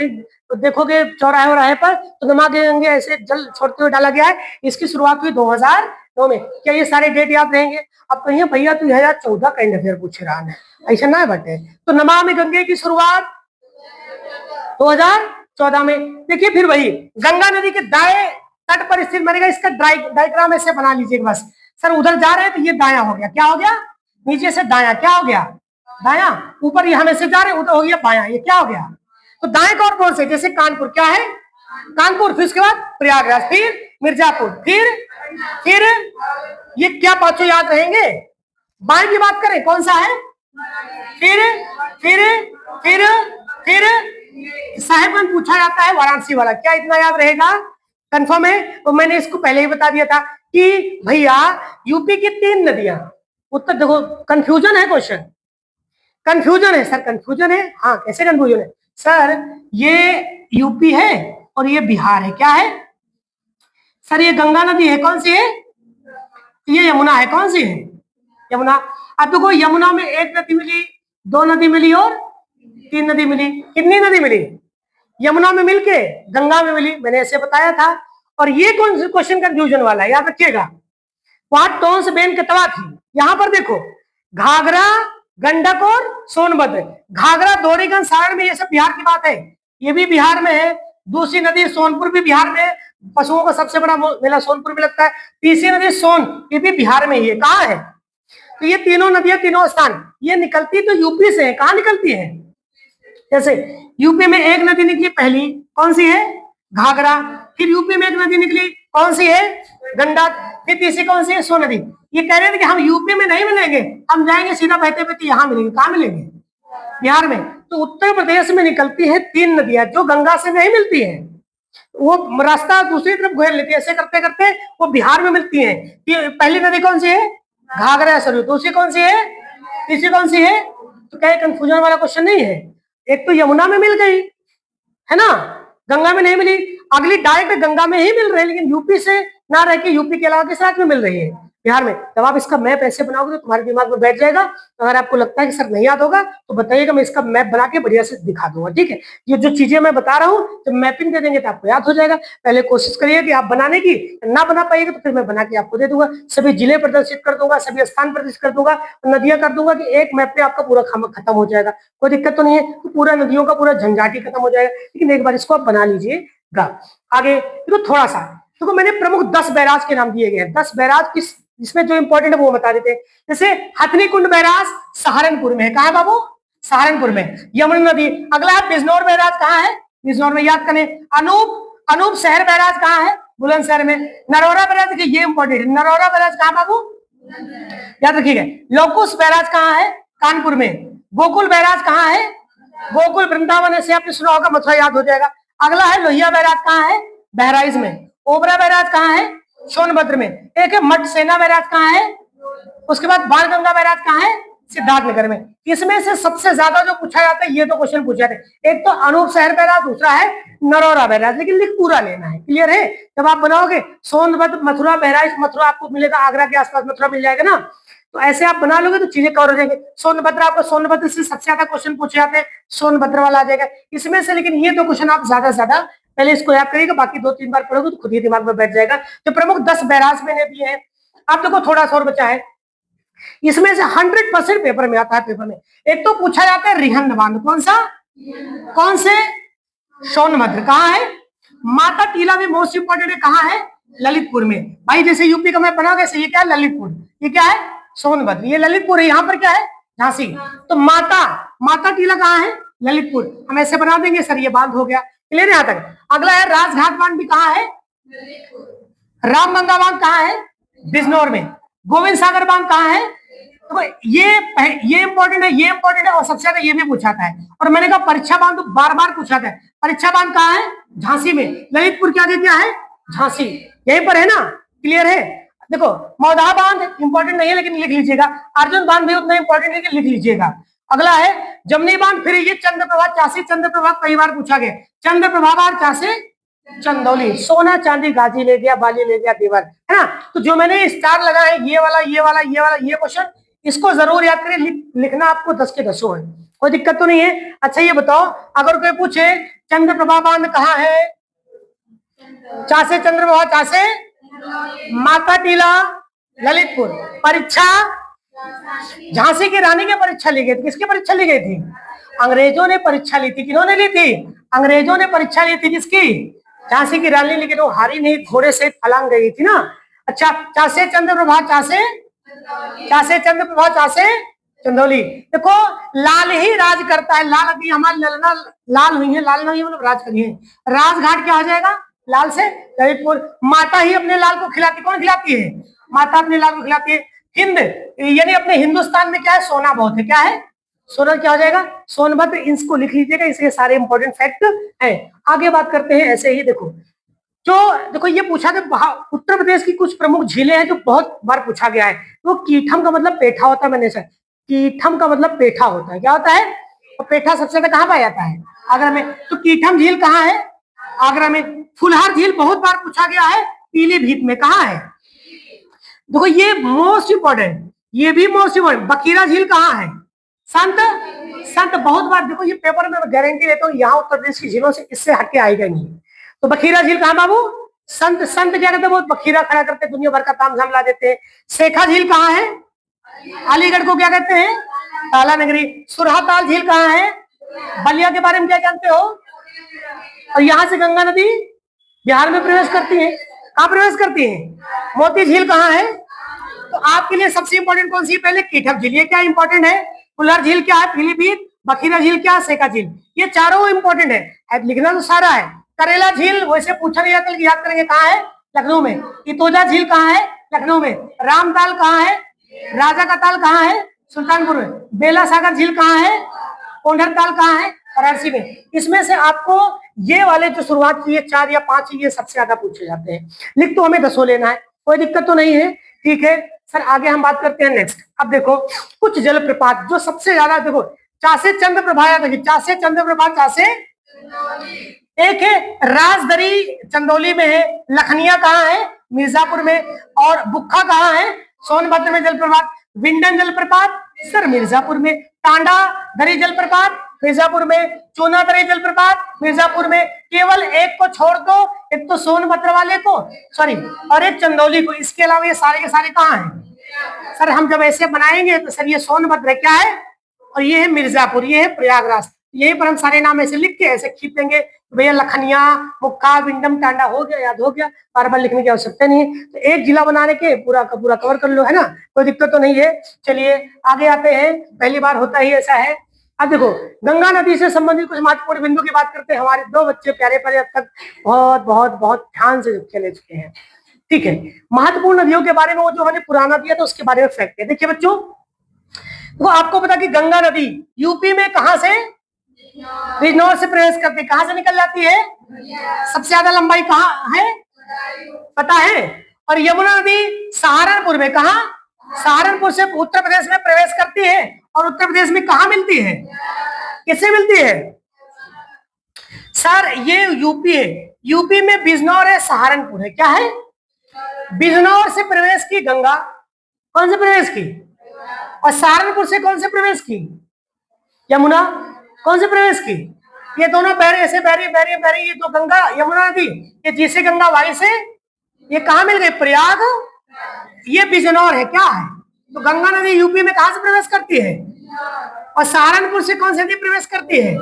देखोगे चौराहे वराहे पर, तो नमामि गंगे ऐसे जल छोड़ते हुए डाला गया है। इसकी शुरुआत हुई 2009 में। क्या ये सारे डेट याद रहेंगे? अब कहिए भैया तू 2014 करंट अफेयर पूछ रहा है, ऐसा ना बटे। तो नमामि गंगे की शुरुआत 2014 में। देखिए फिर वही गंगा नदी के दाएं तट पर स्थित बनेगा, इसका डायग्राम ऐसे बना लीजिए बस। सर उधर जा रहे हैं तो ये दाया हो गया, क्या हो गया? नीचे से दाया, क्या हो गया? दाया। ऊपर ये हम ऐसे जा रहे हैं, उधर हो गया बाया, ये क्या हो गया? तो दाएं का और कौन से? जैसे कानपुर, क्या है? कानपुर। फिर उसके बाद प्रयागराज, फिर मिर्जापुर, फिर ये क्या पांचों याद रहेंगे? बाएं की बात करें कौन सा है? फिर साहेबगंज पूछा जाता है, वाराणसी वाला। क्या इतना याद रहेगा? कंफर्म है? तो मैंने इसको पहले ही बता दिया था कि भैया यूपी की 3 नदियां। उत्तर देखो, कंफ्यूजन है क्वेश्चन, कंफ्यूजन है सर, कंफ्यूजन है। हाँ कैसे कंफ्यूजन है सर? ये यूपी है और ये बिहार है, क्या है सर? ये गंगा नदी है, कौन सी है? ये यमुना है, कौन सी है? यमुना। अब देखो यमुना में 1 नदी मिली, 2 नदी मिली और 3 नदी मिली। कितनी नदी मिली? यमुना में मिलके गंगा में मिली, मैंने ऐसे बताया था। और ये कौन सा क्वेश्चन कंफ्यूजन वाला है, याद रखिएगा। वहां टोंस बेन कतवा थी, यहां पर देखो घाघरा, गंडक और सोनभद्र। घाघरा, दोरीगंज, सारण में, ये सब बिहार की बात है, ये भी बिहार में है। दूसरी नदी सोनपुर भी बिहार में, पशुओं का सबसे बड़ा मेला सोनपुर में लगता है। तीसरी नदी सोन, ये भी बिहार में ही है। कहाँ है? तो ये तीनों नदियां, तीनों स्थान ये निकलती तो यूपी से है। कहाँ निकलती है? जैसे यूपी में एक नदी निकली पहली, कौन सी है? घाघरा। फिर यूपी में एक नदी निकली, कौन सी है? गंडक। फिर तीसरी कौन सी है? सोन नदी। ये कह रहे थे कि हम यूपी में नहीं मिलेंगे, हम जाएंगे सीधा बहते बहते यहाँ मिलेंगे। कहाँ मिलेंगे? बिहार में। तो उत्तर प्रदेश में निकलती है 3 नदियां जो गंगा से नहीं मिलती है, वो रास्ता दूसरी तरफ घेर लेती है। ऐसे करते करते वो बिहार में मिलती है। पहली नदी कौन सी है? घाघरा सरयू। दूसरी कौन सी है? तीसरी कौन सी है? तो क्या कंफ्यूजन वाला क्वेश्चन नहीं है? एक तो यमुना में मिल गई है ना, गंगा में नहीं मिली। अगली डायरेक्ट गंगा में ही मिल रही है, लेकिन यूपी से ना रह के यूपी के अलावा किस राज्य में मिल रही है? बिहार में। जब आप इसका मैप ऐसे बनाओगे तो तुम्हारे दिमाग में बैठ जाएगा। अगर आपको लगता है कि सर नहीं याद होगा तो बताइएगा, मैं इसका मैप बना के बढ़िया से दिखा दूंगा, ठीक है? ये जो चीजें मैं बता रहा हूँ जब मैपिंग दे देंगे तो आपको याद हो जाएगा। पहले कोशिश करिए कि आप बनाने की, ना बना पाइएगा तो फिर मैं बना के आपको दे दूंगा। सभी जिले प्रदर्शित कर दूंगा, सभी स्थान प्रदर्शित कर दूंगा, नदियां कर दूंगा कि एक मैप पे आपका पूरा खत्म हो जाएगा। कोई दिक्कत तो नहीं है, तो पूरा नदियों का पूरा झंझाटी खत्म हो जाएगा। लेकिन एक बार इसको आप बना लीजिएगा। आगे देखो थोड़ा सा, देखो मैंने प्रमुख 10 बैराज के नाम दिए गए हैं। 10 बैराज किस, इसमें जो इंपॉर्टेंट है वो बता देते हैं। जैसे हथनी कुंड बैराज सहारनपुर में है। कहा है बाबू? सहारनपुर में। यमुना नदी। अगला है बिजनौर बैराज, कहाँ है? बिजनौर में। याद करें। अनूप शहर बैराज कहाँ है? बुलंदशहर में। नरौरा बैराज, देखिए ये इंपॉर्टेंट है, नरौरा बैराज कहाँ बाबू? याद रखिएगा। लोकुश बैराज कहाँ है? कानपुर में। गोकुल बैराज कहाँ है? गोकुल वृंदावन, ऐसे आपने सुना होगा, मथुरा याद हो जाएगा। अगला है लोहिया बैराज, कहाँ है? बहराइच में। ओबरा बैराज कहाँ है? सोनभद्र में। एक है मठ सेना बैराज, कहाँ है? उसके बाद बाणगंगा बैराज कहाँ है? सिद्धार्थनगर में। इसमें से सबसे ज्यादा जो पूछा जाता है, ये तो क्वेश्चन पूछा जाते हैं, एक तो अनूप शहर बैराज, दूसरा है नरौरा बैराज। लेकिन लिख पूरा लेना है, क्लियर है? जब आप बनाओगे सोनभद्र, मथुरा, बहराइच, मथुरा आपको मिलेगा, आगरा के आसपास मथुरा मिल जाएगा ना, तो ऐसे आप बना लोगे तो चीजें कवर हो जाएंगे। सोनभद्र, आपको सोनभद्र से सबसे ज्यादा क्वेश्चन पूछे जाते हैं, सोनभद्र वाला आ जाएगा इसमें से। लेकिन ये दो क्वेश्चन आप ज्यादा से ज्यादा पहले इसको याद करिएगा, बाकी 2-3 बार पढ़ोगे तो खुद ही दिमाग में बैठ जाएगा। जो प्रमुख 10 बैराज मैंने दिए हैं, आप देखो थोड़ा सा और बचा है, इसमें से 100% पेपर में आता है। पेपर में एक तो पूछा जाता है रिहंद बांध, कौन सा? कौन से? सोनभद्र। कहाँ है? माता टीला में मोस्ट इंपोर्टेंट है, कहाँ है? ललितपुर में। भाई जैसे यूपी का मैं बना कैसे, ये क्या है? ललितपुर। ये क्या है? सोनभद्र। ये ललितपुर है। यहाँ पर क्या है? झांसी। तो माता टीला कहाँ है? ललितपुर। हम ऐसे बना देंगे सर, ये बांध हो गया, क्लियर है यहाँ तक? अगला है राजघाट बांध, भी कहाँ है? रामगंगा बांध कहाँ है? बिजनौर में। गोविंद सागर बांध कहाँ है? तो ये इंपॉर्टेंट है, ये इंपॉर्टेंट है, और सबसे ज्यादा ये भी पूछा था है। और मैंने कहा परीक्षा बांध तो बार बार पूछा था। परीक्षा बांध कहाँ है? झांसी में। ललितपुर क्या दे दिया है? झांसी। यहीं पर है ना? क्लियर है? देखो मौधा बांध इंपॉर्टेंट नहीं है लेकिन लिख लीजिएगा। अर्जुन बांध भी उतना इंपॉर्टेंट है कि लिख लीजिएगा। अगला है जमनी बांध, फिर ये चंद्रप्रभा चासी। चंद्रप्रभा कई बार पूछा गया। चंद्रप्रभा बांध चासे चंदौली। सोना चांदी गाजी ले गया, बाली ले गया देवर, है ना? तो जो मैंने स्टार लगा है, ये वाला ये वाला ये वाला ये क्वेश्चन, इसको जरूर याद करें। लिखना आपको 10 के 10 है, कोई दिक्कत तो नहीं है। अच्छा ये बताओ, अगर कोई पूछे चंद्रप्रभा बांध कहाँ है? चासे चंद्रप्रभा चासे माता टीला ललितपुर। परीक्षा झांसी की रानी की परीक्षा ली गई थी। किसकी परीक्षा ली गई थी? अंग्रेजों ने परीक्षा ली थी। किन्होंने ली थी? अंग्रेजों ने परीक्षा ली थी। किसकी? झांसी की रानी। लेकिन वो हारी नहीं, घोड़े से फलांग गई थी ना। अच्छा, चासे चंद्रप्रभा चासे, चासे चंद्रप्रभा चासे चंदौली। देखो लाल ही राज करता है। लाल अभी हमारी ललना लाल हुई है, लाल नहीं मतलब राज करी है। राजघाट क्या हो जाएगा? लाल से ललितपुर। माता ही अपने लाल को खिलाती। कौन खिलाती है? माता अपने लाल को खिलाती है। हिंद यानी अपने हिंदुस्तान में क्या है? सोना बहुत है। क्या है? सोना क्या हो जाएगा? सोनभद्र। इसको लिख लीजिएगा, इसके सारे इंपॉर्टेंट फैक्ट है। आगे बात करते हैं। ऐसे ही देखो, जो देखो ये पूछा था उत्तर प्रदेश की कुछ प्रमुख झीलें हैं जो बहुत बार पूछा गया है। वो कीठम का मतलब पेठा होता है। मैंने सर कीठम का मतलब पेठा होता है। क्या होता है? और पेठा सबसे ज्यादा कहाँ पाया जाता है? आगरा में। तो कीठम झील कहाँ है? आगरा में। फुलहार झील बहुत बार पूछा गया है, पीलीभीत में। कहाँ है? देखो ये मोस्ट इंपॉर्टेंट, ये भी मोस्ट इंपॉर्टेंट। बखीरा झील कहाँ है? संत संत बहुत बार, देखो ये पेपर में मैं गारंटी देता हूँ, यहाँ उत्तर प्रदेश की झीलों से इससे हटके आएगा नहीं। तो बखीरा झील कहाँ बाबू? संत संत क्या करते? बहुत बखीरा खड़ा करते, दुनिया भर का ताम झाम ला देते हैं। शेखा झील कहाँ है? अलीगढ़ को क्या कहते हैं? ताला नगरी। सुरहाताल झील कहाँ है? बलिया के बारे में क्या जानते हो? और यहाँ से गंगा नदी बिहार में प्रवेश करती है। कहाँ प्रवेश करती है? मोती झील कहाँ है? तो आपके लिए सबसे इंपॉर्टेंट कौन सी? पहले कीठप झील, ये क्या इंपॉर्टेंट है? फुलहार झील क्या है? पीलीभीत। बखीरा झील क्या? शेखा झील। ये चारों इंपॉर्टेंट है, लिखना तो सारा है। करेला झील वैसे पूछा नहीं जाता, याद करेंगे। कहाँ है? लखनऊ में। इतोजा झील कहाँ है? लखनऊ में। रामताल कहाँ है? राजा का ताल कहाँ है? सुल्तानपुर में। बेला सागर झील कहाँ है? कोंढर ताल कहाँ है? वाराणसी में। इसमें से आपको ये वाले जो शुरुआत की 4 या 5 ये सबसे ज्यादा पूछे जाते हैं। लिख तो हमें 10 लेना है, कोई दिक्कत तो नहीं है। ठीक है सर, आगे हम बात करते हैं नेक्स्ट। अब देखो कुछ जलप्रपात जो सबसे ज्यादा, देखो चासे चंद्रप्रभा याद रखिए। चासे चंद्रप्रभा चासे। एक है राजदरी चंदौली में है। लखनिया कहाँ है? मिर्जापुर में। और बुक्खा कहाँ है? सोनभद्र में जलप्रपात। विंडन जलप्रपात सर मिर्जापुर में। टांडा दरी जलप्रपात मिर्जापुर में। चूना दरी जलप्रपात मिर्जापुर में। केवल एक को छोड़ दो, एक तो सोनभद्र वाले को, सॉरी, और एक चंदौली को। इसके अलावा ये सारे के सारे कहाँ हैं? सर हम जब ऐसे बनाएंगे तो सर ये सोनभद्र क्या है और ये है मिर्जापुर, ये है प्रयागराज। यहीं पर हम सारे नाम ऐसे लिख के ऐसे खींच देंगे। भैया लखनिया, मुक्का, विंडम, टांडा हो गया, याद हो गया, बार बार लिखने की आवश्यकता नहीं है। तो एक जिला बनाने के पूरा का पूरा कवर कर लो, है ना, कोई दिक्कत तो नहीं है। चलिए आगे आते हैं, पहली बार होता ही ऐसा है। अब देखो गंगा नदी से संबंधित कुछ महत्वपूर्ण बिंदु की बात करते हैं। हमारे 2 बच्चे प्यारे प्यारे अब तक बहुत बहुत बहुत ध्यान से खेले चुके हैं। ठीक है, महत्वपूर्ण नदियों के बारे में वो जो मैंने पुराना दिया था उसके बारे में फैक्ट है। देखिए बच्चों, तो आपको पता कि गंगा नदी यूपी में कहां से? बिजनौर से प्रवेश करती, कहां से निकल जाती है? सबसे ज्यादा लंबाई कहां है पता है? और यमुना नदी सहारनपुर में, कहा? सहारनपुर से उत्तर प्रदेश में प्रवेश करती है। और उत्तर प्रदेश में कहा मिलती है? किससे मिलती है? सर ये यूपी है, यूपी में बिजनौर है, सहारनपुर है। क्या है? बिजनौर से प्रवेश की गंगा, कौन से प्रवेश की? और सहारनपुर से कौन से प्रवेश की? यमुना। कौन से प्रवेश की? ये दोनों बहरी, ऐसे बहरी बहरी बहरी, ये तो गंगा यमुना नदी, ये जिसे गंगा वाई से ये कहा मिल गई? प्रयाग। ये बिजनौर है। क्या है? तो गंगा नदी यूपी में कहां से प्रवेश करती है? और सहारनपुर से कौन सी नदी प्रवेश करती है?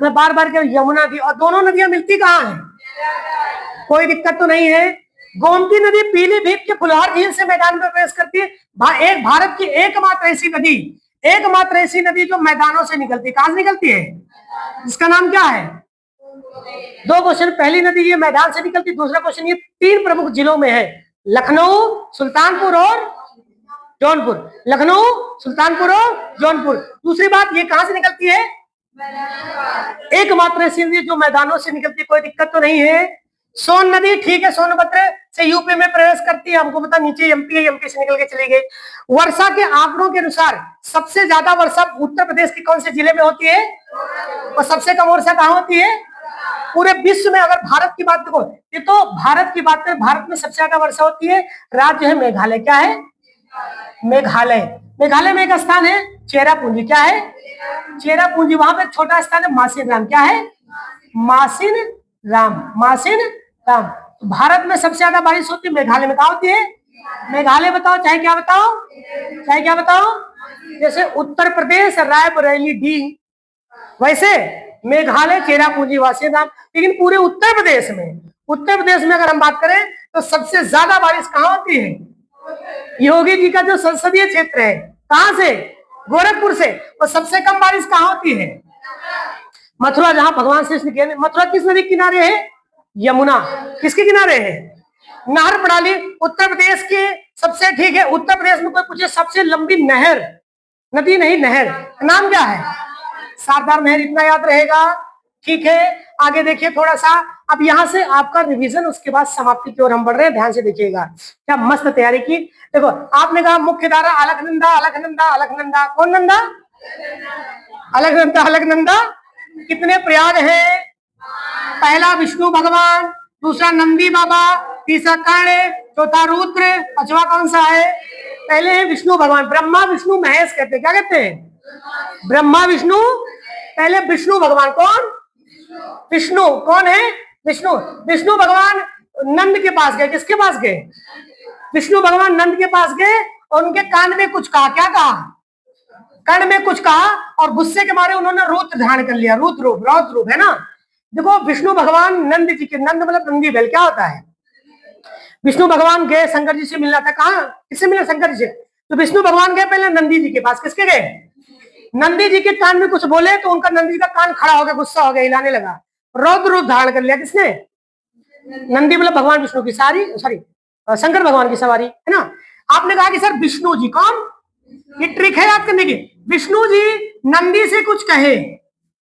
मैं बार बार कह, यमुना नदी। और दोनों नदियां मिलती कहां है? कोई दिक्कत तो नहीं है। गोमती नदी पीलीभीत के फुलहार झील से मैदान में प्रवेश करती है। एक भारत की एकमात्र ऐसी नदी, एकमात्र ऐसी नदी जो मैदानों से निकलती है। कहां से निकलती है? इसका नाम क्या है? 2 क्वेश्चन, पहली नदी ये मैदान से निकलती, दूसरा क्वेश्चन ये 3 प्रमुख जिलों में है, लखनऊ, सुल्तानपुर और जौनपुर, लखनऊ, सुल्तानपुर और जौनपुर। दूसरी बात, ये कहां से निकलती है? एकमात्र सिंधी जो मैदानों से निकलती, कोई दिक्कत तो नहीं है। सोन नदी, ठीक है, सोनभद्र से यूपी में प्रवेश करती है, हमको पता, नीचे एमपी है, एमपी से निकल के चली गई। वर्षा के आंकड़ों के अनुसार सबसे ज्यादा वर्षा उत्तर प्रदेश के कौन से जिले में होती है, और सबसे कम वर्षा कहां होती है? पूरे विश्व में। अगर भारत की बात देखो, ये तो भारत की बात है, भारत में सबसे ज्यादा वर्षा होती है, राज्य है मेघालय। क्या है? मेघालय। मेघालय में एक स्थान है चेरापूंजी। क्या है? चेरापूंजी। वहां पे छोटा स्थान है मासिन राम। क्या है? मासिन राम, मासिन राम। भारत में सबसे ज्यादा बारिश होती है मेघालय में। कहा होती है? मेघालय। बताओ, चाहे क्या बताओ, चाहे क्या बताओ। जैसे उत्तर प्रदेश रायबरेली डी, वैसे मेघालय चेरापूंजी मासिन राम। लेकिन पूरे उत्तर प्रदेश में अगर हम बात करें तो सबसे ज्यादा बारिश कहां होती है? योगी जी का जो संसदीय क्षेत्र है, कहां से? गोरखपुर से। और सबसे कम बारिश कहां होती है? मथुरा, जहां भगवान श्री कृष्ण के। मथुरा किस नदी के किनारे है? यमुना। किसके किनारे है? नहर प्रणाली उत्तर प्रदेश के सबसे, ठीक है, उत्तर प्रदेश में कोई पूछे सबसे लंबी नहर, नदी नहीं नहर, नाम क्या है? सरदार नहर। इतना याद रहेगा, ठीक है। आगे देखिए थोड़ा सा, अब यहां से आपका रिवीजन, उसके बाद समाप्ति की ओर हम बढ़ रहे हैं। ध्यान से देखिएगा, क्या मस्त तैयारी की। देखो, आपने कहा मुख्य धारा अलकनंदा, अलकनंदा, अलकनंदा। कौन नंदा? अलकनंदा, अलकनंदा। कितने प्रयाग हैं? पहला विष्णु भगवान, दूसरा नंदी बाबा, तीसरा कर्ण, चौथा रुद्र, पांचवा कौन सा है? पहले है विष्णु भगवान। ब्रह्मा विष्णु महेश कहते हैं। क्या कहते हैं? ब्रह्मा विष्णु। पहले विष्णु भगवान। कौन? विष्णु। कौन है? विष्णु। विष्णु भगवान नंद के पास गए। किसके पास गए? विष्णु भगवान नंद के पास गए और उनके कान में कुछ कहा। क्या कहा? कर्ण में कुछ कहा, और गुस्से के मारे उन्होंने रुद्र धारण कर लिया। रुद्र रूप, रौद्र रूप, है ना। देखो, विष्णु भगवान नंद जी के, नंद मतलब नंदी बैल। क्या होता है? विष्णु भगवान गए शंकर जी से मिलना था। कहा? किससे मिले? शंकर जी से। तो विष्णु भगवान गए पहले नंदी जी के पास। किसके गए? नंदी जी के कान में कुछ बोले तो उनका, नंदी जी का कान खड़ा हो गया, गुस्सा हो गया, हिलाने लगा, रौद्र रूप धारण कर लिया। किसने? नंदी मतलब भगवान विष्णु की सॉरी शंकर भगवान की सवारी, है ना। आपने कहा कि सर विष्णु जी कौन? ये ट्रिक है याद करने की। विष्णु जी नंदी से कुछ कहे।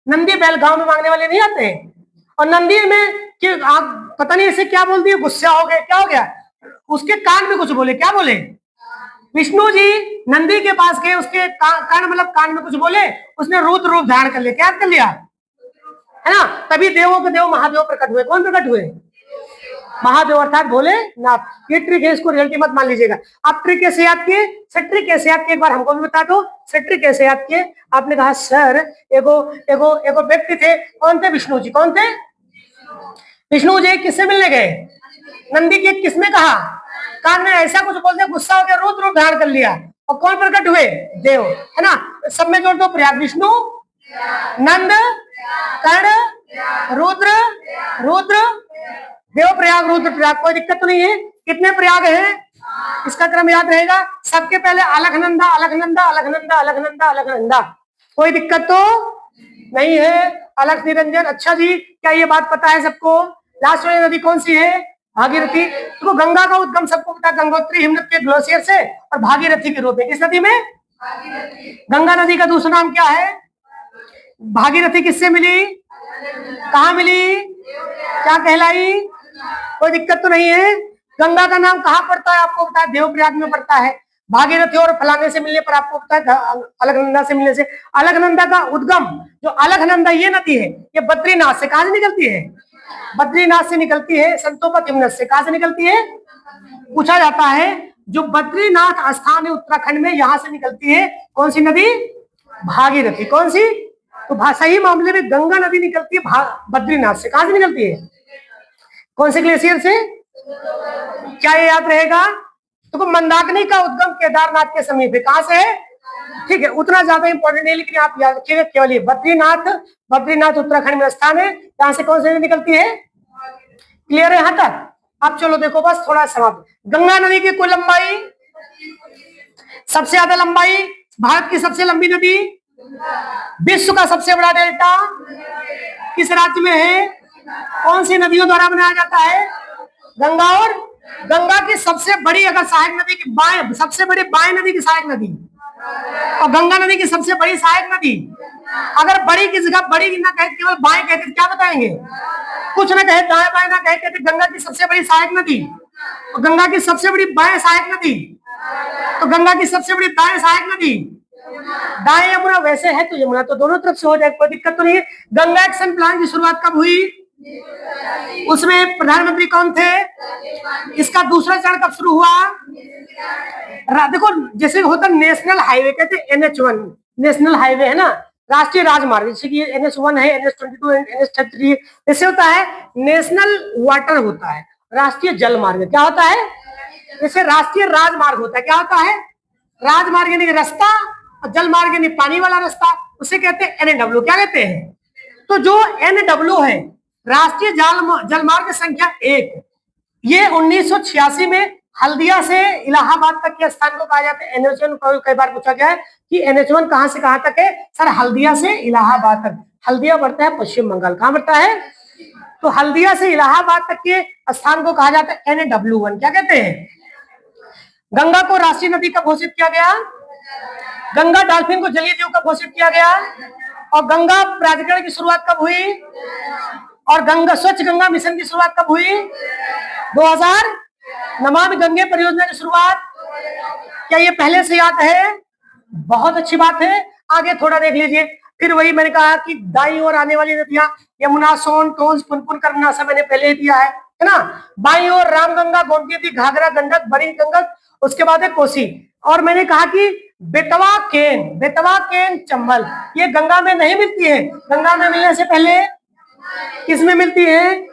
नंदी बैल गांव में मांगने वाले नहीं आते हैं, और नंदी में कि आप पता नहीं इसे क्या बोल दिए, गुस्सा हो गए। क्या हो गया? उसके कान में कुछ बोले। क्या बोले? विष्णु जी नंदी के पास गए, उसके कान मतलब कान में कुछ बोले, उसने रुद्र रूप धारण कर लिया। क्या कर लिया? है ना। तभी देवों के देव महादेव प्रकट हुए। कौन प्रकट हुए? महादेव अर्थात भोलेनाथ। ये ट्रिक है, इसको रियलिटी मत मान लीजिएगा। आप ट्रिक कैसे याद किए? सर ट्रिक कैसे याद किए, एक बार हमको भी बता दो। सर ट्रिक कैसे याद किए? आपने कहा सर एगो एगो एगो व्यक्ति थे। कौन थे? विष्णु जी। कौन थे? विष्णु जी किससे मिलने गए? नंदी के। किसने कहा? कान में ऐसा कुछ बोल दिया, गुस्सा हो गया, रुद्र रूप धारण कर लिया। और कौन प्रकट हुए? देव, है ना। सब में जोड़ दो, प्रयाग विष्णु, नंद, कर्ण, रुद्र, रुद्र, देव, प्रयाग, रुद्र, प्रयाग। कोई दिक्कत तो नहीं है। कितने प्रयाग हैं? इसका क्रम याद रहेगा। सबके पहले अलकनंदा, अलकनंदा, अलकनंदा, अलकनंदा, अलकनंदा। कोई दिक्कत तो नहीं है। अलख निरंजन। अच्छा जी, क्या ये बात पता है सबको? लास्ट वाली नदी कौन सी है? भागीरथी। तो गंगा का उद्गम सबको पता है, गंगोत्री हिमनद के ग्लेशियर से, और भागीरथी के रूप में। किस नदी में? गंगा नदी का दूसरा नाम क्या है? भागीरथी किससे मिली? कहाँ मिली? क्या कहलाई? कोई दिक्कत तो नहीं है। गंगा का नाम कहाँ पड़ता है आपको पता है? देवप्रयाग में पड़ता है। भागीरथी और फलाने से मिलने पर आपको पता है, अलकनंदा से मिलने से। अलकनंदा का उद्गम, जो अलकनंदा ये नदी है, ये बद्रीनाथ से। कहां से निकलती है? बद्रीनाथ से निकलती है। संतोपत हिमनद से। कहां से निकलती है? पूछा जाता है, जो बद्रीनाथ स्थान है उत्तराखंड में, यहां से निकलती है कौन सी नदी? भागीरथी। कौन सी? तो सही मामले में गंगा नदी निकलती है बद्रीनाथ से। कहां से निकलती है? कौन से ग्लेशियर से? क्या ये याद रहेगा? तो मंदाकिनी का उद्गम केदारनाथ के समीप है। कहां से है? ठीक है, उतना ज्यादा इंपॉर्टेंट नहीं, लेकिन आप याद रखिएगा केवल ये बद्रीनाथ। बद्रीनाथ उत्तराखंड में स्थान है, यहाँ से कौन सी नदी निकलती है? क्लियर है यहाँ तक? अब चलो देखो, बस थोड़ा समाप्त। गंगा नदी की कुल लंबाई, सबसे ज्यादा लंबाई, भारत की सबसे लंबी नदी, विश्व का सबसे बड़ा डेल्टा किस राज्य में है? कौन सी नदियों द्वारा बनाया जाता है? गंगा और गंगा की सबसे बड़ी अगर सहायक नदी की बाएं, सबसे बड़ी बाएं नदी की सहायक नदी, और गंगा नदी की सबसे बड़ी सहायक नदी, अगर बड़ी की जगह बड़ी ना कहे केवल बाएं कहते क्या बताएंगे? कुछ ना कहे दाएं बाएं ना कहे कहते गंगा की सबसे बड़ी सहायक नदी, और गंगा की सबसे बड़ी बाएं सहायक नदी, तो गंगा की सबसे बड़ी दाएं सहायक नदी दाएं यमुना। वैसे है तो यमुना तो दोनों तरफ से हो जाए, कोई दिक्कत तो नहीं है। गंगा एक्शन प्लान की शुरुआत कब हुई? उसमें प्रधानमंत्री कौन थे? इसका दूसरा चरण कब शुरू हुआ? देखो जैसे होता नेशनल हाईवे कहते NH1, नेशनल हाईवे है ना, राष्ट्रीय राजमार्ग, जैसे कि NH1 है, NH22, NH33, ऐसे होता है नेशनल वाटर होता है, राष्ट्रीय जल मार्ग क्या होता है? जैसे राष्ट्रीय राजमार्ग होता है, क्या होता है? राजमार्ग यानी रास्ता, और जल मार्ग यानी पानी वाला रास्ता, उसे कहते हैं NW। क्या कहते हैं? तो जो NW है, राष्ट्रीय जल मार्ग संख्या 1, ये 1986 में हल्दिया से इलाहाबाद तक के स्थान को कहा जाता है NH1। कई बार पूछा गया है कि NH1 कहां से कहां तक है? सर हल्दिया से इलाहाबाद तक। हल्दिया बढ़ता है पश्चिम बंगाल, कहां बढ़ता है? तो हल्दिया से इलाहाबाद तक के स्थान को कहा जाता है NW1। क्या कहते हैं? गंगा को राष्ट्रीय नदी कब घोषित किया गया? गंगा डॉल्फिन को जलीय जीव कब घोषित किया गया? और गंगा प्राधिकरण की शुरुआत कब हुई? और गंगा स्वच्छ गंगा मिशन की शुरुआत कब हुई? 2000। नमामि गंगे परियोजना की शुरुआत, क्या ये पहले से याद है? बहुत अच्छी बात है। आगे थोड़ा देख लीजिए, फिर वही मैंने कहा कि दाईं ओर आने वाली नदियां यमुना, सोन, टोंस, पुनपुन, करमना, सब मैंने पहले ही दिया है ना। बाईं ओर रामगंगा, गोमती, घाघरा, गंडक, बड़ी गंडक, उसके बाद है कोसी। और मैंने कहा कि बेतवा केन, चंबल, ये गंगा में नहीं मिलती है। गंगा में मिलने से पहले किसमें मिलती है?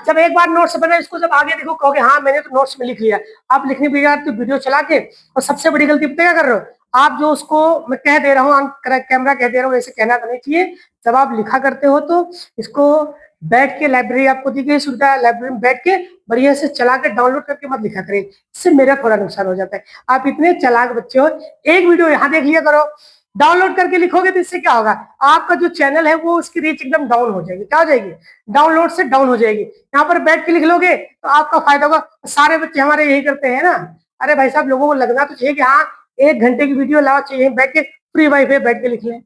जब एक बार नोट्स बने, इसको जब आगे देखो कहोगे हाँ मैंने तो नोट्स में लिख लिया। आप लिखने बजाय तो वीडियो चला के, और सबसे बड़ी गलती पता क्या कर रहे हो आप? जो उसको मैं कह दे रहा हूँ, कैमरा कह दे रहा हूँ, ऐसे कहना तो नहीं चाहिए। जब आप लिखा करते हो तो इसको बैठ के, लाइब्रेरी आपको दी गई सुविधा है, लाइब्रेरी में बैठ के बढ़िया से चला के डाउनलोड करके मत लिखा करें, इससे मेरा थोड़ा नुकसान हो जाता है। आप इतने चालाक बच्चे हो, एक वीडियो यहाँ देख लिया करो, डाउनलोड करके लिखोगे तो इससे क्या होगा? आपका जो चैनल है वो उसकी रीच एकदम डाउन हो जाएगी। क्या हो जाएगी? डाउनलोड से डाउन हो जाएगी। यहाँ पर बैठ के लिख लोगे तो आपका फायदा होगा। सारे बच्चे हमारे यही करते हैं ना। अरे भाई साहब, लोगों को लगना तो चाहिए कि हाँ 1 घंटे की वीडियो लाओ, चाहिए बैठ के फ्री वाईफाई बैठ के लिख लें।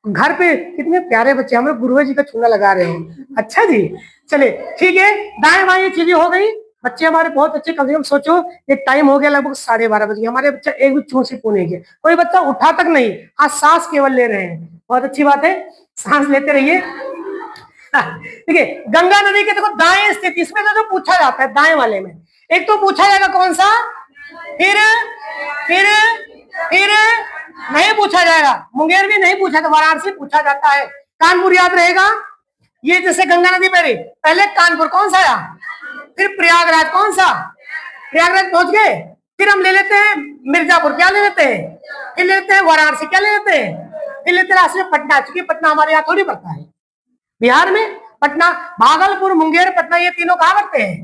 घर पे कितने प्यारे बच्चे, हमारे गुरुआ जी का चूना लगा रहे हो। अच्छा जी, चले ठीक है। दाएं बाएं चीजें हो गई, बच्चे हमारे बहुत अच्छे। कम से कम सोचो ये टाइम हो गया लगभग 12:30 बजे, हमारे बच्चा एक भी चूं से पूने के, कोई बच्चा उठा तक नहीं, हाँ सांस केवल ले रहे हैं। बहुत अच्छी बात है, सांस लेते रहिए। ठीक है, गंगा नदी के देखो दाएं स्थित, इसमें तो जो पूछा जाता है दाएं वाले में, एक तो पूछा जाएगा कौन सा, फिर नहीं पूछा जाएगा। मुंगेर भी नहीं पूछा, तो वाराणसी पूछा जाता है। कानपुर याद रहेगा, ये जैसे गंगा नदी पहले पहले कानपुर कौन सा आया, फिर प्रयागराज कौन सा, प्रयागराज पहुंच गए, फिर हम ले लेते हैं मिर्जापुर, क्या ले लेते हैं, फिर ले लेते हैं वाराणसी, क्या ले लेते हैं, फिर लेते हैं राष्ट्रीय पटना, चूंकि पटना हमारे यहाँ थोड़ी पड़ता है, बिहार में पटना, भागलपुर, मुंगेर, पटना, ये तीनों कहाँ पड़ते हैं?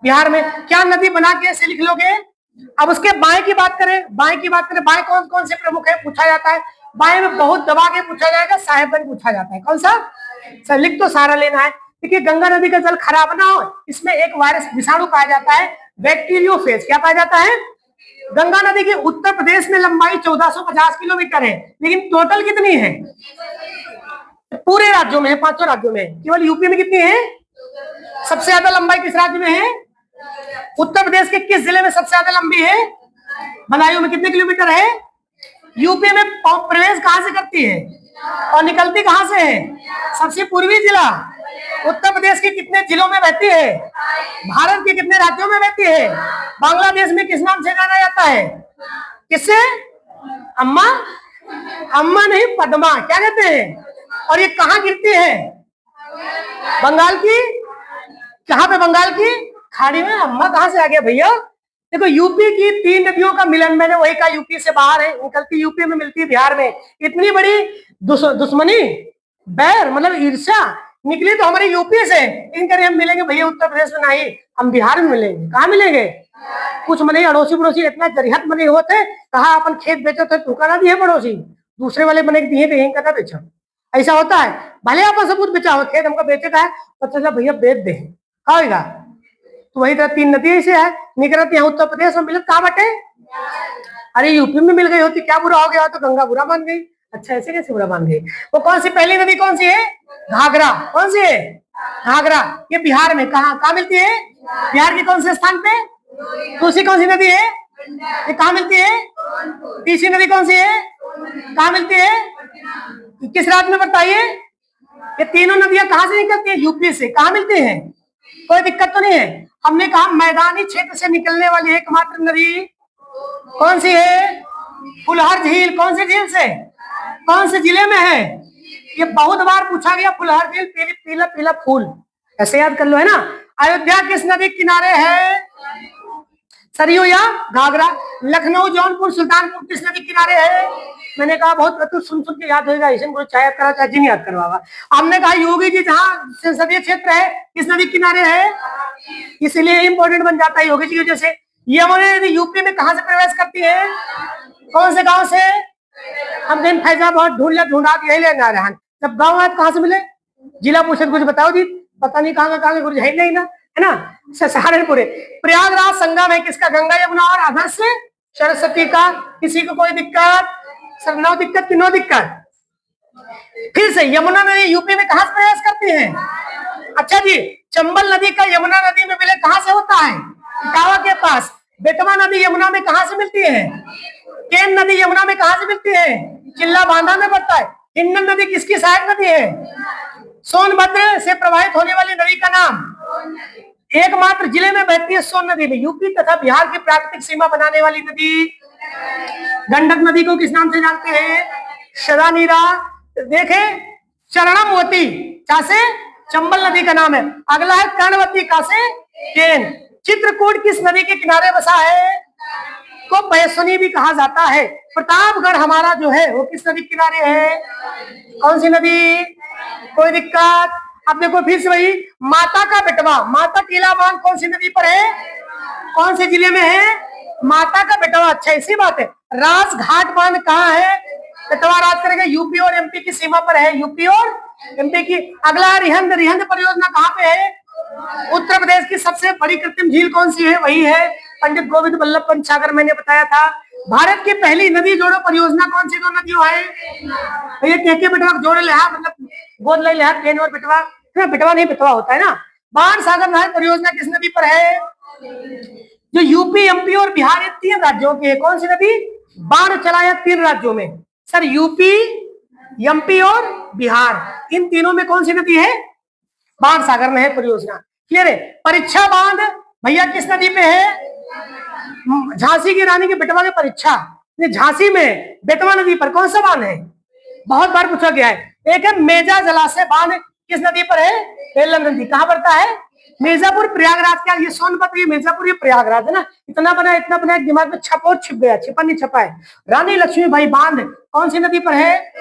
बिहार में। क्या नदी बना के ऐसे लिख लोगे? अब उसके बाएं की बात करें, बाएं कौन कौन से प्रमुख है पूछा जाता है। बाएं में बहुत दबा के पूछा जाएगा, साहेबगंज पूछा जाता है। कौन सा? सर लिख तो सारा लेना है। देखिए गंगा नदी का जल खराब ना हो, इसमें एक वायरस विषाणु पाया जाता है, बैक्टीरियोफेज। क्या पाया जाता है? गंगा नदी की उत्तर प्रदेश में लंबाई 1450 किलोमीटर है, लेकिन टोटल कितनी है? पूरे राज्यों में है, 500 राज्यों में। केवल यूपी में कितनी है? सबसे ज्यादा लंबाई किस राज्य में है? उत्तर प्रदेश के किस जिले में सबसे ज्यादा लंबी है? बदायूं में कितने किलोमीटर है? यूपी में प्रवेश कहां से करती है और निकलती कहां से है? सबसे पूर्वी जिला। उत्तर प्रदेश के कितने जिलों में बहती है? भारत के कितने राज्यों में बहती है? बांग्लादेश में किस नाम से जाना जाता है? किससे? अम्मा, अम्मा नहीं पद्मा, क्या कहते हैं? और ये कहाँ गिरती है? बंगाल की, कहां पे? बंगाल की खाड़ी में। अम्मा कहां से आ गया भैया? देखो यूपी की 3 नदियों का मिलन, मैंने वही कहा, यूपी से बाहर है, निकलती यूपी में, मिलती बिहार में। इतनी बड़ी दुश्मनी, बैर मतलब ईर्ष्या निकली तो हमारे यूपी से, इनकर हम मिलेंगे भैया उत्तर प्रदेश में नहीं, हम बिहार में मिलेंगे। कहाँ मिलेंगे? कुछ मने अड़ोसी पड़ोसी इतना जरिहत बने होते, कहा अपन खेत बेचो तो तुका ना दिए पड़ोसी, दूसरे वाले बने दिए तो यही कहता बेचो। ऐसा होता है, भले आप सब कुछ बेचा हो, खेत हमको बेचे का है, तो चलो भैया बेच दे, होगा। तो वही तरह 3 नदी से है निकलती है उत्तर प्रदेश में, मिलत कहाँ बटे? अरे यूपी में मिल गई होती क्या बुरा हो गया, तो गंगा बुरा मान गई। अच्छा ऐसे कैसे बुरा मान गई? वो कौन सी पहली नदी कौन सी है? घाघरा। कौन सी है? घाघरा। ये बिहार में कहाँ मिलती है? बिहार के कौन से स्थान पे? दूसरी कौन सी नदी है? ये कहाँ मिलती है? तीसरी नदी कौन सी है? कहाँ मिलती है? किस राज्य में बताइए? ये तीनों नदियां कहाँ से निकलती है? यूपी से। कहाँ मिलती हैं? कोई दिक्कत तो नहीं है। हमने कहा मैदानी क्षेत्र से निकलने वाली एकमात्र नदी कौन सी है? फुलहर झील। कौन सी झील से? कौन से जिले में है? ये बहुत बार पूछा गया। फुलहर झील, पीला पीला फूल, ऐसे याद कर लो, है ना। अयोध्या किस नदी किनारे है? सरयू या घाघरा। लखनऊ, जौनपुर, सुल्तानपुर किस नदी किनारे है? मैंने कहा बहुत तो सुन के याद होगा, ऐसे चाहे याद करा चाहे नहीं याद करवावा। हमने कहा योगी जी जहाँ संसदीय क्षेत्र है किस नदी किनारे है? इसलिए इंपॉर्टेंट बन जाता है योगी जी की वजह से। यमुना नदी यूपी में कहाँ से प्रवेश करती है? कौन से गांव से? हम दिन फैजाबाद ढूंढा यही लेना आ रहे हैं। जब गाँव आए कहाँ से मिले? जिला पूछे कुछ बताओ जी, पता नहीं कहाँ कुछ है नहीं ना, है ना। सहारनपुर। प्रयागराज संगम है किसका? गंगा यमुना और अधर से सरस्वती का। किसी को कोई दिक्कत? सर नो दिक्कत की नो दिक्कत। फिर से यमुना नदी यूपी में कहां से प्रवेश करती है? अच्छा जी, चंबल नदी का यमुना नदी में विलय कहां से होता है? इटावा के पास। बेतवा नदी यमुना में कहां से मिलती है? केन नदी यमुना में कहां से मिलती है? चिल्ला बांधा में पड़ता है। हिंडन नदी किसकी सहायक नदी है? सोनभद्र से प्रवाहित होने वाली नदी का नाम? एकमात्र जिले में बहती है सोन नदी में। यूपी तथा बिहार की प्राकृतिक सीमा बनाने वाली नदी गंडक नदी को किस नाम से जानते हैं? शदानीरा। देखे चरणमवती कहां से? चंबल नदी का नाम है। अगला है कर्णवती कहां से? केन। चित्रकूट किस नदी के किनारे बसा है? को बैसनी भी कहा जाता है। प्रतापगढ़ हमारा जो है वो किस नदी के किनारे है? कौन सी नदी? कोई दिक्कत? अब देखो फिर से वही माता का बेटवा, माता टीला बांध कौन सी नदी पर है? कौन से जिले में है? माता का बेटवा। अच्छा इसी बात है। राजघाट बांध कहाँ है? बेटवा राज करेगा यूपी और एमपी की सीमा पर है। यूपी और एमपी की। अगला रिहंद। रिहंद परियोजना कहाँ पे है? उत्तर प्रदेश की सबसे बड़ी कृत्रिम झील कौन सी है? वही है पंडित गोविंद बल्लभ पंत सागर, मैंने बताया था। भारत की पहली नदी जोड़ो परियोजना कौन सी दो नदियों है? ये के बेटवा जोड़े लिहा, मतलब गोद ले लिहा, केन और बेटवा। बेटवा नहीं बेटवा होता है ना। बाण सागर नहर परियोजना किस नदी पर है? जो यूपी, एमपी और बिहार, ये 3 राज्यों की है। कौन सी नदी? बाण चलाया 3 राज्यों में। सर यूपी, एमपी और बिहार, इन तीनों में कौन सी नदी है? बाण सागर नहर परियोजना। क्लियर है। परीक्षा बांध भैया किस नदी पे है? झांसी की रानी की बेटवा की परीक्षा, झांसी में बेटवा नदी पर। कौन सा बांध है? बहुत बार पूछा गया है। एक है मेजा जलाशय बांध, किस नदी पर है? झेलम नदी। कहां पड़ता है? मिर्जापुर प्रयागराज। क्या ये सोनभद्र, ये मिर्जापुर, ये प्रयागराज है ना। इतना बना दिमाग में छप और छिप गया, छिपा नहीं छपा है। रानी लक्ष्मीबाई बांध कौन सी नदी पर है?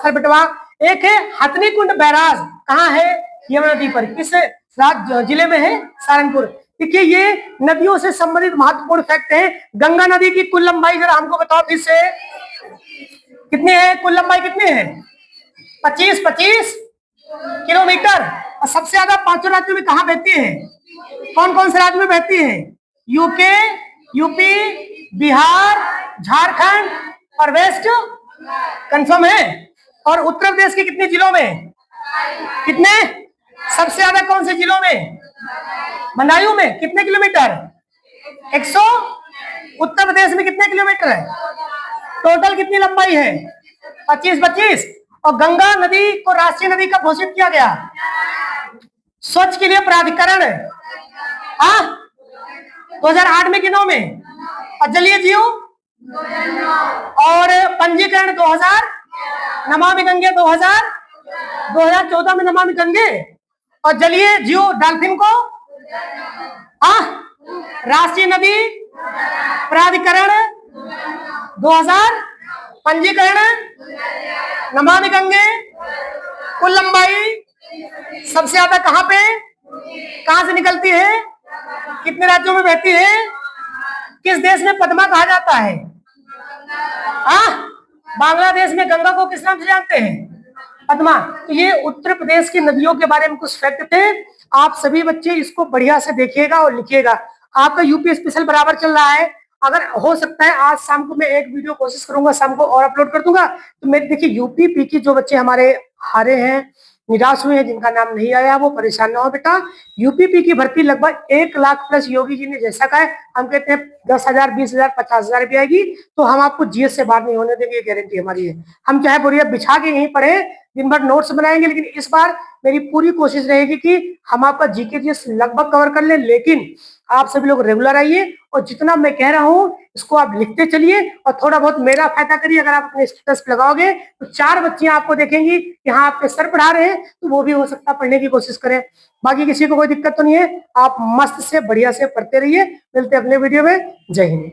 सर बेटवा। एक है हथनी कुंड बैराज, कहाँ है? यमुना नदी पर। किस जिले में है? सहारनपुर। देखिए ये नदियों से संबंधित महत्वपूर्ण फैक्ट है। गंगा नदी की कुल लंबाई जरा हमको बताओ फिर से, कितनी है? कुल लंबाई कितनी है? 25 किलोमीटर। और सबसे ज्यादा 5 राज्यों में कहाँ बहती है? कौन कौन से राज्य में बहती है? यूपी, बिहार, झारखंड और वेस्ट। कंफर्म है? और उत्तर प्रदेश के कितने जिलों में? कितने? सबसे ज्यादा कौन से जिलों में? बदायूं में। कितने किलोमीटर? 100। उत्तर प्रदेश में कितने किलोमीटर है? टोटल कितनी लंबाई है? 25। और गंगा नदी को राष्ट्रीय नदी कब घोषित किया गया? स्वच्छ के लिए प्राधिकरण 2008 में किनों में? और जलीय जीव और पंजीकरण 2000, नमामि गंगे 2014 में नमामि गंगे। और जलीय जीव डॉल्फिन को राष्ट्रीय नदी प्राधिकरण 2000, पंजीकरण नमामि गंगे। कुल लंबाई सबसे ज्यादा कहां पे, कहां से निकलती है? कितने राज्यों में बहती है? किस देश में पद्मा कहा जाता है? बांग्लादेश में गंगा को किस नाम से जानते हैं? पद्मा, तो ये उत्तर प्रदेश की नदियों के बारे में कुछ फैक्ट थे। आप सभी बच्चे इसको बढ़िया से देखिएगा और लिखिएगा। आपका यूपी स्पेशल बराबर चल रहा है। अगर हो सकता है आज शाम को मैं एक वीडियो कोशिश करूंगा शाम को और अपलोड कर दूंगा। तो मेरे देखिए यूपी पी की जो बच्चे हमारे हारे हैं, निराश हुए हैं, जिनका नाम नहीं आया, वो परेशान ना हो बेटा। यूपीपी की भर्ती लगभग 1 लाख प्लस योगी जी ने जैसा कहा है, हम कहते हैं 10,000, 20,000, 50,000 भी आएगी, तो हम आपको जीएस से बाहर नहीं होने देंगे, ये गारंटी हमारी है। हम चाहे बोरिया बिछा के यहीं पढ़े, दिन भर नोट्स बनाएंगे, लेकिन इस बार मेरी पूरी कोशिश रहेगी कि हम आपका जीके जीएस लगभग कवर कर लें। लेकिन आप सभी लोग रेगुलर आइए और जितना मैं कह रहा हूँ इसको आप लिखते चलिए और थोड़ा बहुत मेरा फायदा करिए। अगर आप अपने स्टेटस पे लगाओगे तो 4 बच्चियां आपको देखेंगी कि हाँ आपके सर पढ़ा रहे हैं, तो वो भी हो सकता है पढ़ने की कोशिश करें। बाकी किसी को कोई दिक्कत तो नहीं है, आप मस्त से बढ़िया से पढ़ते रहिए। मिलते हैं अगले वीडियो में। जय हिंद।